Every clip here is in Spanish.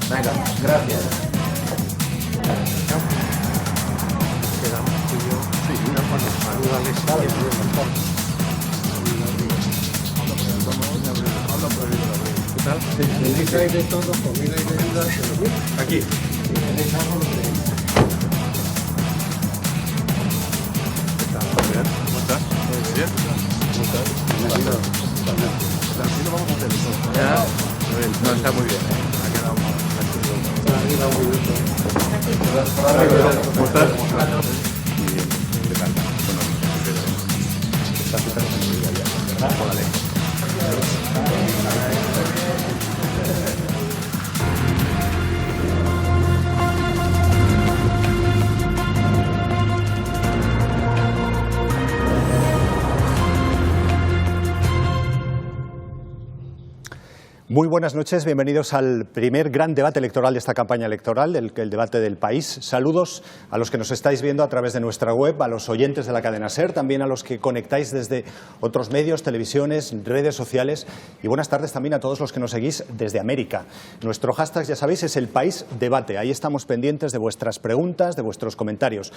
Venga, gracias. Quedamos tú y yo. Sí, mira, cuando saludales. ¿Qué tal? Tenéis ahí de todo, comida y bebida. Aquí. Tenéis algo de... ¿Cómo estás? Muy bien. ¿Cómo estás? Aquí lo vamos a hacer nosotros. Ya. No, está muy bien. Ha quedado un minuto. ¿Cómo estás? Muy bien. ¿Qué tal? Bueno, estás súper tranquila ya, ¿verdad? Vale. Muy buenas noches, bienvenidos al primer gran debate electoral de esta campaña electoral, el debate del país. Saludos a los que nos estáis viendo a través de nuestra web, a los oyentes de la cadena SER, también a los que conectáis desde otros medios, televisiones, redes sociales, y buenas tardes también a todos los que nos seguís desde América. Nuestro hashtag, ya sabéis, es el País Debate. Ahí estamos pendientes de vuestras preguntas, de vuestros comentarios.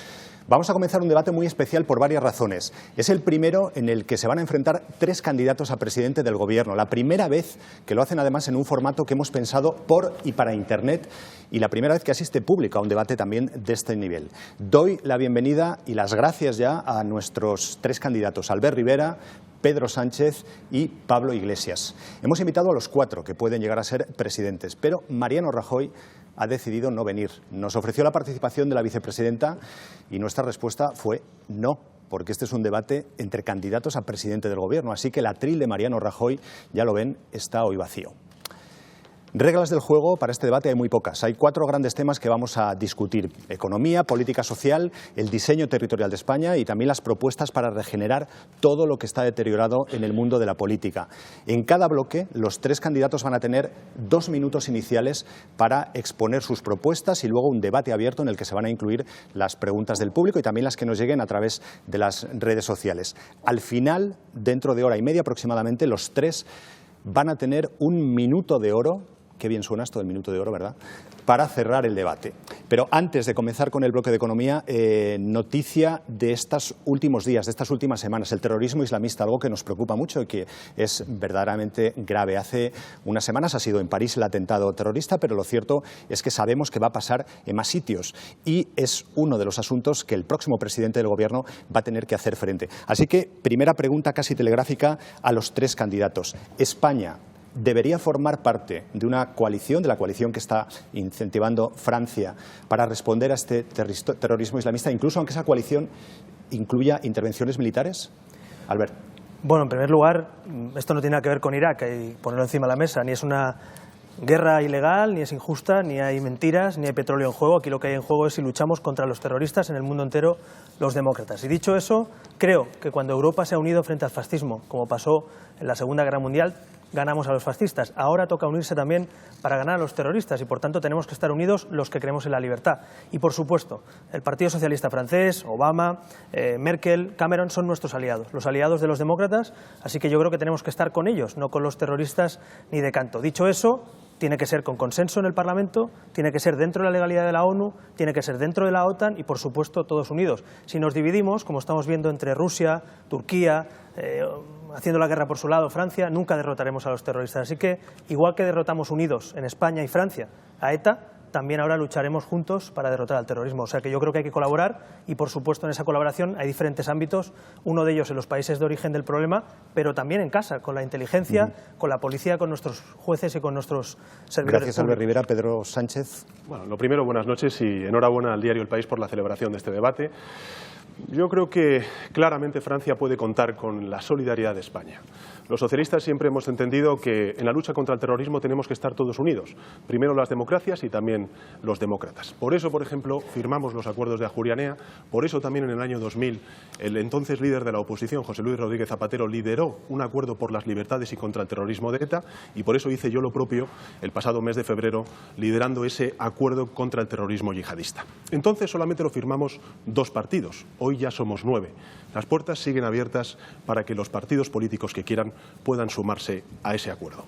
Vamos a comenzar un debate muy especial por varias razones. Es el primero en el que se van a enfrentar tres candidatos a presidente del Gobierno. La primera vez que lo hacen además en un formato que hemos pensado por y para Internet, y la primera vez que asiste público a un debate también de este nivel. Doy la bienvenida y las gracias ya a nuestros tres candidatos, Albert Rivera, Pedro Sánchez y Pablo Iglesias. Hemos invitado a los cuatro que pueden llegar a ser presidentes, pero Mariano Rajoy ha decidido no venir. Nos ofreció la participación de la vicepresidenta y nuestra respuesta fue no, porque este es un debate entre candidatos a presidente del Gobierno, así que el atril de Mariano Rajoy, ya lo ven, está hoy vacío. Reglas del juego para este debate hay muy pocas. Hay cuatro grandes temas que vamos a discutir: economía, política social, el diseño territorial de España y también las propuestas para regenerar todo lo que está deteriorado en el mundo de la política. En cada bloque, los tres candidatos van a tener 2 minutos iniciales para exponer sus propuestas y luego un debate abierto en el que se van a incluir las preguntas del público y también las que nos lleguen a través de las redes sociales. Al final, dentro de hora y media aproximadamente, los tres van a tener 1 minuto de oro. Qué bien suena esto del minuto de oro, ¿verdad?, para cerrar el debate. Pero antes de comenzar con el bloque de economía, noticia de estos últimos días, de estas últimas semanas, el terrorismo islamista, algo que nos preocupa mucho y que es verdaderamente grave. Hace unas semanas ha sido en París el atentado terrorista, pero lo cierto es que sabemos que va a pasar en más sitios y es uno de los asuntos que el próximo presidente del Gobierno va a tener que hacer frente. Así que, primera pregunta casi telegráfica a los tres candidatos. España debería formar parte de una coalición, de la coalición que está incentivando Francia para responder a este terrorismo islamista, incluso aunque esa coalición incluya intervenciones militares. Albert. Bueno, en primer lugar, esto no tiene nada que ver con Irak, hay que ponerlo encima de la mesa. Ni es una guerra ilegal, ni es injusta, ni hay mentiras, ni hay petróleo en juego. Aquí lo que hay en juego es si luchamos contra los terroristas en el mundo entero, los demócratas. Y dicho eso, creo que cuando Europa se ha unido frente al fascismo, como pasó en la Segunda Guerra Mundial, ganamos a los fascistas. Ahora toca unirse también para ganar a los terroristas y, por tanto, tenemos que estar unidos los que creemos en la libertad. Y, por supuesto, el Partido Socialista francés, Obama, Merkel, Cameron son nuestros aliados, los aliados de los demócratas, así que yo creo que tenemos que estar con ellos, no con los terroristas ni de canto. Dicho eso, tiene que ser con consenso en el Parlamento, tiene que ser dentro de la legalidad de la ONU, tiene que ser dentro de la OTAN y, por supuesto, todos unidos. Si nos dividimos, como estamos viendo entre Rusia, Turquía, haciendo la guerra por su lado, Francia, nunca derrotaremos a los terroristas. Así que, igual que derrotamos unidos en España y Francia a ETA, también ahora lucharemos juntos para derrotar al terrorismo. O sea que yo creo que hay que colaborar y, por supuesto, en esa colaboración hay diferentes ámbitos, uno de ellos en los países de origen del problema, pero también en casa, con la inteligencia, con la policía, con nuestros jueces y con nuestros servidores. Gracias, Albert Rivera. Pedro Sánchez. Bueno, lo primero, buenas noches y enhorabuena al diario El País por la celebración de este debate. Yo creo que claramente Francia puede contar con la solidaridad de España. Los socialistas siempre hemos entendido que en la lucha contra el terrorismo tenemos que estar todos unidos. Primero las democracias y también los demócratas. Por eso, por ejemplo, firmamos los acuerdos de Ajuria Enea. Por eso también en el año 2000 el entonces líder de la oposición, José Luis Rodríguez Zapatero, lideró un acuerdo por las libertades y contra el terrorismo de ETA. Y por eso hice yo lo propio el pasado mes de febrero, liderando ese acuerdo contra el terrorismo yihadista. Entonces solamente lo firmamos 2 partidos. hoy ya somos 9. Las puertas siguen abiertas para que los partidos políticos que quieran puedan sumarse a ese acuerdo.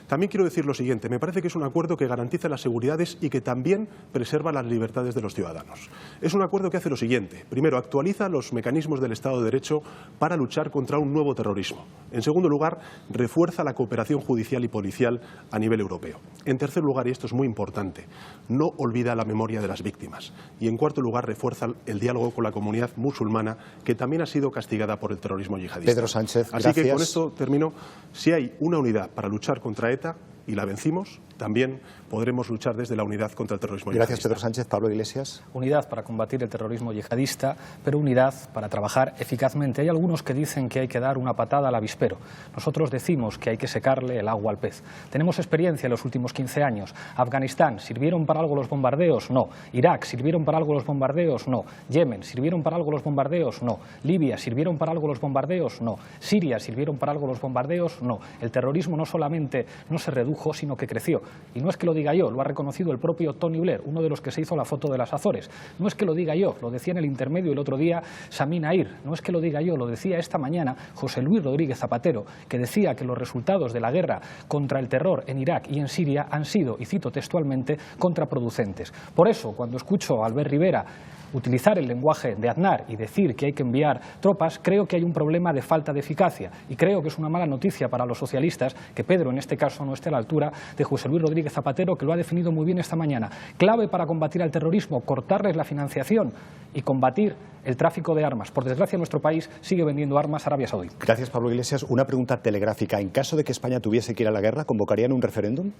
También quiero decir lo siguiente, me parece que es un acuerdo que garantiza las seguridades y que también preserva las libertades de los ciudadanos. Es un acuerdo que hace lo siguiente. Primero, actualiza los mecanismos del Estado de Derecho para luchar contra un nuevo terrorismo. En segundo lugar, refuerza la cooperación judicial y policial a nivel europeo. En tercer lugar, y esto es muy importante, no olvida la memoria de las víctimas. Y en cuarto lugar, refuerza el diálogo con la comunidad musulmana, que también ha sido castigada por el terrorismo yihadista. Pedro Sánchez, Así gracias. que con esto termino. Si hay una unidad para luchar contra ETA y la vencimos, también podremos luchar desde la unidad contra el terrorismo Gracias, yihadista. Pedro Sánchez. Pablo Iglesias. Unidad para combatir el terrorismo yihadista, pero unidad para trabajar eficazmente. Hay algunos que dicen que hay que dar una patada al avispero. Nosotros decimos que hay que secarle el agua al pez. Tenemos experiencia en los últimos 15 años. Afganistán, ¿sirvieron para algo los bombardeos? No. Irak, ¿sirvieron para algo los bombardeos? No. Yemen, ¿sirvieron para algo los bombardeos? No. Libia, ¿sirvieron para algo los bombardeos? No. Siria, ¿sirvieron para algo los bombardeos? No. El terrorismo no solamente no se redujo, sino que creció. Y no es que lo diga yo, lo ha reconocido el propio Tony Blair, uno de los que se hizo la foto de las Azores. No es que lo diga yo, lo decía en el intermedio el otro día Sami Nair. No es que lo diga yo, lo decía esta mañana José Luis Rodríguez Zapatero, que decía que los resultados de la guerra contra el terror en Irak y en Siria han sido, y cito textualmente, contraproducentes. Por eso, cuando escucho a Albert Rivera utilizar el lenguaje de Aznar y decir que hay que enviar tropas, creo que hay un problema de falta de eficacia y creo que es una mala noticia para los socialistas que Pedro en este caso no esté a la altura de José Luis Rodríguez Zapatero, que lo ha definido muy bien esta mañana. Clave para combatir al terrorismo, cortarles la financiación y combatir el tráfico de armas. Por desgracia, nuestro país sigue vendiendo armas a Arabia Saudí. Gracias, Pablo Iglesias. Una pregunta telegráfica. En caso de que España tuviese que ir a la guerra, ¿convocarían un referéndum?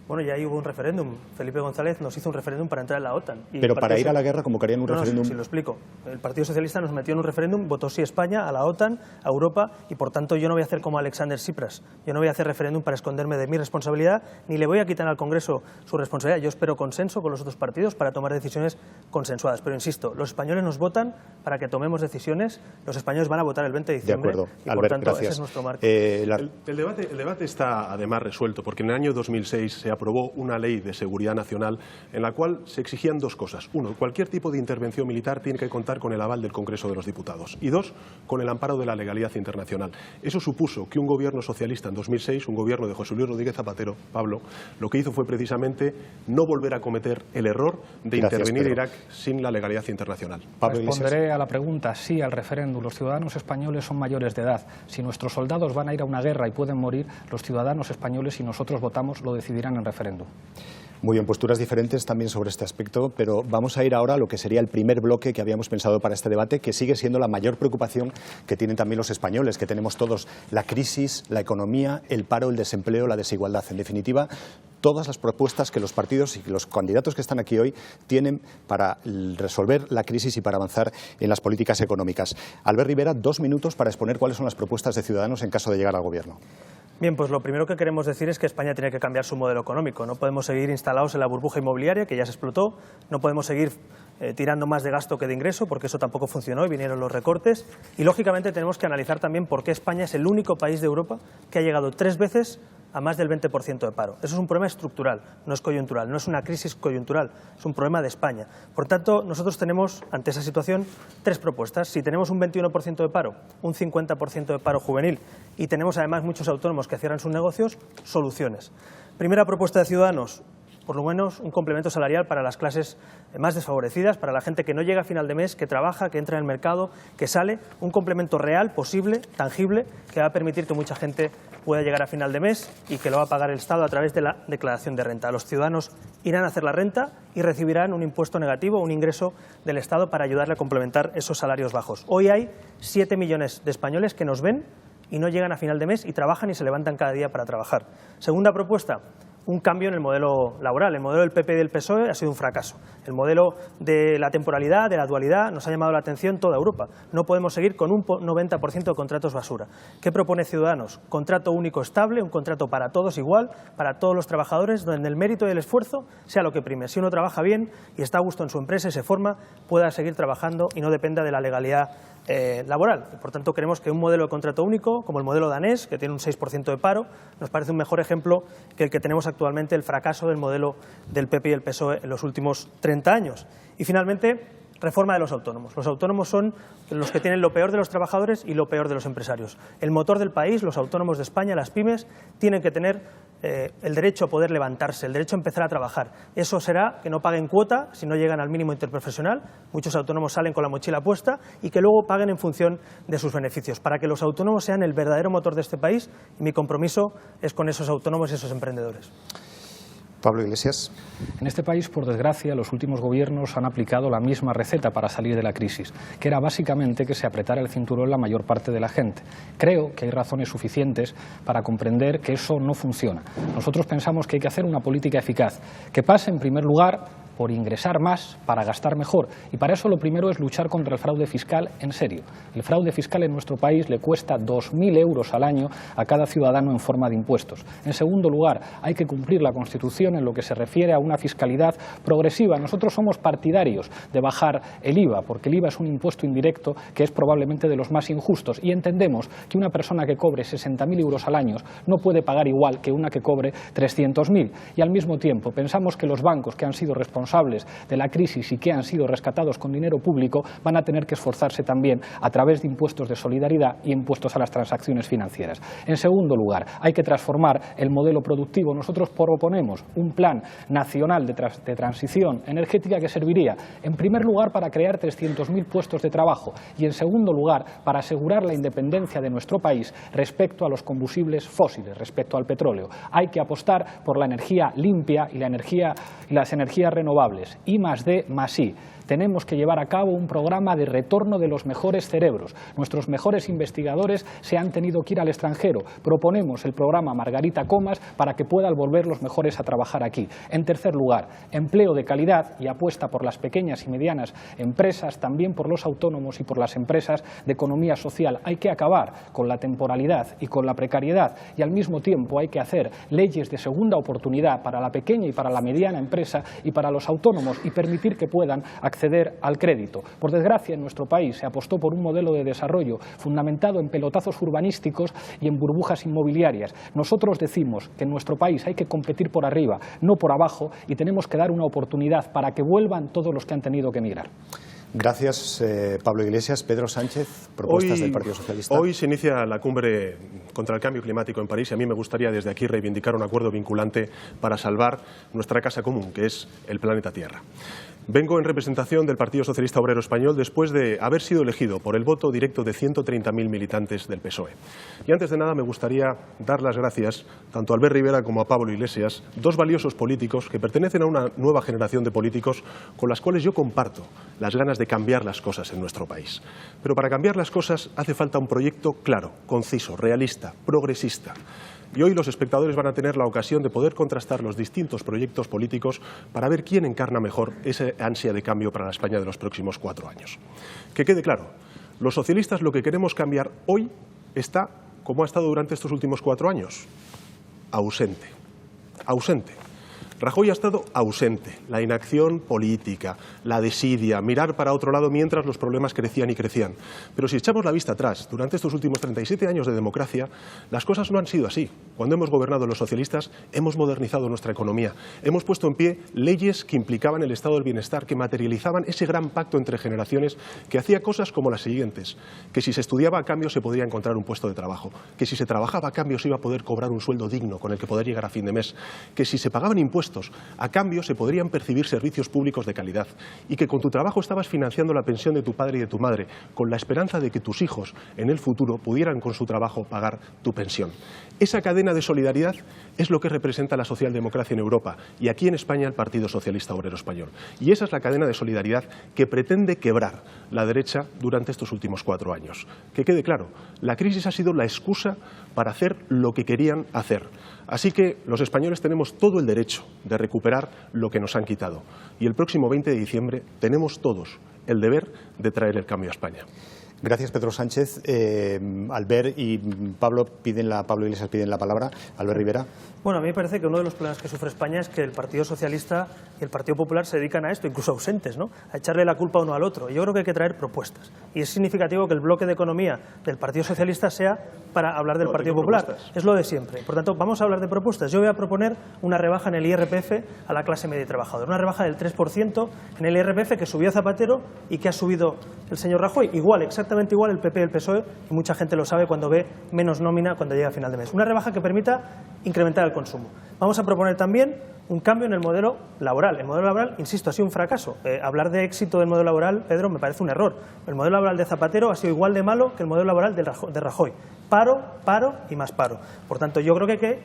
Bueno, ya hubo un referéndum. Felipe González nos hizo un referéndum para entrar en la OTAN. Y Pero para ir a la guerra convocarían un referéndum. No, sí, lo explico. El Partido Socialista nos metió en un referéndum, votó sí España, a la OTAN, a Europa, y por tanto yo no voy a hacer como Alexander Tsipras. Yo no voy a hacer referéndum para esconderme de mi responsabilidad, ni le voy a quitar al Congreso su responsabilidad. Yo espero consenso con los otros partidos para tomar decisiones consensuadas. Pero insisto, los españoles nos votan para que tomemos decisiones. Los españoles van a votar el 20 de diciembre. De acuerdo. Y Albert, por tanto, gracias. ese es nuestro marco. El debate está además resuelto, porque en el año 2006 se aprobó una ley de seguridad nacional en la cual se exigían dos cosas. Uno, cualquier tipo de intervención militar tiene que contar con el aval del Congreso de los Diputados. Y dos, con el amparo de la legalidad internacional. Eso supuso que un gobierno socialista en 2006, un gobierno de José Luis Rodríguez Zapatero, Pablo, lo que hizo fue precisamente no volver a cometer el error de intervenir Irak sin la legalidad internacional. Responderé a la pregunta, sí al referéndum. Los ciudadanos españoles son mayores de edad. Si nuestros soldados van a ir a una guerra y pueden morir, los ciudadanos españoles, si nosotros votamos, lo decidirán en referéndum. Muy bien, posturas diferentes también sobre este aspecto, pero vamos a ir ahora a lo que sería el primer bloque que habíamos pensado para este debate, que sigue siendo la mayor preocupación que tienen también los españoles, que tenemos todos: la crisis, la economía, el paro, el desempleo, la desigualdad. En definitiva, todas las propuestas que los partidos y los candidatos que están aquí hoy tienen para resolver la crisis y para avanzar en las políticas económicas. Albert Rivera, 2 minutos para exponer cuáles son las propuestas de Ciudadanos en caso de llegar al Gobierno. Bien, pues lo primero que queremos decir es que España tiene que cambiar su modelo económico. No podemos seguir instalados en la burbuja inmobiliaria, que ya se explotó. No podemos seguir tirando más de gasto que de ingreso, porque eso tampoco funcionó y vinieron los recortes. Y, lógicamente, tenemos que analizar también por qué España es el único país de Europa que ha llegado 3 veces a más del 20% de paro. Eso es un problema estructural, no es coyuntural, no es una crisis coyuntural, es un problema de España. Por tanto, nosotros tenemos, ante esa situación, 3 propuestas. Si tenemos un 21% de paro, un 50% de paro juvenil y tenemos además muchos autónomos que cierran sus negocios, soluciones. Primera propuesta de Ciudadanos: por lo menos un complemento salarial para las clases más desfavorecidas, para la gente que no llega a final de mes, que trabaja, que entra en el mercado, que sale, un complemento real, posible, tangible, que va a permitir que mucha gente pueda llegar a final de mes y que lo va a pagar el Estado a través de la declaración de renta. Los ciudadanos irán a hacer la renta y recibirán un impuesto negativo, un ingreso del Estado para ayudarle a complementar esos salarios bajos. Hoy hay 7 millones de españoles que nos ven y no llegan a final de mes y trabajan y se levantan cada día para trabajar. Segunda propuesta: un cambio en el modelo laboral. El modelo del PP y del PSOE ha sido un fracaso. El modelo de la temporalidad, de la dualidad, nos ha llamado la atención toda Europa. No podemos seguir con un 90% de contratos basura. ¿Qué propone Ciudadanos? Contrato único estable, un contrato para todos igual, para todos los trabajadores, donde el mérito y el esfuerzo sea lo que prime. Si uno trabaja bien y está a gusto en su empresa y se forma, pueda seguir trabajando y no dependa de la legalidad laboral. Por tanto, creemos que un modelo de contrato único, como el modelo danés, que tiene un 6% de paro, nos parece un mejor ejemplo que el que tenemos actualmente, el fracaso del modelo del PP y el PSOE en los últimos 30 años. Y finalmente, Reforma de los autónomos. Los autónomos son los que tienen lo peor de los trabajadores y lo peor de los empresarios. El motor del país, los autónomos de España, las pymes, tienen que tener el derecho a poder levantarse, el derecho a empezar a trabajar. Eso será que no paguen cuota si no llegan al mínimo interprofesional, muchos autónomos salen con la mochila puesta, y que luego paguen en función de sus beneficios, para que los autónomos sean el verdadero motor de este país, y mi compromiso es con esos autónomos y esos emprendedores. Pablo Iglesias. En este país, por desgracia, los últimos gobiernos han aplicado la misma receta para salir de la crisis, que era básicamente que se apretara el cinturón la mayor parte de la gente. Creo que hay razones suficientes para comprender que eso no funciona. Nosotros pensamos que hay que hacer una política eficaz, que pase, en primer lugar, por ingresar más para gastar mejor, y para eso lo primero es luchar contra el fraude fiscal en serio. El fraude fiscal en nuestro país le cuesta 2.000 euros al año a cada ciudadano en forma de impuestos. En segundo lugar, hay que cumplir la Constitución en lo que se refiere a una fiscalidad progresiva. Nosotros somos partidarios de bajar el IVA, porque el IVA es un impuesto indirecto que es probablemente de los más injustos, y entendemos que una persona que cobre 60.000 euros al año no puede pagar igual que una que cobre 300.000. Y al mismo tiempo pensamos que los bancos que han sido responsables de la crisis y que han sido rescatados con dinero público van a tener que esforzarse también a través de impuestos de solidaridad y impuestos a las transacciones financieras. En segundo lugar, hay que transformar el modelo productivo. Nosotros proponemos un plan nacional de transición energética que serviría, en primer lugar, para crear 300.000 puestos de trabajo, y en segundo lugar, para asegurar la independencia de nuestro país respecto a los combustibles fósiles, respecto al petróleo. Hay que apostar por la energía limpia y las energías renovables. I+D+I. Tenemos que llevar a cabo un programa de retorno de los mejores cerebros. Nuestros mejores investigadores se han tenido que ir al extranjero. Proponemos el programa Margarita Comas para que puedan volver los mejores a trabajar aquí. En tercer lugar, empleo de calidad y apuesta por las pequeñas y medianas empresas, también por los autónomos y por las empresas de economía social. Hay que acabar con la temporalidad y con la precariedad, y al mismo tiempo hay que hacer leyes de segunda oportunidad para la pequeña y para la mediana empresa y para los autónomos, y permitir que puedan acceder al crédito. Por desgracia, en nuestro país se apostó por un modelo de desarrollo fundamentado en pelotazos urbanísticos y en burbujas inmobiliarias. Nosotros decimos que en nuestro país hay que competir por arriba, no por abajo, y tenemos que dar una oportunidad para que vuelvan todos los que han tenido que emigrar. Gracias, Pablo Iglesias. Pedro Sánchez, propuestas del Partido Socialista. Hoy se inicia la cumbre contra el cambio climático en París, y a mí me gustaría desde aquí reivindicar un acuerdo vinculante para salvar nuestra casa común, que es el planeta Tierra. Vengo en representación del Partido Socialista Obrero Español después de haber sido elegido por el voto directo de 130.000 militantes del PSOE. Y antes de nada me gustaría dar las gracias tanto a Albert Rivera como a Pablo Iglesias, dos valiosos políticos que pertenecen a una nueva generación de políticos con las cuales yo comparto las ganas de cambiar las cosas en nuestro país. Pero para cambiar las cosas hace falta un proyecto claro, conciso, realista, progresista. Y hoy los espectadores van a tener la ocasión de poder contrastar los distintos proyectos políticos para ver quién encarna mejor esa ansia de cambio para la España de los próximos 4 años. Que quede claro, los socialistas lo que queremos cambiar hoy está, como ha estado durante estos últimos 4 años, ausente. Ausente. Rajoy ha estado ausente, la inacción política, la desidia, mirar para otro lado mientras los problemas crecían y crecían. Pero si echamos la vista atrás, durante estos últimos 37 años de democracia, las cosas no han sido así. Cuando hemos gobernado los socialistas, hemos modernizado nuestra economía, hemos puesto en pie leyes que implicaban el estado del bienestar, que materializaban ese gran pacto entre generaciones que hacía cosas como las siguientes: que si se estudiaba a cambio se podría encontrar un puesto de trabajo, que si se trabajaba a cambio se iba a poder cobrar un sueldo digno con el que poder llegar a fin de mes, que si se pagaban impuestos a cambio se podrían percibir servicios públicos de calidad, y que con tu trabajo estabas financiando la pensión de tu padre y de tu madre, con la esperanza de que tus hijos en el futuro pudieran con su trabajo pagar tu pensión. Esa cadena de solidaridad es lo que representa la socialdemocracia en Europa, y aquí en España el Partido Socialista Obrero Español. Y esa es la cadena de solidaridad que pretende quebrar la derecha durante estos últimos 4 años. Que quede claro, la crisis ha sido la excusa para hacer lo que querían hacer. Así que los españoles tenemos todo el derecho de recuperar lo que nos han quitado. Y el próximo 20 de diciembre tenemos todos el deber de traer el cambio a España. Gracias, Pedro Sánchez. Albert y Pablo Iglesias piden la palabra. Albert Rivera. Bueno, a mí me parece que uno de los problemas que sufre España es que el Partido Socialista y el Partido Popular se dedican a esto, incluso ausentes, ¿no? A echarle la culpa uno al otro. Y yo creo que hay que traer propuestas. Y es significativo que el bloque de economía del Partido Socialista sea para hablar del Partido Popular. Es lo de siempre. Por tanto, vamos a hablar de propuestas. Yo voy a proponer una rebaja en el IRPF a la clase media y trabajadora. Una rebaja del 3% en el IRPF que subió Zapatero y que ha subido el señor Rajoy. Igual, exactamente igual el PP y el PSOE, y mucha gente lo sabe cuando ve menos nómina cuando llega a final de mes. Una rebaja que permita incrementar el consumo. Vamos a proponer también un cambio en el modelo laboral. El modelo laboral, insisto, ha sido un fracaso. Hablar de éxito del modelo laboral, Pedro, me parece un error. El modelo laboral de Zapatero ha sido igual de malo que el modelo laboral de Rajoy. Paro, paro y más paro. Por tanto, yo creo que hay que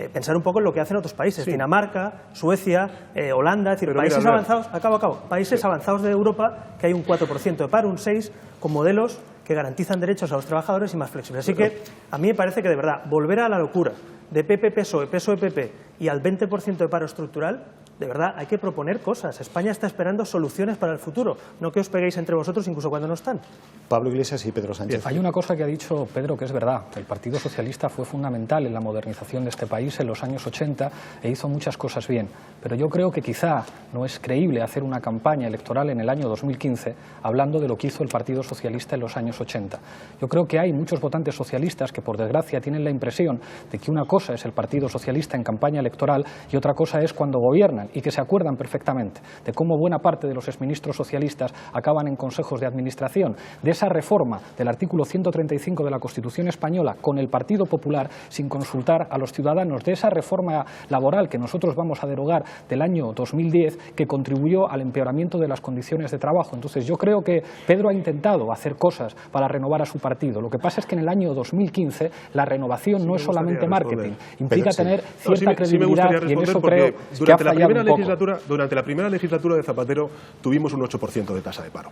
pensar un poco en lo que hacen otros países. Sí. Dinamarca, Suecia, Holanda, es decir, pero países avanzados, países avanzados de Europa que hay un 4% de paro, un 6%, con modelos que garantizan derechos a los trabajadores y más flexibles. Así que a mí me parece que, de verdad, volver a la locura de PP-PSOE, PSOE-PP y al 20% de paro estructural, de verdad, hay que proponer cosas. España está esperando soluciones para el futuro, no que os peguéis entre vosotros incluso cuando no están. Pablo Iglesias y Pedro Sánchez. Hay una cosa que ha dicho Pedro que es verdad. El Partido Socialista fue fundamental en la modernización de este país en los años 80 e hizo muchas cosas bien. Pero yo creo que quizá no es creíble hacer una campaña electoral en el año 2015 hablando de lo que hizo el Partido Socialista en los años 80. Yo creo que hay muchos votantes socialistas que, por desgracia, tienen la impresión de que una cosa es el Partido Socialista en campaña electoral y otra cosa es cuando gobiernan, y que se acuerdan perfectamente de cómo buena parte de los exministros socialistas acaban en consejos de administración, de esa reforma del artículo 135 de la Constitución española con el Partido Popular sin consultar a los ciudadanos, de esa reforma laboral que nosotros vamos a derogar del año 2010 que contribuyó al empeoramiento de las condiciones de trabajo. Entonces yo creo que Pedro ha intentado hacer cosas para renovar a su partido. Lo que pasa es que en el año 2015 la renovación no es solamente marketing, implica tener cierta credibilidad y en eso creo que ha fallado un poco. Durante la primera legislatura de Zapatero tuvimos un 8% de tasa de paro.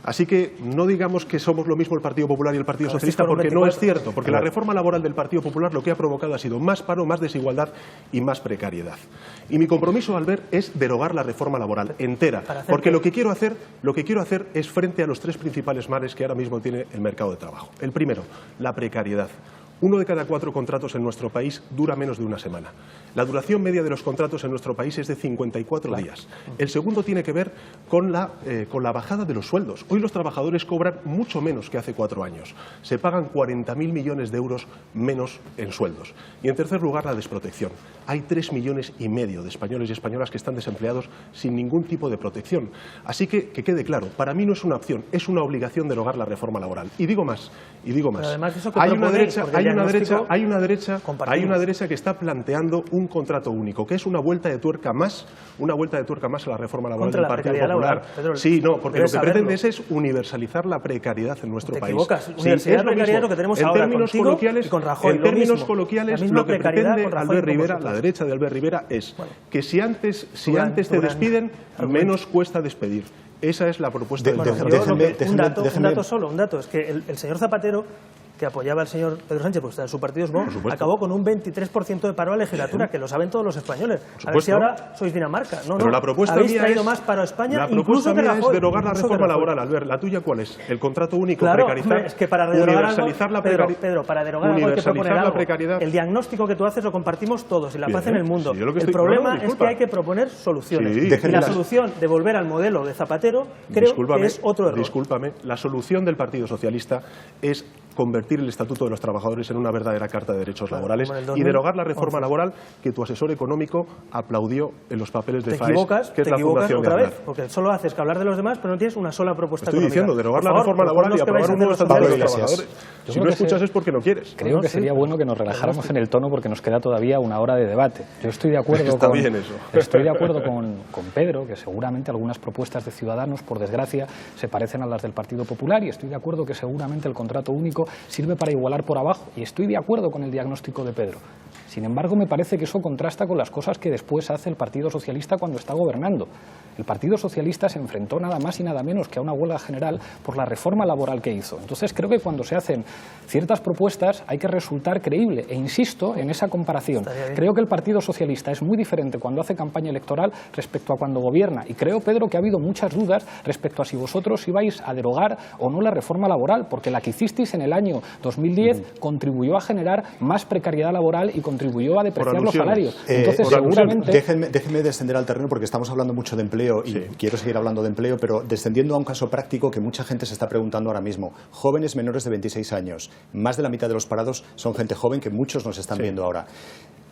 Así que no digamos que somos lo mismo el Partido Popular y el Partido Socialista, porque no es cierto, porque la reforma laboral del Partido Popular lo que ha provocado ha sido más paro, más desigualdad y más precariedad. Y mi compromiso, Albert, es derogar la reforma laboral entera, porque lo que quiero hacer es frente a los tres principales males que ahora mismo tiene el mercado de trabajo. El primero, la precariedad. 1 de cada 4 contratos en nuestro país dura menos de una semana. La duración media de los contratos en nuestro país es de 54 días. El segundo tiene que ver con la bajada de los sueldos. Hoy los trabajadores cobran mucho menos que hace 4 años. Se pagan 40.000 millones de euros menos en sueldos. Y en tercer lugar, la desprotección. Hay 3,5 millones de españoles y españolas que están desempleados sin ningún tipo de protección. Así que quede claro, para mí no es una opción, es una obligación derogar la reforma laboral. Y digo más. Hay una derecha que está planteando un contrato único, que es una vuelta de tuerca más a la reforma laboral del Partido Popular. Sí, no, porque lo que pretende es universalizar la precariedad en nuestro país. Universidad de precariedad es lo que tenemos ahora contigo y con Rajoy. En términos coloquiales, lo que pretende Albert Rivera, la derecha de Albert Rivera, es que si antes te despiden, menos cuesta despedir. Esa es la propuesta del un dato. Es que el señor Zapatero, que apoyaba al señor Pedro Sánchez, pues en su partido es Vox, acabó con un 23% de paro a la legislatura, que lo saben todos los españoles. A ver si ahora sois Dinamarca. No, pero la propuesta habéis traído más paro a España, la propuesta mía es derogar la reforma laboral, Albert. ¿La tuya cuál es? El contrato único, precarizar, es que para universalizar la precariedad. Pedro, para derogar algo hay que proponer algo. El diagnóstico que tú haces lo compartimos todos y la paz en el mundo. El problema es que hay que proponer soluciones. Y la solución de volver al modelo de Zapatero creo que es otro error. Discúlpame, la solución del Partido Socialista es convertir el Estatuto de los Trabajadores en una verdadera Carta de Derechos Laborales y derogar la reforma laboral que tu asesor económico aplaudió en los papeles de FAES, que es la Fundación otra vez, porque solo haces que hablar de los demás, pero no tienes una sola propuesta económica. Estoy diciendo, derogar la reforma laboral y aprobar un nuevo Estatuto de los Trabajadores. Si no escuchas es porque no quieres. Creo que sería bueno que nos relajáramos en el tono porque nos queda todavía una hora de debate. Yo estoy de acuerdo con Pedro, que seguramente algunas propuestas de Ciudadanos, por desgracia, se parecen a las del Partido Popular, y estoy de acuerdo que seguramente el contrato único sirve para igualar por abajo, y estoy de acuerdo con el diagnóstico de Pedro. Sin embargo, me parece que eso contrasta con las cosas que después hace el Partido Socialista cuando está gobernando. El Partido Socialista se enfrentó nada más y nada menos que a una huelga general por la reforma laboral que hizo. Entonces creo que cuando se hacen ciertas propuestas hay que resultar creíble, e insisto en esa comparación. Creo que el Partido Socialista es muy diferente cuando hace campaña electoral respecto a cuando gobierna, y creo, Pedro, que ha habido muchas dudas respecto a si vosotros ibais a derogar o no la reforma laboral, porque la que hicisteis en el año 2010 contribuyó a generar más precariedad laboral y contribuyó a depreciar los salarios. Entonces, seguramente... Déjenme descender al terreno, porque estamos hablando mucho de empleo y quiero seguir hablando de empleo, pero descendiendo a un caso práctico que mucha gente se está preguntando ahora mismo. Jóvenes menores de 26 años, más de la mitad de los parados son gente joven, que muchos nos están viendo ahora.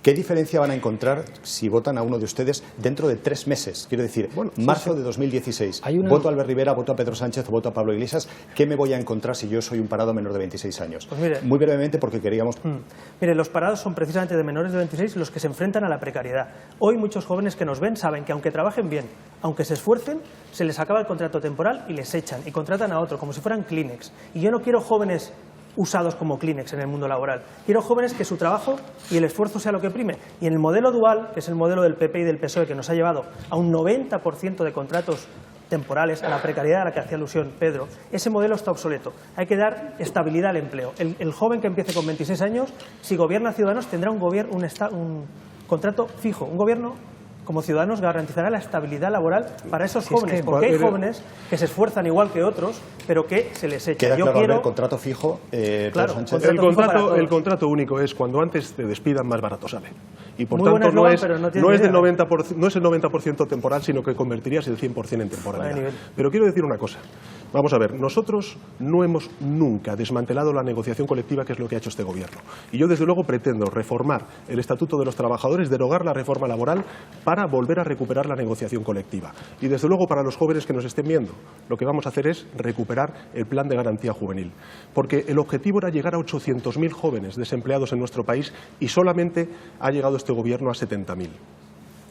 ¿Qué diferencia van a encontrar si votan a uno de ustedes dentro de 3 meses? Quiero decir, marzo de 2016. Voto a Albert Rivera, voto a Pedro Sánchez o voto a Pablo Iglesias. ¿Qué me voy a encontrar si yo soy un parado menor de 26 años? Pues mire, muy brevemente, porque queríamos... Mire, los parados son precisamente de menores de 26 los que se enfrentan a la precariedad. Hoy muchos jóvenes que nos ven saben que aunque trabajen bien, aunque se esfuercen, se les acaba el contrato temporal y les echan y contratan a otro, como si fueran Kleenex. Y yo no quiero jóvenes usados como Kleenex en el mundo laboral. Quiero jóvenes que su trabajo y el esfuerzo sea lo que prime. Y en el modelo dual, que es el modelo del PP y del PSOE, que nos ha llevado a un 90% de contratos temporales, a la precariedad a la que hacía alusión Pedro, ese modelo está obsoleto. Hay que dar estabilidad al empleo. El joven que empiece con 26 años, si gobierna Ciudadanos, tendrá un contrato fijo. Un gobierno como Ciudadanos garantizará la estabilidad laboral para esos jóvenes, porque hay jóvenes que se esfuerzan igual que otros, pero que se les echa. Queda claro, el contrato fijo, claro, Sánchez. El contrato único es cuando antes te despidan, más barato sale. Y por tanto no es el 90% temporal, sino que convertirías el 100% en temporalidad. Pero quiero decir una cosa. Vamos a ver, nosotros no hemos nunca desmantelado la negociación colectiva, que es lo que ha hecho este gobierno. Y yo, desde luego, pretendo reformar el Estatuto de los Trabajadores, derogar la reforma laboral para volver a recuperar la negociación colectiva. Y, desde luego, para los jóvenes que nos estén viendo, lo que vamos a hacer es recuperar el plan de garantía juvenil. Porque el objetivo era llegar a 800.000 jóvenes desempleados en nuestro país y solamente ha llegado este gobierno a 70.000.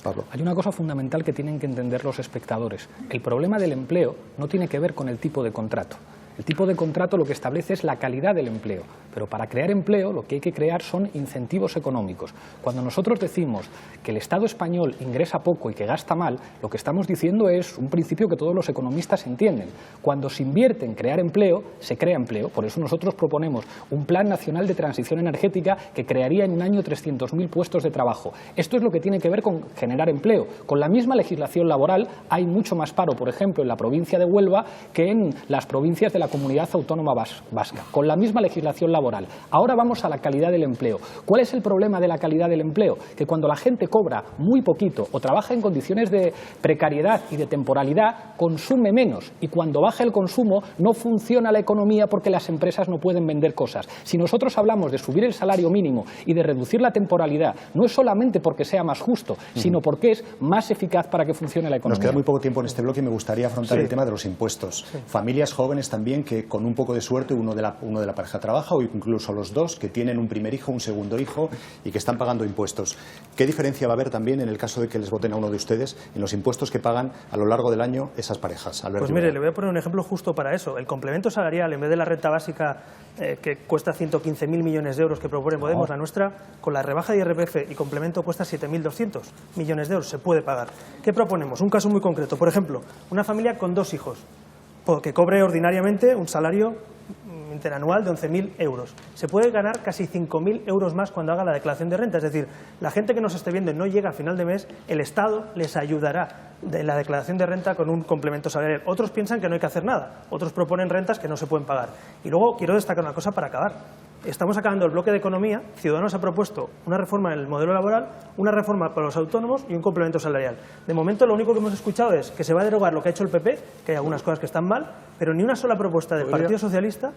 Pablo. Hay una cosa fundamental que tienen que entender los espectadores. El problema del empleo no tiene que ver con el tipo de contrato. El tipo de contrato lo que establece es la calidad del empleo, pero para crear empleo lo que hay que crear son incentivos económicos. Cuando nosotros decimos que el Estado español ingresa poco y que gasta mal, lo que estamos diciendo es un principio que todos los economistas entienden. Cuando se invierte en crear empleo, se crea empleo. Por eso nosotros proponemos un Plan Nacional de Transición Energética que crearía en un año 300.000 puestos de trabajo. Esto es lo que tiene que ver con generar empleo. Con la misma legislación laboral hay mucho más paro, por ejemplo, en la provincia de Huelva que en las provincias de la Comunidad Autónoma Vasca, con la misma legislación laboral. Ahora vamos a la calidad del empleo. ¿Cuál es el problema de la calidad del empleo? Que cuando la gente cobra muy poquito o trabaja en condiciones de precariedad y de temporalidad, consume menos, y cuando baja el consumo no funciona la economía porque las empresas no pueden vender cosas. Si nosotros hablamos de subir el salario mínimo y de reducir la temporalidad, no es solamente porque sea más justo, sino porque es más eficaz para que funcione la economía. Nos queda muy poco tiempo en este bloque y me gustaría afrontar el tema de los impuestos. Familias jóvenes también que con un poco de suerte uno de la pareja trabaja, o incluso los dos, que tienen un primer hijo, un segundo hijo y que están pagando impuestos. ¿Qué diferencia va a haber también en el caso de que les voten a uno de ustedes en los impuestos que pagan a lo largo del año esas parejas? Pues mire, le voy a poner un ejemplo justo para eso. El complemento salarial, en vez de la renta básica que cuesta 115.000 millones de euros que propone Podemos, la nuestra, con la rebaja de IRPF y complemento cuesta 7.200 millones de euros. Se puede pagar. ¿Qué proponemos? Un caso muy concreto. Por ejemplo, una familia con 2 hijos, que cobre ordinariamente un salario interanual de 11.000 euros. Se puede ganar casi 5.000 euros más cuando haga la declaración de renta. Es decir, la gente que nos esté viendo y no llega a final de mes, el Estado les ayudará de la declaración de renta con un complemento salarial. Otros piensan que no hay que hacer nada. Otros proponen rentas que no se pueden pagar. Y luego quiero destacar una cosa para acabar. Estamos acabando el bloque de economía. Ciudadanos ha propuesto una reforma en el modelo laboral, una reforma para los autónomos y un complemento salarial. De momento lo único que hemos escuchado es que se va a derogar lo que ha hecho el PP, que hay algunas cosas que están mal, pero ni una sola propuesta del Partido Socialista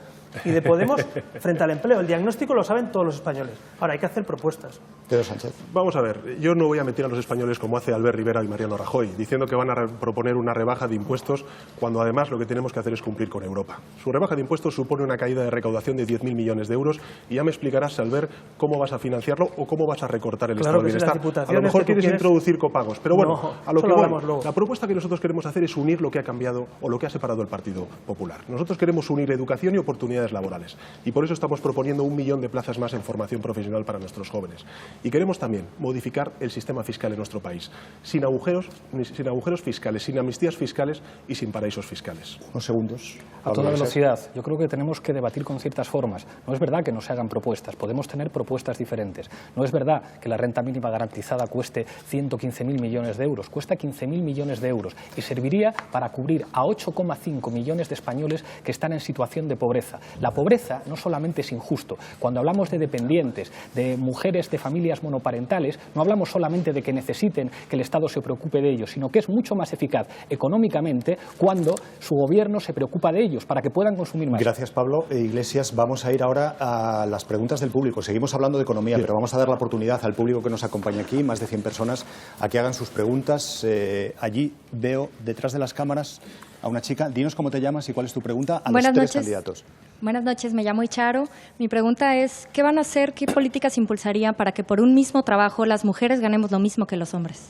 y de Podemos frente al empleo. El diagnóstico lo saben todos los españoles. Ahora hay que hacer propuestas. Pedro Sánchez. Vamos a ver, yo no voy a mentir a los españoles como hace Albert Rivera y Mariano Rajoy, diciendo que van a proponer una rebaja de impuestos cuando además lo que tenemos que hacer es cumplir con Europa. Su rebaja de impuestos supone una caída de recaudación de 10.000 millones de euros objetivos y ya me explicarás, al ver cómo vas a financiarlo o cómo vas a recortar el Claro estado de que sí, las bienestar. A diputaciones lo mejor que tú quieres quieres... introducir copagos, pero bueno, No, a lo eso que lo voy. hablamos luego. La propuesta que nosotros queremos hacer es unir lo que ha cambiado o lo que ha separado el Partido Popular. Nosotros queremos unir educación y oportunidades laborales y por eso estamos proponiendo 1 millón de plazas más en formación profesional para nuestros jóvenes. Y queremos también modificar el sistema fiscal en nuestro país, sin agujeros fiscales, sin amnistías fiscales y sin paraísos fiscales. Unos segundos. A toda velocidad. Yo creo que tenemos que debatir con ciertas formas. No es verdad que no se hagan propuestas, podemos tener propuestas diferentes. No es verdad que la renta mínima garantizada cueste 115.000 millones de euros, cuesta 15.000 millones de euros y serviría para cubrir a 8,5 millones de españoles que están en situación de pobreza. La pobreza no solamente es injusto. Cuando hablamos de dependientes, de mujeres de familias monoparentales, no hablamos solamente de que necesiten que el Estado se preocupe de ellos, sino que es mucho más eficaz económicamente cuando su gobierno se preocupa de ellos para que puedan consumir más. Gracias, Pablo. Iglesias, vamos a ir ahora a las preguntas del público. Seguimos hablando de economía, pero vamos a dar la oportunidad al público que nos acompaña aquí, más de 100 personas, a que hagan sus preguntas. Allí veo detrás de las cámaras a una chica. Dinos cómo te llamas y cuál es tu pregunta a los tres candidatos. Buenas noches, me llamo Icharo. Mi pregunta es, ¿qué van a hacer, qué políticas impulsarían para que por un mismo trabajo las mujeres ganemos lo mismo que los hombres?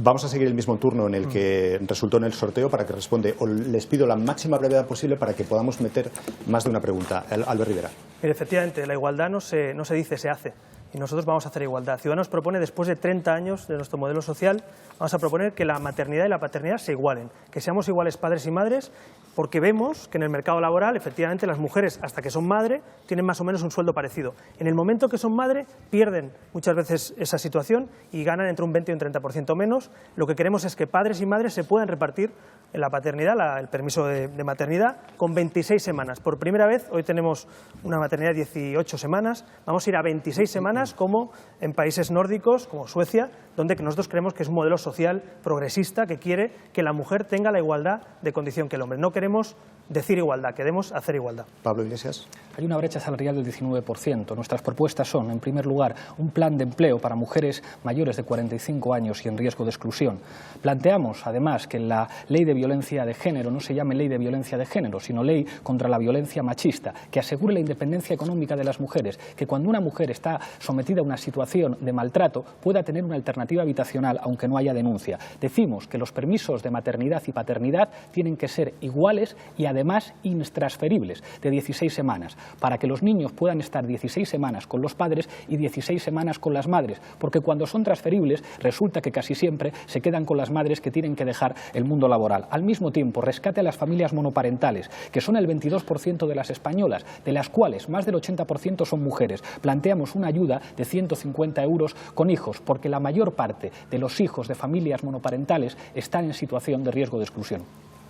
Vamos a seguir el mismo turno en el que resultó en el sorteo para que responde. Les pido la máxima brevedad posible para que podamos meter más de una pregunta. Albert Rivera. Mire, efectivamente, la igualdad no se dice, se hace. Y nosotros vamos a hacer igualdad. Ciudadanos propone, después de 30 años de nuestro modelo social, vamos a proponer que la maternidad y la paternidad se igualen, que seamos iguales padres y madres, porque vemos que en el mercado laboral, efectivamente, las mujeres, hasta que son madre, tienen más o menos un sueldo parecido. En el momento que son madre, pierden muchas veces esa situación y ganan entre un 20 y un 30% menos. Lo que queremos es que padres y madres se puedan repartir en la paternidad, el permiso de maternidad, con 26 semanas. Por primera vez, hoy tenemos una maternidad de 18 semanas, vamos a ir a 26 semanas como en países nórdicos, como Suecia, donde nosotros creemos que es un modelo social progresista que quiere que la mujer tenga la igualdad de condición que el hombre. No queremos decir igualdad, queremos hacer igualdad. Pablo Iglesias. Hay una brecha salarial del 19%. Nuestras propuestas son, en primer lugar, un plan de empleo para mujeres mayores de 45 años y en riesgo de exclusión. Planteamos, además, que la ley de violencia de género no se llame ley de violencia de género, sino ley contra la violencia machista, que asegure la independencia económica de las mujeres, que cuando una mujer está sometida a una situación de maltrato pueda tener una alternativa habitacional, aunque no haya denuncia. Decimos que los permisos de maternidad y paternidad tienen que ser iguales y además intransferibles, de 16 semanas, para que los niños puedan estar 16 semanas con los padres y 16 semanas con las madres, porque cuando son transferibles resulta que casi siempre se quedan con las madres que tienen que dejar el mundo laboral. Al mismo tiempo, rescate a las familias monoparentales, que son el 22% de las españolas, de las cuales más del 80% son mujeres. Planteamos una ayuda de 150 euros con hijos, porque la mayor parte de los hijos de familias monoparentales están en situación de riesgo de exclusión.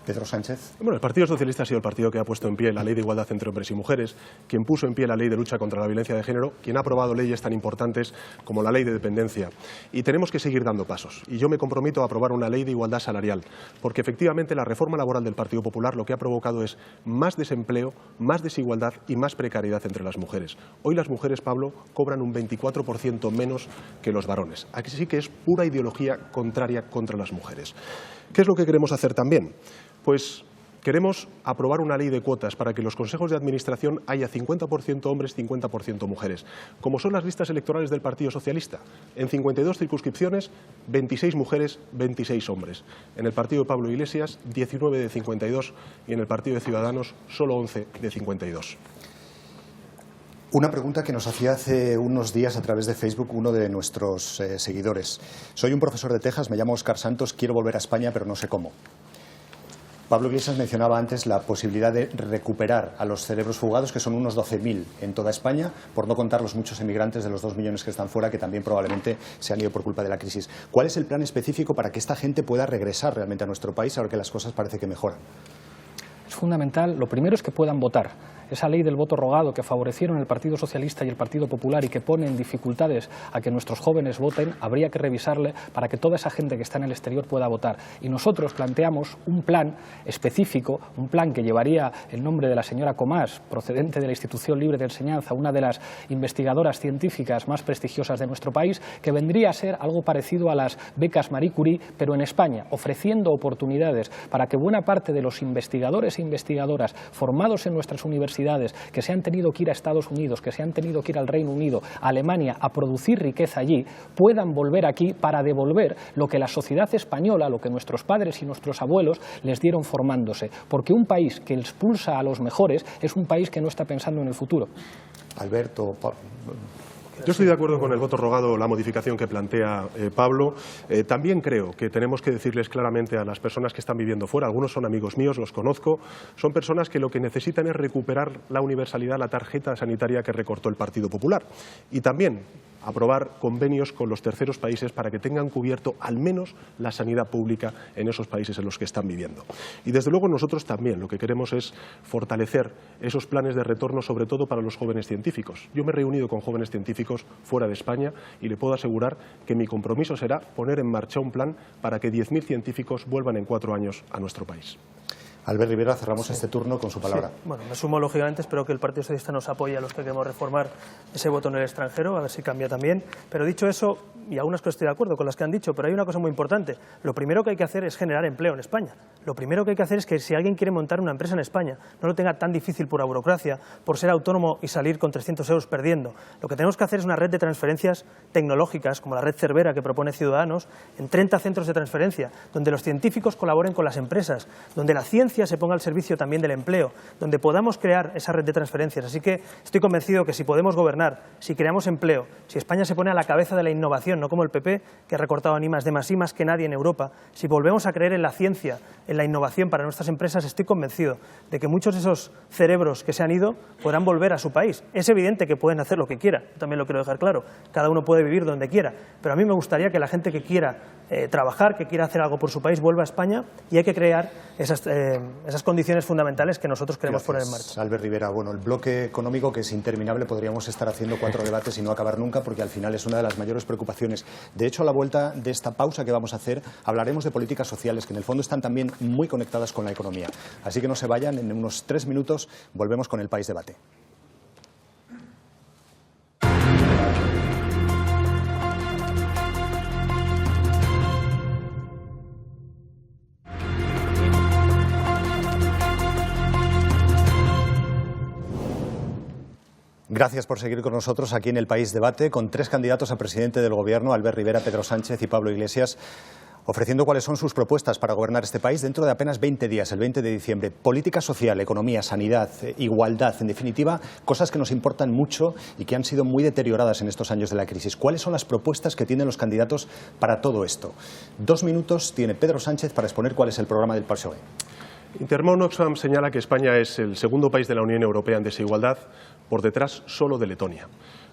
Pedro Sánchez. Bueno, el Partido Socialista ha sido el partido que ha puesto en pie la Ley de Igualdad entre hombres y mujeres, quien puso en pie la Ley de Lucha contra la Violencia de Género, quien ha aprobado leyes tan importantes como la Ley de Dependencia. Y tenemos que seguir dando pasos. Y yo me comprometo a aprobar una Ley de Igualdad salarial, porque efectivamente la reforma laboral del Partido Popular lo que ha provocado es más desempleo, más desigualdad y más precariedad entre las mujeres. Hoy las mujeres, Pablo, cobran un 24% menos que los varones. Aquí sí que es pura ideología contraria contra las mujeres. ¿Qué es lo que queremos hacer también? Pues queremos aprobar una ley de cuotas para que en los consejos de administración haya 50% hombres, 50% mujeres, como son las listas electorales del Partido Socialista. En 52 circunscripciones, 26 mujeres, 26 hombres. En el partido de Pablo Iglesias, 19 de 52 y en el partido de Ciudadanos, solo 11 de 52. Una pregunta que nos hacía hace unos días a través de Facebook uno de nuestros seguidores. Soy un profesor de Texas, me llamo Óscar Santos, quiero volver a España, pero no sé cómo. Pablo Iglesias mencionaba antes la posibilidad de recuperar a los cerebros fugados, que son unos 12.000 en toda España, por no contar los muchos emigrantes de los 2 millones que están fuera, que también probablemente se han ido por culpa de la crisis. ¿Cuál es el plan específico para que esta gente pueda regresar realmente a nuestro país, ahora que las cosas parece que mejoran? Es fundamental, lo primero es que puedan votar. Esa ley del voto rogado que favorecieron el Partido Socialista y el Partido Popular y que pone en dificultades a que nuestros jóvenes voten, habría que revisarle para que toda esa gente que está en el exterior pueda votar. Y nosotros planteamos un plan específico, un plan que llevaría el nombre de la señora Comás, procedente de la Institución Libre de Enseñanza, una de las investigadoras científicas más prestigiosas de nuestro país, que vendría a ser algo parecido a las becas Marie Curie, pero en España, ofreciendo oportunidades para que buena parte de los investigadores e investigadoras formados en nuestras universidades universidades, que se han tenido que ir a Estados Unidos, que se han tenido que ir al Reino Unido, a Alemania, a producir riqueza allí, puedan volver aquí para devolver lo que la sociedad española, lo que nuestros padres y nuestros abuelos les dieron formándose. Porque un país que expulsa a los mejores es un país que no está pensando en el futuro. Alberto, yo estoy de acuerdo con el voto rogado, la modificación que plantea Pablo. También creo que tenemos que decirles claramente a las personas que están viviendo fuera, algunos son amigos míos, los conozco, son personas que lo que necesitan es recuperar la universalidad, la tarjeta sanitaria que recortó el Partido Popular. Y también aprobar convenios con los terceros países para que tengan cubierto al menos la sanidad pública en esos países en los que están viviendo. Y desde luego nosotros también lo que queremos es fortalecer esos planes de retorno, sobre todo para los jóvenes científicos. Yo me he reunido con jóvenes científicos fuera de España y le puedo asegurar que mi compromiso será poner en marcha un plan para que 10.000 científicos vuelvan en 4 años a nuestro país. Albert Rivera, cerramos este turno con su palabra. Sí. Bueno, me sumo lógicamente, espero que el Partido Socialista nos apoye a los que queremos reformar ese voto en el extranjero, a ver si cambia también. Pero dicho eso, y algunas cosas estoy de acuerdo con las que han dicho, pero hay una cosa muy importante. Lo primero que hay que hacer es generar empleo en España. Lo primero que hay que hacer es que si alguien quiere montar una empresa en España, no lo tenga tan difícil por la burocracia, por ser autónomo y salir con 300 euros perdiendo. Lo que tenemos que hacer es una red de transferencias tecnológicas, como la red Cervera que propone Ciudadanos, en 30 centros de transferencia, donde los científicos colaboren con las empresas, donde la ciencia se ponga al servicio también del empleo, donde podamos crear esa red de transferencias. Así que estoy convencido que si podemos gobernar, si creamos empleo, si España se pone a la cabeza de la innovación, no como el PP, que ha recortado ni más que nadie en Europa, si volvemos a creer en la ciencia, en la innovación para nuestras empresas, estoy convencido de que muchos de esos cerebros que se han ido podrán volver a su país. Es evidente que pueden hacer lo que quieran, yo también lo quiero dejar claro, cada uno puede vivir donde quiera, pero a mí me gustaría que la gente que quiera trabajar, que quiera hacer algo por su país, vuelva a España, y hay que crear esas condiciones fundamentales que nosotros queremos poner en marcha. Albert Rivera, bueno, el bloque económico, que es interminable, podríamos estar haciendo 4 debates y no acabar nunca, porque al final es una de las mayores preocupaciones. De hecho, a la vuelta de esta pausa que vamos a hacer, hablaremos de políticas sociales, que en el fondo están también muy conectadas con la economía. Así que no se vayan, en unos 3 minutos volvemos con el País Debate. Gracias por seguir con nosotros aquí en el País Debate, con 3 candidatos a presidente del Gobierno, Albert Rivera, Pedro Sánchez y Pablo Iglesias, ofreciendo cuáles son sus propuestas para gobernar este país dentro de apenas 20 días, el 20 de diciembre. Política social, economía, sanidad, igualdad, en definitiva, cosas que nos importan mucho y que han sido muy deterioradas en estos años de la crisis. ¿Cuáles son las propuestas que tienen los candidatos para todo esto? 2 minutos tiene Pedro Sánchez para exponer cuál es el programa del PSOE. Intermon Oxfam señala que España es el segundo país de la Unión Europea en desigualdad, por detrás solo de Letonia.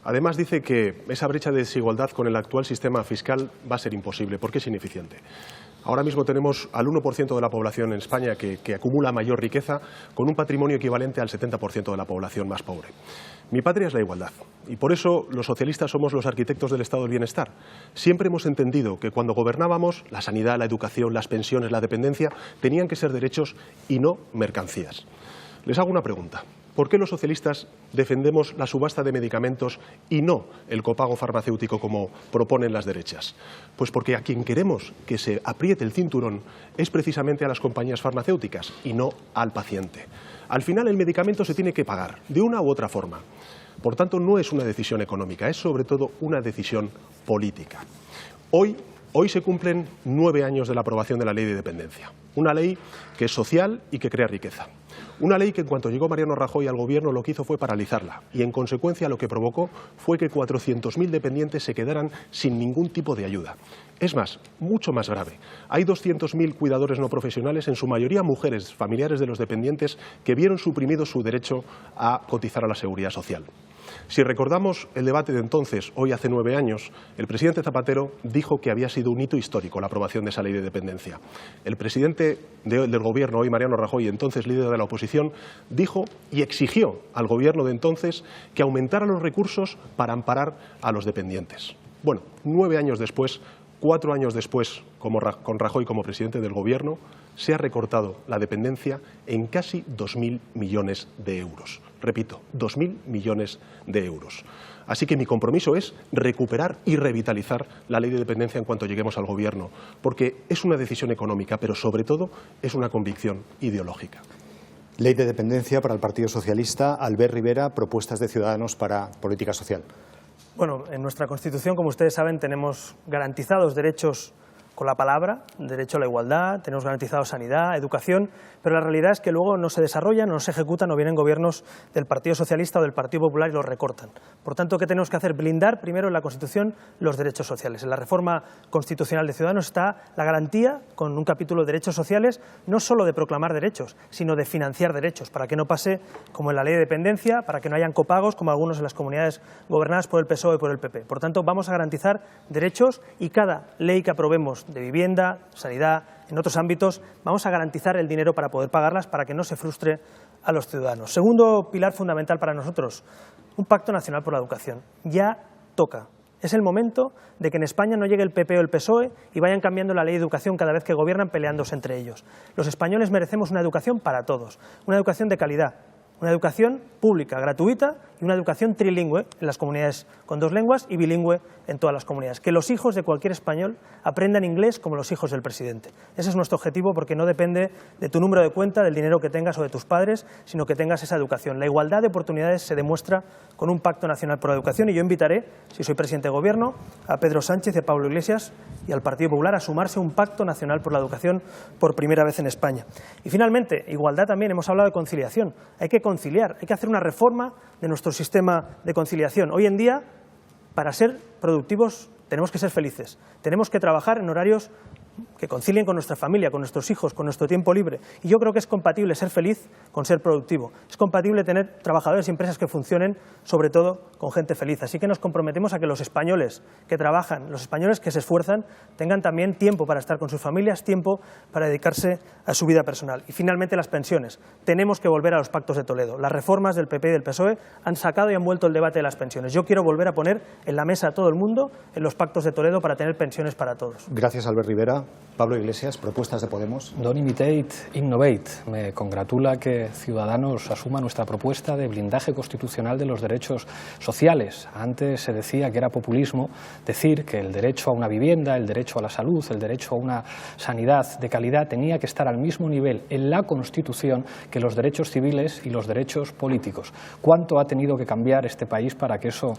Además dice que esa brecha de desigualdad con el actual sistema fiscal va a ser imposible, porque es ineficiente. Ahora mismo tenemos al 1% de la población en España que acumula mayor riqueza, con un patrimonio equivalente al 70% de la población más pobre. Mi patria es la igualdad, y por eso los socialistas somos los arquitectos del estado del bienestar. Siempre hemos entendido que cuando gobernábamos, la sanidad, la educación, las pensiones, la dependencia, tenían que ser derechos y no mercancías. Les hago una pregunta. ¿Por qué los socialistas defendemos la subasta de medicamentos y no el copago farmacéutico como proponen las derechas? Pues porque a quien queremos que se apriete el cinturón es precisamente a las compañías farmacéuticas y no al paciente. Al final el medicamento se tiene que pagar de una u otra forma. Por tanto, no es una decisión económica, es sobre todo una decisión política. Hoy se cumplen 9 años de la aprobación de la Ley de Dependencia, una ley que es social y que crea riqueza. Una ley que en cuanto llegó Mariano Rajoy al gobierno lo que hizo fue paralizarla y en consecuencia lo que provocó fue que 400.000 dependientes se quedaran sin ningún tipo de ayuda. Es más, mucho más grave. Hay 200.000 cuidadores no profesionales, en su mayoría mujeres, familiares de los dependientes, que vieron suprimido su derecho a cotizar a la Seguridad Social. Si recordamos el debate de entonces, hoy hace 9 años, el presidente Zapatero dijo que había sido un hito histórico la aprobación de esa ley de dependencia. El presidente del gobierno, hoy Mariano Rajoy, entonces líder de la oposición, dijo y exigió al gobierno de entonces que aumentara los recursos para amparar a los dependientes. Bueno, 9 años después, 4 años después, con Rajoy como presidente del gobierno, se ha recortado la dependencia en casi 2.000 millones de euros. Repito, 2.000 millones de euros. Así que mi compromiso es recuperar y revitalizar la ley de dependencia en cuanto lleguemos al gobierno, porque es una decisión económica, pero sobre todo es una convicción ideológica. Ley de dependencia para el Partido Socialista. Albert Rivera, propuestas de Ciudadanos para política social. Bueno, en nuestra Constitución, como ustedes saben, tenemos garantizados derechos con la palabra, derecho a la igualdad, tenemos garantizado sanidad, educación, pero la realidad es que luego no se desarrollan, no se ejecutan o vienen gobiernos del Partido Socialista o del Partido Popular y los recortan. Por tanto, ¿qué tenemos que hacer? Blindar primero en la Constitución los derechos sociales. En la reforma constitucional de Ciudadanos está la garantía, con un capítulo de derechos sociales, no solo de proclamar derechos, sino de financiar derechos, para que no pase como en la ley de dependencia, para que no hayan copagos como algunos en las comunidades gobernadas por el PSOE y por el PP. Por tanto, vamos a garantizar derechos y cada ley que aprobemos de vivienda, sanidad, en otros ámbitos, vamos a garantizar el dinero para poder pagarlas para que no se frustre a los ciudadanos. Segundo pilar fundamental para nosotros, un pacto nacional por la educación. Ya toca. Es el momento de que en España no llegue el PP o el PSOE y vayan cambiando la ley de educación cada vez que gobiernan peleándose entre ellos. Los españoles merecemos una educación para todos, una educación de calidad, una educación pública, gratuita y una educación trilingüe en las comunidades con 2 lenguas y bilingüe en todas las comunidades. Que los hijos de cualquier español aprendan inglés como los hijos del presidente. Ese es nuestro objetivo porque no depende de tu número de cuenta, del dinero que tengas o de tus padres, sino que tengas esa educación. La igualdad de oportunidades se demuestra con un pacto nacional por la educación y yo invitaré, si soy presidente de gobierno, a Pedro Sánchez y a Pablo Iglesias y al Partido Popular a sumarse a un pacto nacional por la educación por primera vez en España. Y finalmente, igualdad también, hemos hablado de conciliación. Hay que conciliar, hay que hacer una reforma de nuestro sistema de conciliación. Hoy en día, para ser productivos, tenemos que ser felices. Tenemos que trabajar en horarios que concilien con nuestra familia, con nuestros hijos, con nuestro tiempo libre. Y yo creo que es compatible ser feliz con ser productivo. Es compatible tener trabajadores y empresas que funcionen, sobre todo, con gente feliz. Así que nos comprometemos a que los españoles que trabajan, los españoles que se esfuerzan, tengan también tiempo para estar con sus familias, tiempo para dedicarse a su vida personal. Y finalmente las pensiones. Tenemos que volver a los pactos de Toledo. Las reformas del PP y del PSOE han sacado y han vuelto el debate de las pensiones. Yo quiero volver a poner en la mesa a todo el mundo en los pactos de Toledo para tener pensiones para todos. Gracias, Albert Rivera. Pablo Iglesias, propuestas de Podemos. Don't imitate, innovate. Me congratula que Ciudadanos asuma nuestra propuesta de blindaje constitucional de los derechos sociales. Antes se decía que era populismo decir que el derecho a una vivienda, el derecho a la salud, el derecho a una sanidad de calidad tenía que estar al mismo nivel en la Constitución que los derechos civiles y los derechos políticos. ¿Cuánto ha tenido que cambiar este país para que eso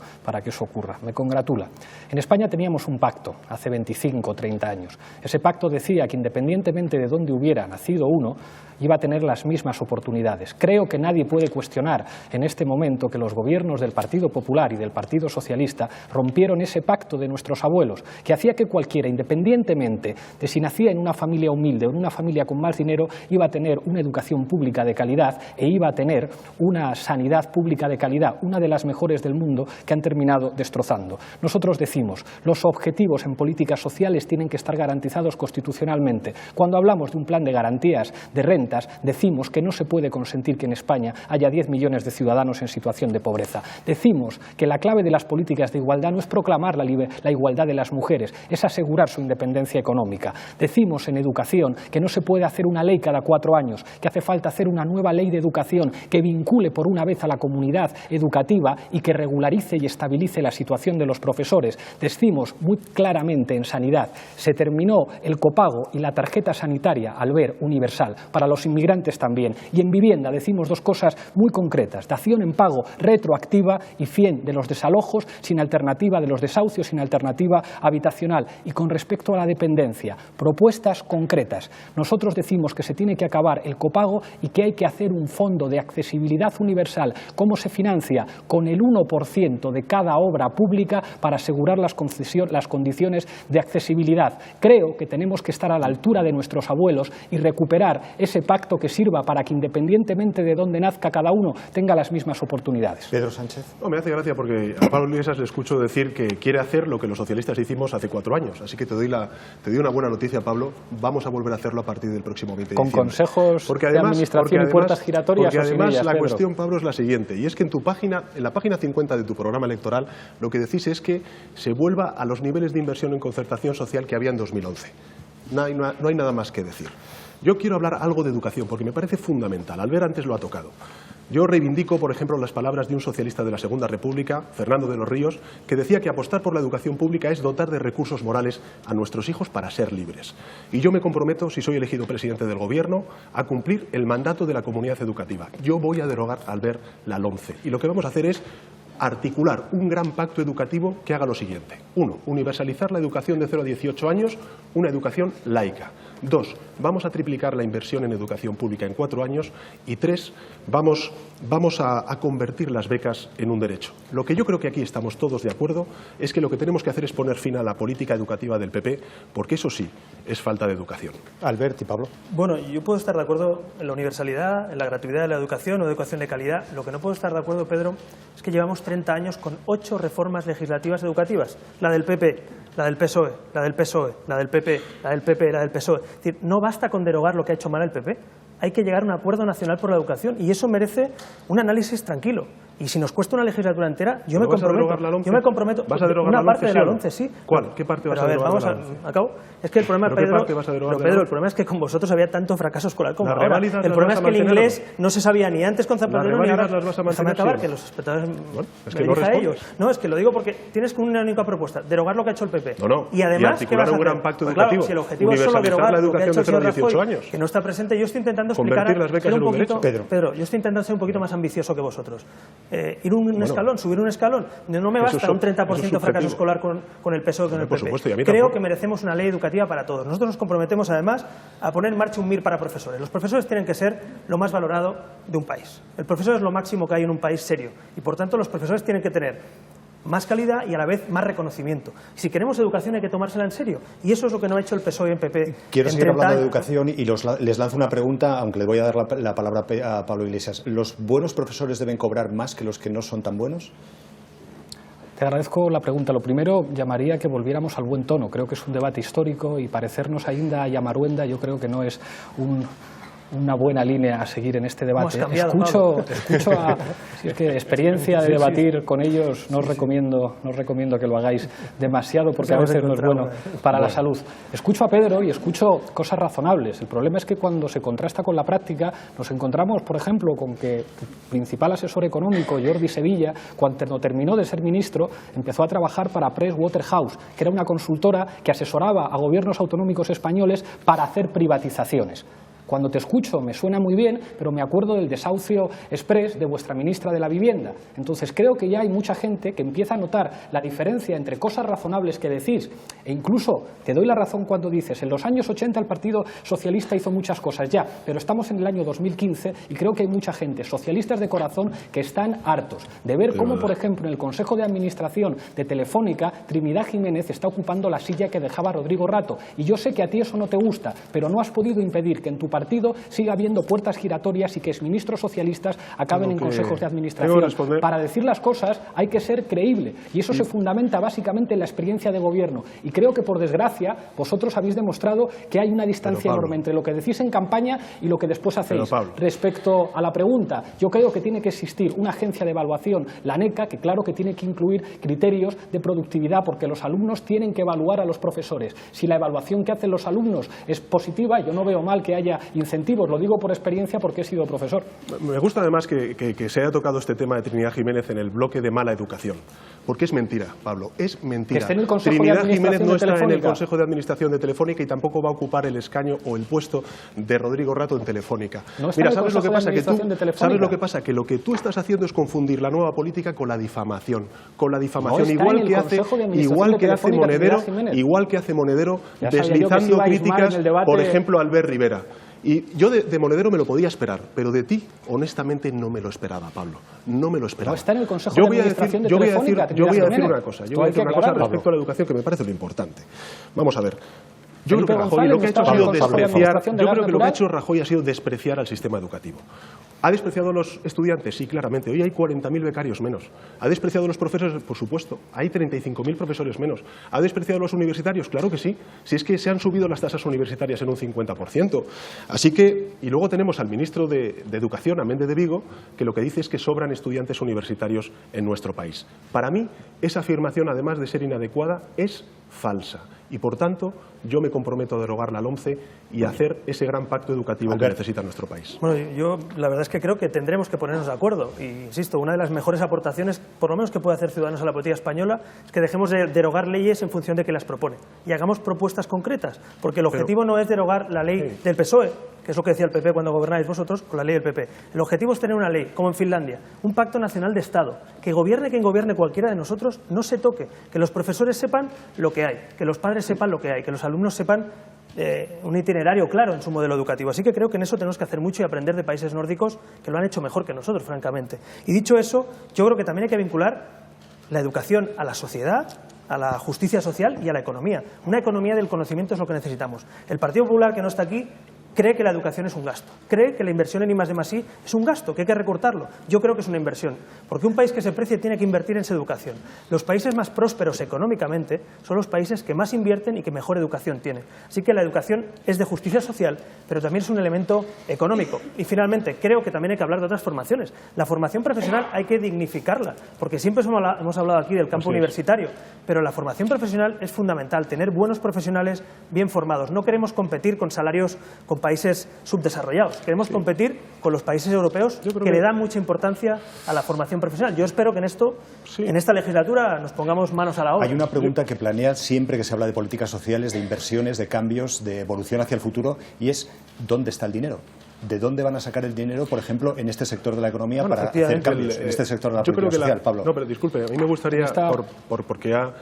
ocurra? Me congratula. En España teníamos un pacto hace 25 o 30 años. Ese pacto decía que independientemente de dónde hubiera nacido uno, iba a tener las mismas oportunidades. Creo que nadie puede cuestionar en este momento que los gobiernos del Partido Popular y del Partido Socialista rompieron ese pacto de nuestros abuelos, que hacía que cualquiera, independientemente de si nacía en una familia humilde o en una familia con más dinero, iba a tener una educación pública de calidad e iba a tener una sanidad pública de calidad, una de las mejores del mundo, que han terminado destrozando. Nosotros decimos, los objetivos en políticas sociales tienen que estar garantizados constitucionalmente. Cuando hablamos de un plan de garantías de renta, decimos que no se puede consentir que en España haya 10 millones de ciudadanos en situación de pobreza. Decimos que la clave de las políticas de igualdad no es proclamar la igualdad de las mujeres, es asegurar su independencia económica. Decimos en educación que no se puede hacer una ley cada 4 años, que hace falta hacer una nueva ley de educación que vincule por una vez a la comunidad educativa y que regularice y estabilice la situación de los profesores. Decimos muy claramente en sanidad, se terminó el copago y la tarjeta sanitaria Albert universal para los inmigrantes también. Y en vivienda decimos 2 cosas muy concretas: dación en pago retroactiva y fin de los desalojos sin alternativa, de los desahucios sin alternativa habitacional. Y con respecto a la dependencia, propuestas concretas. Nosotros decimos que se tiene que acabar el copago y que hay que hacer un fondo de accesibilidad universal. ¿Cómo se financia? Con el 1% de cada obra pública para asegurar las condiciones de accesibilidad. Creo que tenemos que estar a la altura de nuestros abuelos y recuperar ese pacto que sirva para que independientemente de dónde nazca cada uno tenga las mismas oportunidades. Pedro Sánchez. No, me hace gracia porque a Pablo Iglesias le escucho decir que quiere hacer lo que los socialistas hicimos hace 4 años. Así que te doy una buena noticia, Pablo. Vamos a volver a hacerlo a partir del próximo 20 de Con diciembre. consejos de administración y puertas giratorias. Porque además semillas, la Pedro. cuestión, Pablo, es la siguiente. Y es que en la página 50 de tu programa electoral lo que decís es que se vuelva a los niveles de inversión en concertación social que había en 2011. No hay nada más que decir. Yo quiero hablar algo de educación porque me parece fundamental. Albert antes lo ha tocado. Yo reivindico, por ejemplo, las palabras de un socialista de la Segunda República, Fernando de los Ríos, que decía que apostar por la educación pública es dotar de recursos morales a nuestros hijos para ser libres. Y yo me comprometo, si soy elegido presidente del Gobierno, a cumplir el mandato de la comunidad educativa. Yo voy a derogar, Albert, la LOMCE. Y lo que vamos a hacer es articular un gran pacto educativo que haga lo siguiente. 1. Universalizar la educación de 0 a 18 años, una educación laica. 2. Vamos a triplicar la inversión en educación pública en 4 años. Y 3. Vamos a convertir las becas en un derecho. Lo que yo creo que aquí estamos todos de acuerdo es que lo que tenemos que hacer es poner fin a la política educativa del PP, porque eso sí es falta de educación. Albert y Pablo. Bueno, yo puedo estar de acuerdo en la universalidad, en la gratuidad de la educación o educación de calidad. Lo que no puedo estar de acuerdo, Pedro, es que llevamos 30 años con 8 reformas legislativas educativas. La del PP, la del PSOE, la del PSOE, la del PP, la del PP, la del PSOE. Es decir, no basta con derogar lo que ha hecho mal el PP. Hay que llegar a un acuerdo nacional por la educación y eso merece un análisis tranquilo. Y si nos cuesta una legislatura entera, yo me comprometo. ¿Vas a derogar una la parte LOMCE, de la sí o no? LOMCE, sí. ¿Cuál? ¿Qué parte vas a derogar de la LOMCE? Acabo. Es que el problema, ¿Pero qué parte vas a derogar de la Pedro, el LOMCE? problema es que con vosotros había tanto fracaso escolar como ¿Las ahora. reválidas El las problema vas es a que el mantener inglés o no? no se sabía ni antes con Zapatero ni ahora. ¿Las reválidas las vas a Déjame mantener, acabar, sí o que no? los espectadores Bueno, es que me no dirige a respondes. ellos. No, es que lo digo porque tienes una única propuesta, derogar lo que ha hecho el PP. No, y además, y ¿qué vas articular a un gran hacer? pacto Pues educativo. claro, si el objetivo es solo Universalizar derogar la lo que ha hecho educación el señor de 0 a 18 Rajoy, años. que no está presente, yo estoy intentando explicar Convertir las becas ser en un poquito, derecho. Pedro, yo estoy intentando ser un poquito más ambicioso que vosotros. Ir un escalón, subir un escalón. No me Eso basta es un 30% subjetivo. fracaso escolar con el PSOE o con el Por PP. supuesto, y a mí Creo tampoco. que merecemos una ley educativa para todos. Nosotros nos comprometemos además a poner en marcha un MIR para profesores. Los profesores tienen que ser lo más valorado de un país. El profesor es lo máximo que hay en un país serio y por tanto los profesores tienen que tener más calidad y a la vez más reconocimiento. Si queremos educación hay que tomársela en serio y eso es lo que no ha hecho el PSOE y el PP. Quiero en seguir 30 hablando de años. educación y les lanzo una pregunta, aunque le voy a dar la palabra a Pablo Iglesias. ¿Los buenos profesores deben cobrar más que los que no son tan buenos? Te agradezco la pregunta. Lo primero, llamaría que volviéramos al buen tono. Creo que es un debate histórico y parecernos ainda a Llamaruenda yo creo que no es una buena línea a seguir en este debate. Hemos cambiado, Escucho si es que experiencia de debatir con ellos, no os recomiendo que lo hagáis demasiado porque a veces no es bueno para la salud. Escucho a Pedro y escucho cosas razonables. El problema es que cuando se contrasta con la práctica nos encontramos, por ejemplo, con que tu principal asesor económico, Jordi Sevilla, cuando terminó de ser ministro, empezó a trabajar para Pricewaterhouse, que era una consultora que asesoraba a gobiernos autonómicos españoles para hacer privatizaciones. Cuando te escucho me suena muy bien, pero me acuerdo del desahucio express de vuestra ministra de la Vivienda. Entonces creo que ya hay mucha gente que empieza a notar la diferencia entre cosas razonables que decís, e incluso te doy la razón cuando dices, en los años 80 el Partido Socialista hizo muchas cosas ya, pero estamos en el año 2015 y creo que hay mucha gente, socialistas de corazón, que están hartos de ver cómo, por ejemplo, en el Consejo de Administración de Telefónica, Trinidad Jiménez está ocupando la silla que dejaba Rodrigo Rato. Y yo sé que a ti eso no te gusta, pero no has podido impedir que en tu partido siga habiendo puertas giratorias y que exministros socialistas acaben en consejos de administración. Para decir las cosas hay que ser creíble y eso se fundamenta básicamente en la experiencia de gobierno. Y creo que, por desgracia, vosotros habéis demostrado que hay una distancia enorme entre lo que decís en campaña y lo que después hacéis. Respecto a la pregunta, yo creo que tiene que existir una agencia de evaluación, la ANECA, que claro que tiene que incluir criterios de productividad porque los alumnos tienen que evaluar a los profesores. Si la evaluación que hacen los alumnos es positiva, yo no veo mal que haya incentivos, lo digo por experiencia porque he sido profesor. Me gusta además que se haya tocado este tema de Trinidad Jiménez en el bloque de mala educación, porque es mentira, Pablo, es mentira. Que esté en el Consejo Trinidad de Jiménez no de está en el Telefónica. Consejo de Administración de Telefónica y tampoco va a ocupar el escaño o el puesto de Rodrigo Rato en Telefónica. No está Mira, en el ¿sabes lo que Consejo de pasa? Administración de Telefónica. ¿Sabes lo que pasa? Que lo que tú estás haciendo es confundir la nueva política con la difamación. Con la difamación, No está igual en el que hace, Consejo de Administración de Telefónica, igual que hace Monedero, Ya sabía yo que se deslizando iba a ismar críticas, en el debate. por ejemplo, a Albert Rivera. Y yo de Monedero me lo podía esperar, pero de ti, honestamente, no me lo esperaba, Pablo. No me lo esperaba. No está en el Consejo de Administración de Telefónica, Yo voy a decir Jiménez. una cosa. Yo Esto voy a hay decir que una cosa aclararlo. respecto a la educación que me parece lo importante. Vamos a ver. Yo Felipe creo que Rajoy González lo que ha hecho ha estaba en sido el Consejo de despreciar. Administración de Yo Gas creo que lo que ha Natural. hecho Rajoy ha sido despreciar al sistema educativo. ¿Ha despreciado a los estudiantes? Sí, claramente. Hoy hay 40.000 becarios menos. ¿Ha despreciado a los profesores? Por supuesto. Hay 35.000 profesores menos. ¿Ha despreciado a los universitarios? Claro que sí. Si es que se han subido las tasas universitarias en un 50%. Así que, y luego tenemos al ministro de Educación, a Méndez de Vigo, que lo que dice es que sobran estudiantes universitarios en nuestro país. Para mí, esa afirmación, además de ser inadecuada, es falsa. Y, por tanto, yo me comprometo a derogar la LOMCE y a hacer ese gran pacto educativo que necesita nuestro país. Bueno, yo la verdad es que creo que tendremos que ponernos de acuerdo. Y, insisto, una de las mejores aportaciones, por lo menos que puede hacer Ciudadanos a la política española, es que dejemos de derogar leyes en función de que las propone y hagamos propuestas concretas. Porque el objetivo no es derogar la ley del PSOE, que es lo que decía el PP cuando gobernáis vosotros, con la ley del PP. El objetivo es tener una ley, como en Finlandia, un pacto nacional de Estado, que gobierne quien gobierne cualquiera de nosotros, no se toque, que los profesores sepan lo que hay, que los padres sepan lo que hay, que los alumnos sepan un itinerario claro en su modelo educativo. Así que creo que en eso tenemos que hacer mucho y aprender de países nórdicos que lo han hecho mejor que nosotros, francamente. Y dicho eso, yo creo que también hay que vincular la educación a la sociedad, a la justicia social y a la economía. Una economía del conocimiento es lo que necesitamos. El Partido Popular, que no está aquí, cree que la educación es un gasto, cree que la inversión en I+D+I es un gasto, que hay que recortarlo. Yo creo que es una inversión, porque un país que se precie tiene que invertir en su educación. Los países más prósperos económicamente son los países que más invierten y que mejor educación tienen. Así que la educación es de justicia social, pero también es un elemento económico. Y finalmente, creo que también hay que hablar de otras formaciones. La formación profesional hay que dignificarla, porque siempre hemos hablado aquí del campo universitario, pero la formación profesional es fundamental, tener buenos profesionales bien formados. No queremos competir con salarios, con países subdesarrollados. Queremos competir con los países europeos que le dan mucha importancia a la formación profesional. Yo espero que en esto, en esta legislatura, nos pongamos manos a la obra. Hay una pregunta que planea siempre que se habla de políticas sociales, de inversiones, de cambios, de evolución hacia el futuro, y es ¿dónde está el dinero? ¿De dónde van a sacar el dinero, por ejemplo, en este sector de la economía para hacer cambios en este sector de la política social, Pablo? No, pero disculpe, a mí me gustaría, por recoger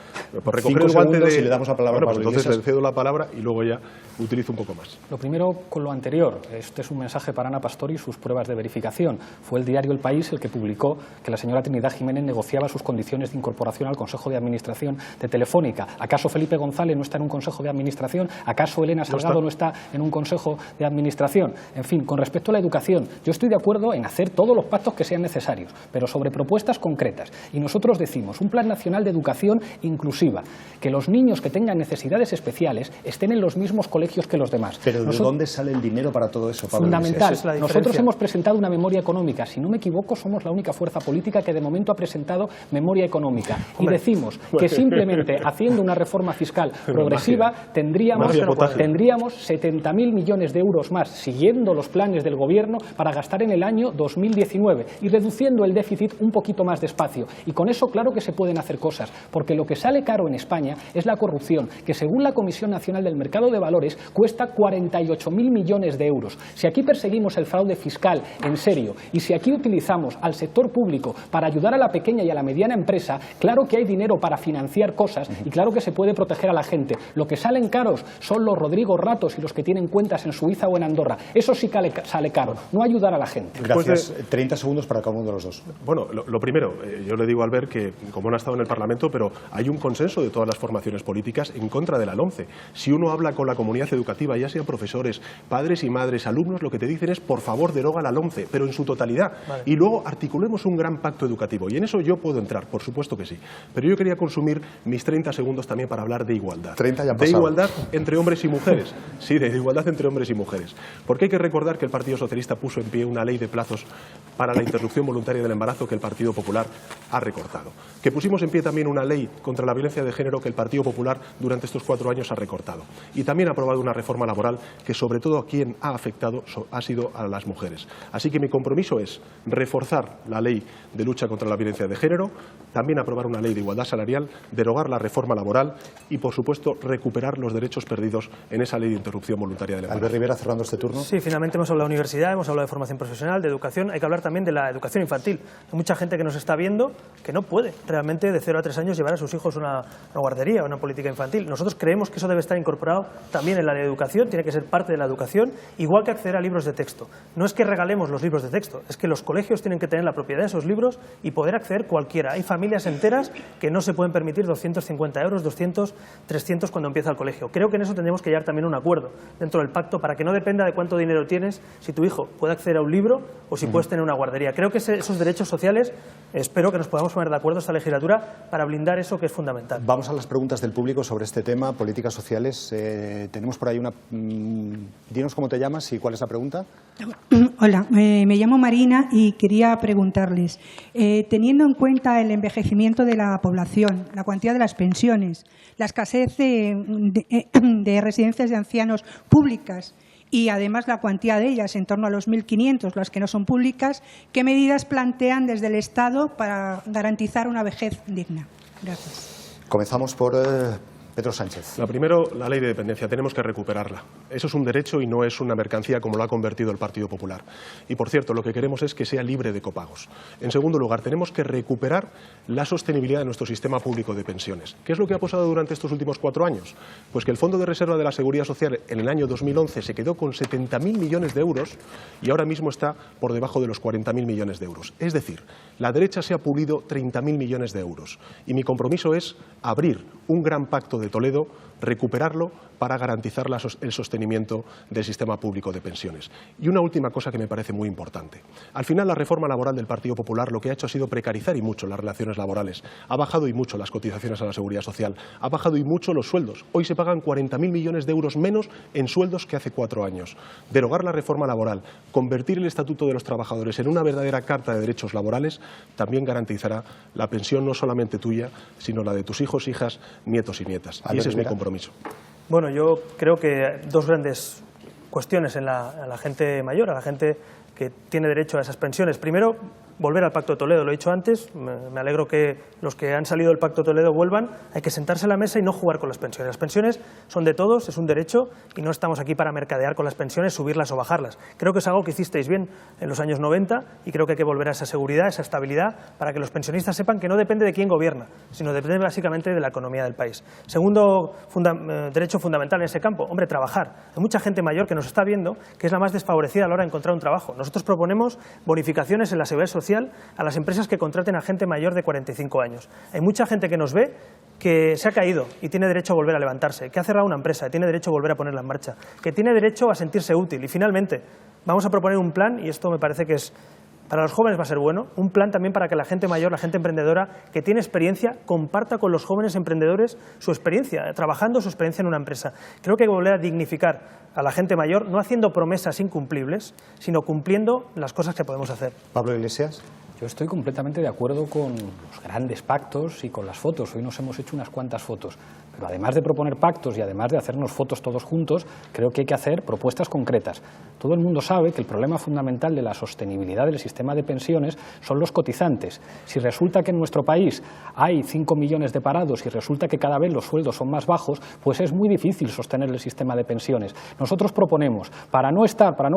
5 el guante segundos de... y le damos la palabra a Pablo entonces Iglesias. le cedo la palabra y luego ya utilizo un poco más. Lo primero, con lo anterior, este es un mensaje para Ana Pastor y sus pruebas de verificación. Fue el diario El País el que publicó que la señora Trinidad Jiménez negociaba sus condiciones de incorporación al Consejo de Administración de Telefónica. ¿Acaso Felipe González no está en un Consejo de Administración? ¿Acaso Elena Salgado no está en un Consejo de Administración? En fin, con respecto a la educación, yo estoy de acuerdo en hacer todos los pactos que sean necesarios, pero sobre propuestas concretas. Y nosotros decimos un Plan Nacional de Educación inclusiva, que los niños que tengan necesidades especiales estén en los mismos colegios que los demás. Pero ¿de dónde sale el dinero para todo eso, Pablo? Fundamental. Esa es la diferencia. Nosotros hemos presentado una memoria económica. Si no me equivoco, somos la única fuerza política que de momento ha presentado memoria económica. Y decimos que simplemente haciendo una reforma fiscal progresiva tendríamos 70.000 millones de euros más, siguiendo los planes del Gobierno, para gastar en el año 2019 y reduciendo el déficit un poquito más despacio. Y con eso claro que se pueden hacer cosas, porque lo que sale caro en España es la corrupción, que según la Comisión Nacional del Mercado de Valores cuesta 48.000 millones de euros. Si aquí perseguimos el fraude fiscal en serio y si aquí utilizamos al sector público para ayudar a la pequeña y a la mediana empresa, claro que hay dinero para financiar cosas y claro que se puede proteger a la gente. Lo que salen caros son los Rodrigo Ratos y los que tienen cuentas en Suiza o en Andorra. Eso sí que sale caro, no ayudar a la gente. Gracias. 30 segundos para cada uno de los dos. Bueno, lo primero, yo le digo a Albert que, como no ha estado en el Parlamento, pero hay un consenso de todas las formaciones políticas en contra de la LOMCE. Si uno habla con la comunidad educativa, ya sean profesores, padres y madres, alumnos, lo que te dicen es, por favor, deroga la LOMCE, pero en su totalidad. Vale. Y luego articulemos un gran pacto educativo. Y en eso yo puedo entrar, por supuesto que sí. Pero yo quería consumir mis 30 segundos también para hablar de igualdad. 30 ya han de pasado. Igualdad entre hombres y mujeres. Sí, de igualdad entre hombres y mujeres. Porque hay que recordar que el Partido Socialista puso en pie una ley de plazos para la interrupción voluntaria del embarazo que el Partido Popular ha recortado. Que pusimos en pie también una ley contra la violencia de género que el Partido Popular durante estos 4 años ha recortado. Y también ha aprobado una reforma laboral que sobre todo a quien ha afectado ha sido a las mujeres. Así que mi compromiso es reforzar la ley de lucha contra la violencia de género, también aprobar una ley de igualdad salarial, derogar la reforma laboral y, por supuesto, recuperar los derechos perdidos en esa ley de interrupción voluntaria del embarazo. Albert Rivera, cerrando este turno. Sí, finalmente hemos hablado de universidad, hemos hablado de formación profesional, de educación. Hay que hablar también de la educación infantil. Hay mucha gente que nos está viendo que no puede realmente de 0 a 3 años llevar a sus hijos a una guardería o una política infantil. Nosotros creemos que eso debe estar incorporado también en la ley de educación, tiene que ser parte de la educación, igual que acceder a libros de texto. No es que regalemos los libros de texto, es que los colegios tienen que tener la propiedad de esos libros y poder acceder cualquiera. Hay familias enteras que no se pueden permitir 250 euros, 200, 300 cuando empieza el colegio. Creo que en eso tendremos que llegar también a un acuerdo dentro del pacto para que no dependa de cuánto dinero tienes tienes, si tu hijo puede acceder a un libro o si puedes tener una guardería. Creo que esos derechos sociales, espero que nos podamos poner de acuerdo esta legislatura para blindar eso que es fundamental. Vamos a las preguntas del público sobre este tema, políticas sociales. Tenemos por ahí una... dinos cómo te llamas y cuál es la pregunta. Hola, me llamo Marina y quería preguntarles, teniendo en cuenta el envejecimiento de la población, la cuantía de las pensiones, la escasez de residencias de ancianos públicas y además la cuantía de ellas, en torno a los 1.500, las que no son públicas, ¿qué medidas plantean desde el Estado para garantizar una vejez digna? Gracias. Comenzamos por Pedro Sánchez. La primero, la ley de dependencia, tenemos que recuperarla. Eso es un derecho y no es una mercancía como lo ha convertido el Partido Popular. Y, por cierto, lo que queremos es que sea libre de copagos. En segundo lugar, tenemos que recuperar la sostenibilidad de nuestro sistema público de pensiones. ¿Qué es lo que ha pasado durante estos últimos 4 años? Pues que el Fondo de Reserva de la Seguridad Social en el año 2011 se quedó con 70.000 millones de euros y ahora mismo está por debajo de los 40.000 millones de euros. Es decir, la derecha se ha pulido 30.000 millones de euros. Y mi compromiso es abrir un gran pacto de Toledo, recuperarlo para garantizar el sostenimiento del sistema público de pensiones. Y una última cosa que me parece muy importante. Al final, la reforma laboral del Partido Popular lo que ha hecho ha sido precarizar y mucho las relaciones laborales. Ha bajado y mucho las cotizaciones a la Seguridad Social. Ha bajado y mucho los sueldos. Hoy se pagan 40.000 millones de euros menos en sueldos que hace 4 años. Derogar la reforma laboral, convertir el Estatuto de los Trabajadores en una verdadera carta de derechos laborales, también garantizará la pensión no solamente tuya, sino la de tus hijos, hijas, nietos y nietas. Y ese es mi compromiso. Bueno, yo creo que 2 grandes cuestiones a la gente mayor, a la gente que tiene derecho a esas pensiones. Primero, volver al Pacto de Toledo, lo he dicho antes, me alegro que los que han salido del Pacto de Toledo vuelvan. Hay que sentarse a la mesa y no jugar con las pensiones. Las pensiones son de todos, es un derecho y no estamos aquí para mercadear con las pensiones, subirlas o bajarlas. Creo que es algo que hicisteis bien en los años 90 y creo que hay que volver a esa seguridad, esa estabilidad, para que los pensionistas sepan que no depende de quién gobierna, sino depende básicamente de la economía del país. Segundo derecho fundamental en ese campo, hombre, trabajar. Hay mucha gente mayor que nos está viendo que es la más desfavorecida a la hora de encontrar un trabajo. Nosotros proponemos bonificaciones en la seguridad social a las empresas que contraten a gente mayor de 45 años. Hay mucha gente que nos ve que se ha caído y tiene derecho a volver a levantarse, que ha cerrado una empresa y tiene derecho a volver a ponerla en marcha, que tiene derecho a sentirse útil. Y finalmente, vamos a proponer un plan, y esto me parece que es para los jóvenes va a ser bueno, un plan también para que la gente mayor, la gente emprendedora que tiene experiencia, comparta con los jóvenes emprendedores su experiencia, trabajando su experiencia en una empresa. Creo que hay que volver a dignificar a la gente mayor, no haciendo promesas incumplibles, sino cumpliendo las cosas que podemos hacer. Pablo Iglesias. Yo estoy completamente de acuerdo con los grandes pactos y con las fotos. Hoy nos hemos hecho unas cuantas fotos. Pero además de proponer pactos y además de hacernos fotos todos juntos, creo que hay que hacer propuestas concretas. Todo el mundo sabe que el problema fundamental de la sostenibilidad del sistema de pensiones son los cotizantes. Si resulta que en nuestro país hay 5 millones de parados y resulta que cada vez los sueldos son más bajos, pues es muy difícil sostener el sistema de pensiones. Nosotros proponemos, para no